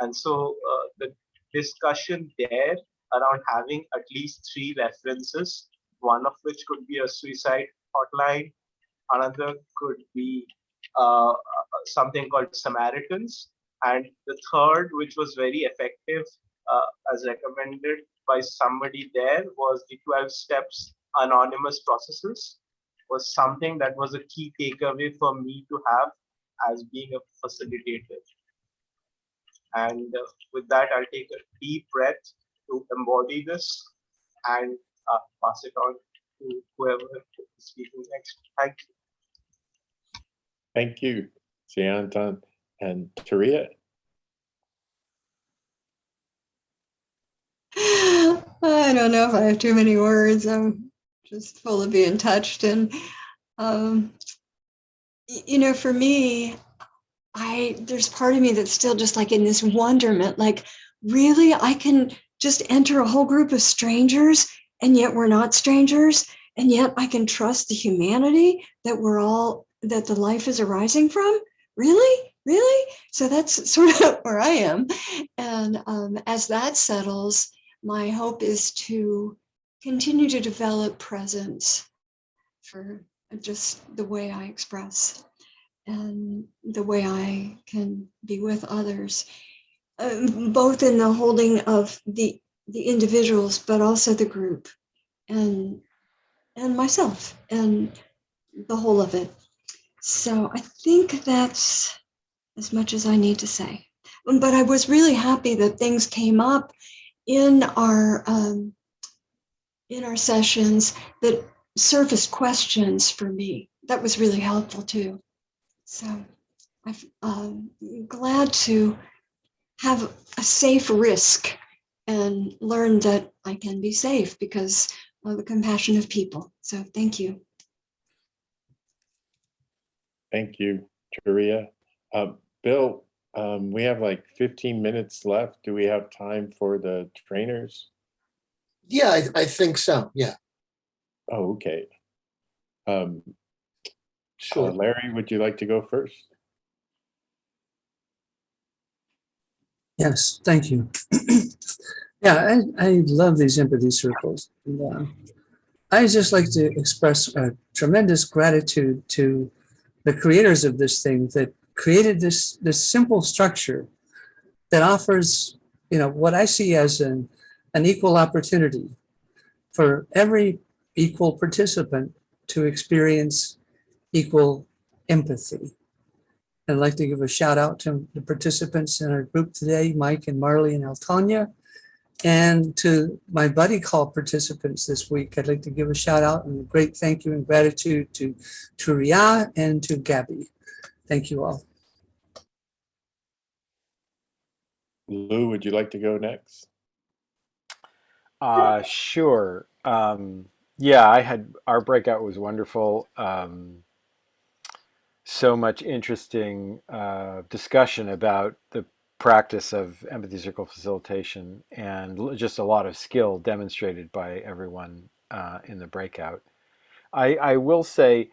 Speaker 13: And so the discussion there around having at least 3 references, one of which could be a suicide hotline, another could be something called Samaritans, and the third, which was very effective as recommended by somebody there, was the 12 steps anonymous processes, was something that was a key takeaway for me to have as being a facilitator. And with that, I'll take a deep breath to embody this and pass it on to whoever is speaking next. Thank you.
Speaker 17: thank you, Sayantan, and Turia.
Speaker 10: I don't know if I have too many words. I'm just full of being touched. And, you know, for me, there's part of me that's still just like in this wonderment, like, really, I can just enter a whole group of strangers, and yet we're not strangers. And yet I can trust the humanity that that the life is arising from. Really? Really? So that's sort of where I am. And as that settles, my hope is to continue to develop presence for just the way I express and the way I can be with others, both in the holding of the individuals, but also the group and myself and the whole of it. So I think that's as much as I need to say. But I was really happy that things came up in our sessions that surfaced questions for me. That was really helpful too. So I'm glad to have a safe risk and learn that I can be safe because of the compassion of people. So thank you.
Speaker 17: Thank you, Turia. Bill, we have like 15 minutes left. Do we have time for the trainers?
Speaker 1: Yeah, I think so. Yeah.
Speaker 17: Oh, okay.
Speaker 1: Sure.
Speaker 17: Larry, would you like to go first?
Speaker 21: Yes, thank you. Yeah, I love these empathy circles. And,
Speaker 19: I just like to express a tremendous gratitude to the creators of this thing that created this simple structure that offers, what I see as an equal opportunity for every equal participant to experience equal empathy. I'd like to give a shout out to the participants in our group today, Mike and Marley and Altanya, and to my buddy call participants this week. I'd like to give a shout out and a great thank you and gratitude to Ria and to Gabby. Thank you all.
Speaker 17: Lou, would you like to go next?
Speaker 15: Sure. Yeah, our breakout was wonderful. So much interesting discussion about the practice of empathy circle facilitation, and just a lot of skill demonstrated by everyone in the breakout. I will say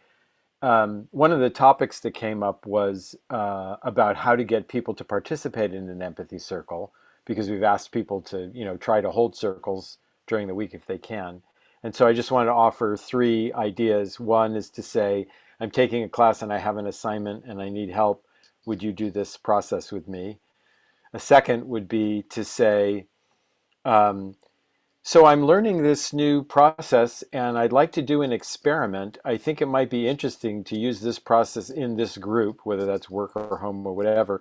Speaker 15: one of the topics that came up was about how to get people to participate in an empathy circle, because we've asked people to, try to hold circles during the week if they can. And so I just wanted to offer 3 ideas. One is to say, I'm taking a class and I have an assignment and I need help. Would you do this process with me? A second would be to say, so I'm learning this new process and I'd like to do an experiment. I think it might be interesting to use this process in this group, whether that's work or home or whatever.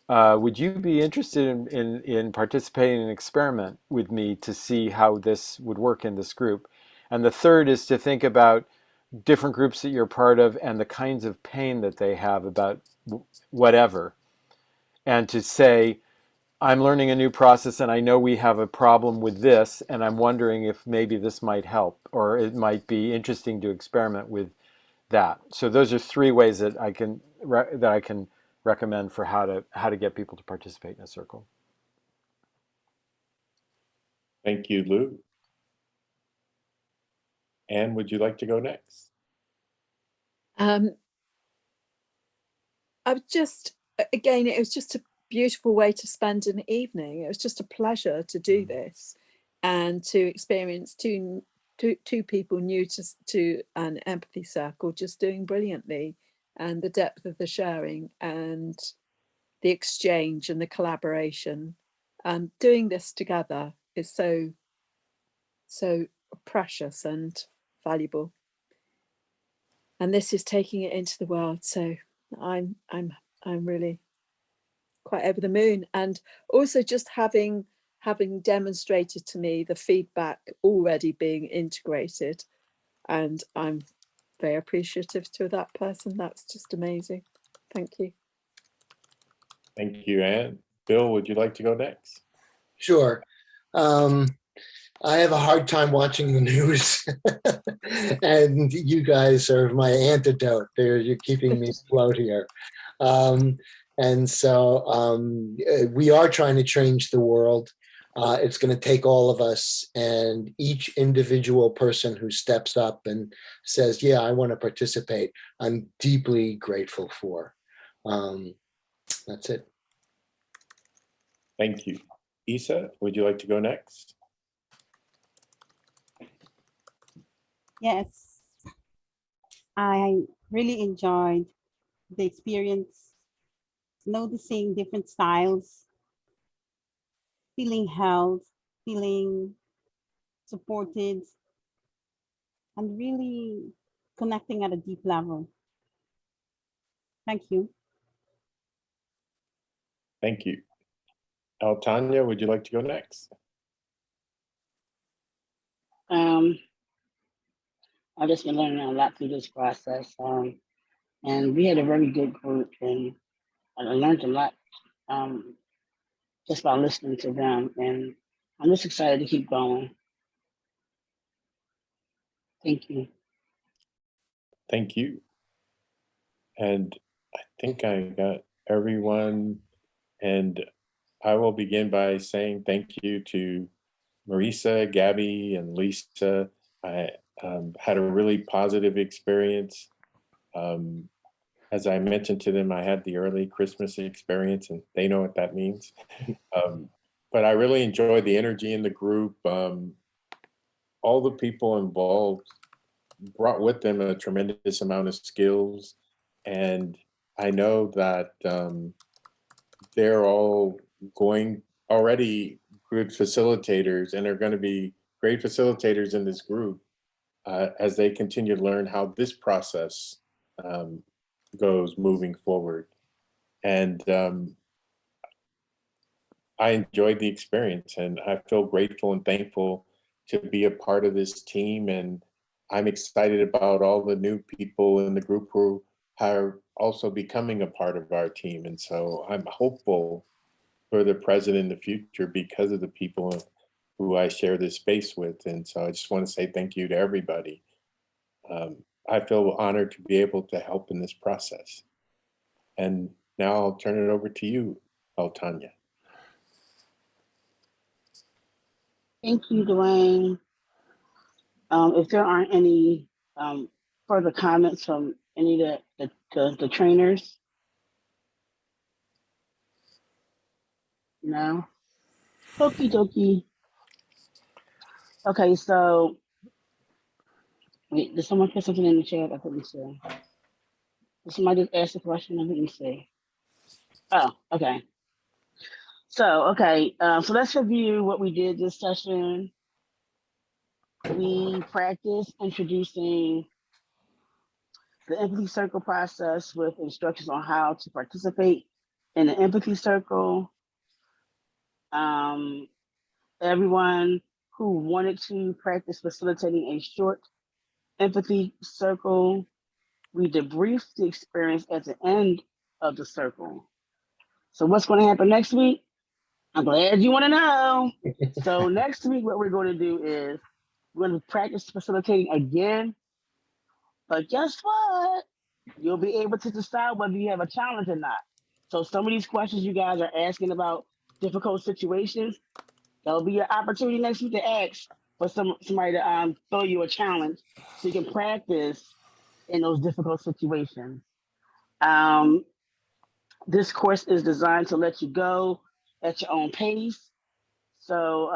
Speaker 15: Would you be interested in participating in an experiment with me to see how this would work in this group? And the third is to think about different groups that you're part of and the kinds of pain that they have about whatever. And to say, I'm learning a new process and I know we have a problem with this, and I'm wondering if maybe this might help, or it might be interesting to experiment with that. So those are 3 ways that I can recommend for how to get people to participate in a circle.
Speaker 17: Thank you, Lou. Anne, would you like to go next?
Speaker 2: I was just, again, it was just a beautiful way to spend an evening. It was just a pleasure to do this and to experience two people new to an empathy circle just doing brilliantly, and the depth of the sharing and the exchange and the collaboration. Doing this together is so precious and valuable. And this is taking it into the world. So I'm really quite over the moon, and also just having demonstrated to me the feedback already being integrated, and I'm very appreciative to that person. That's just amazing. Thank you.
Speaker 17: Thank you, Anne. Bill, would you like to go next?
Speaker 1: Sure. I have a hard time watching the news, and you guys are my antidote. You're keeping me afloat here. And so we are trying to change the world. It's going to take all of us, and each individual person who steps up and says, yeah, I want to participate, I'm deeply grateful for. That's it.
Speaker 17: Thank you. Isa, would you like to go next?
Speaker 19: Yes, I really enjoyed the experience, noticing different styles, feeling held, feeling supported, and really connecting at a deep level. Thank you.
Speaker 17: Thank you. Altanya, would you like to go next?
Speaker 18: I've just been learning a lot through this process. And we had a very good group, and I learned a lot just by listening to them. And I'm just excited to keep going. Thank you.
Speaker 17: Thank you. And I think I got everyone. And I will begin by saying thank you to Marisa, Gabby, and Lisa. I had a really positive experience. As I mentioned to them, I had the early Christmas experience, and they know what that means. But I really enjoyed the energy in the group. All the people involved brought with them a tremendous amount of skills. And I know that they're all going already good facilitators and are going to be great facilitators in this group as they continue to learn how this process goes moving forward. And I enjoyed the experience, and I feel grateful and thankful to be a part of this team. And I'm excited about all the new people in the group who are also becoming a part of our team. And so I'm hopeful for the present and the future because of the people who I share this space with. And so I just want to say thank you to everybody. I feel honored to be able to help in this process. And now I'll turn it over to you, Tanya.
Speaker 18: Thank you, Dwayne. If there aren't any further comments from any of the trainers, no? Okie dokie. Okay, so wait, did someone put something in the chat? I couldn't see. Did somebody just ask a question? I couldn't see. Oh, okay. So let's review what we did this session. We practiced introducing the empathy circle process with instructions on how to participate in the empathy circle. Everyone who wanted to practice facilitating a short empathy circle, we debriefed the experience at the end of the circle. So what's going to happen next week? I'm glad you want to know. So next week, what we're going to do is we're going to practice facilitating again. But guess what? You'll be able to decide whether you have a challenge or not. So some of these questions you guys are asking about difficult situations, there'll be an opportunity next week to ask for somebody to throw you a challenge so you can practice in those difficult situations. This course is designed to let you go at your own pace. So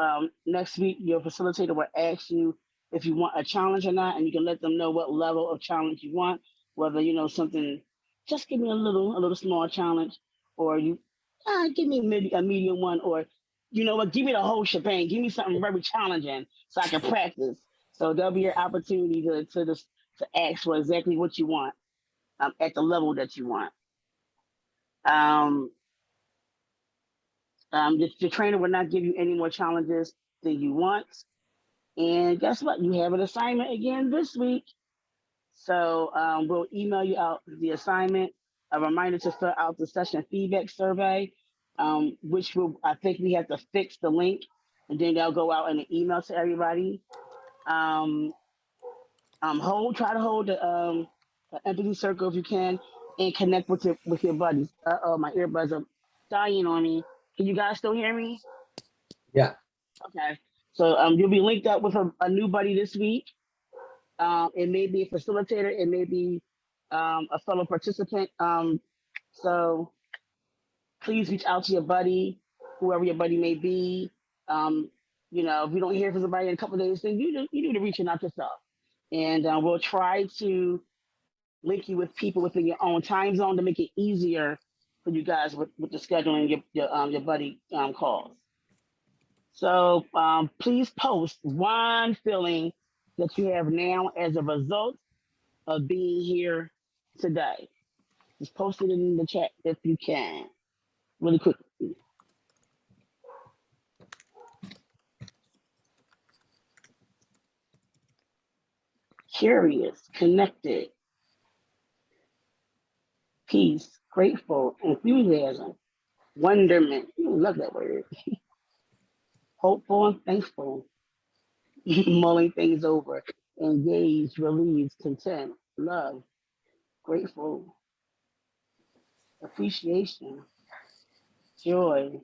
Speaker 18: next week, your facilitator will ask you if you want a challenge or not, and you can let them know what level of challenge you want, whether, something, just give me a little small challenge, or you give me maybe a medium one, or you know what, give me the whole shebang, give me something very challenging so I can practice. So there'll be an opportunity to ask for exactly what you want at the level that you want. The trainer will not give you any more challenges than you want. And guess what? You have an assignment again this week. So we'll email you out the assignment, a reminder to fill out the session feedback survey, which I think we have to fix the link, and then they'll go out in an email to everybody. Try to hold the empathy circle if you can, and connect with your buddies. My earbuds are dying on me. Can you guys still hear me?
Speaker 1: Yeah.
Speaker 18: Okay. So you'll be linked up with a new buddy this week. It may be a facilitator, it may be a fellow participant. So please reach out to your buddy, whoever your buddy may be. If you don't hear from somebody in a couple of days, then you need to reach out yourself. And we'll try to link you with people within your own time zone to make it easier for you guys with the scheduling your buddy calls. So please post one feeling that you have now as a result of being here today. Just post it in the chat if you can, really quickly. Curious, connected, peace, grateful, enthusiasm, wonderment. Love that word. Hopeful and thankful. Mulling things over. Engaged, relieved, content, love, grateful, appreciation, joy.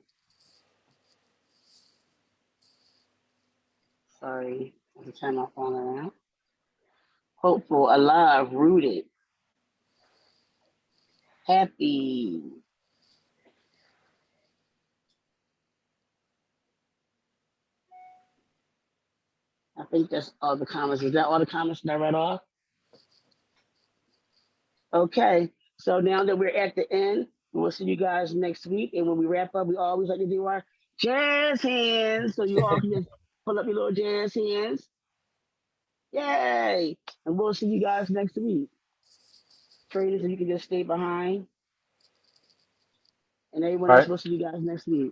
Speaker 18: Sorry, I have to turn my phone around. Hopeful, alive, rooted, happy. I think that's all the comments. Is that all the comments that I read off? Okay, so now that we're at the end, we'll see you guys next week. And when we wrap up, we always like to do our jazz hands. So you all can just pull up your little jazz hands. Yay! And we'll see you guys next week. Trainers, if you can just stay behind. And everyone
Speaker 15: All
Speaker 18: else,
Speaker 15: right.
Speaker 18: we'll see you guys next week.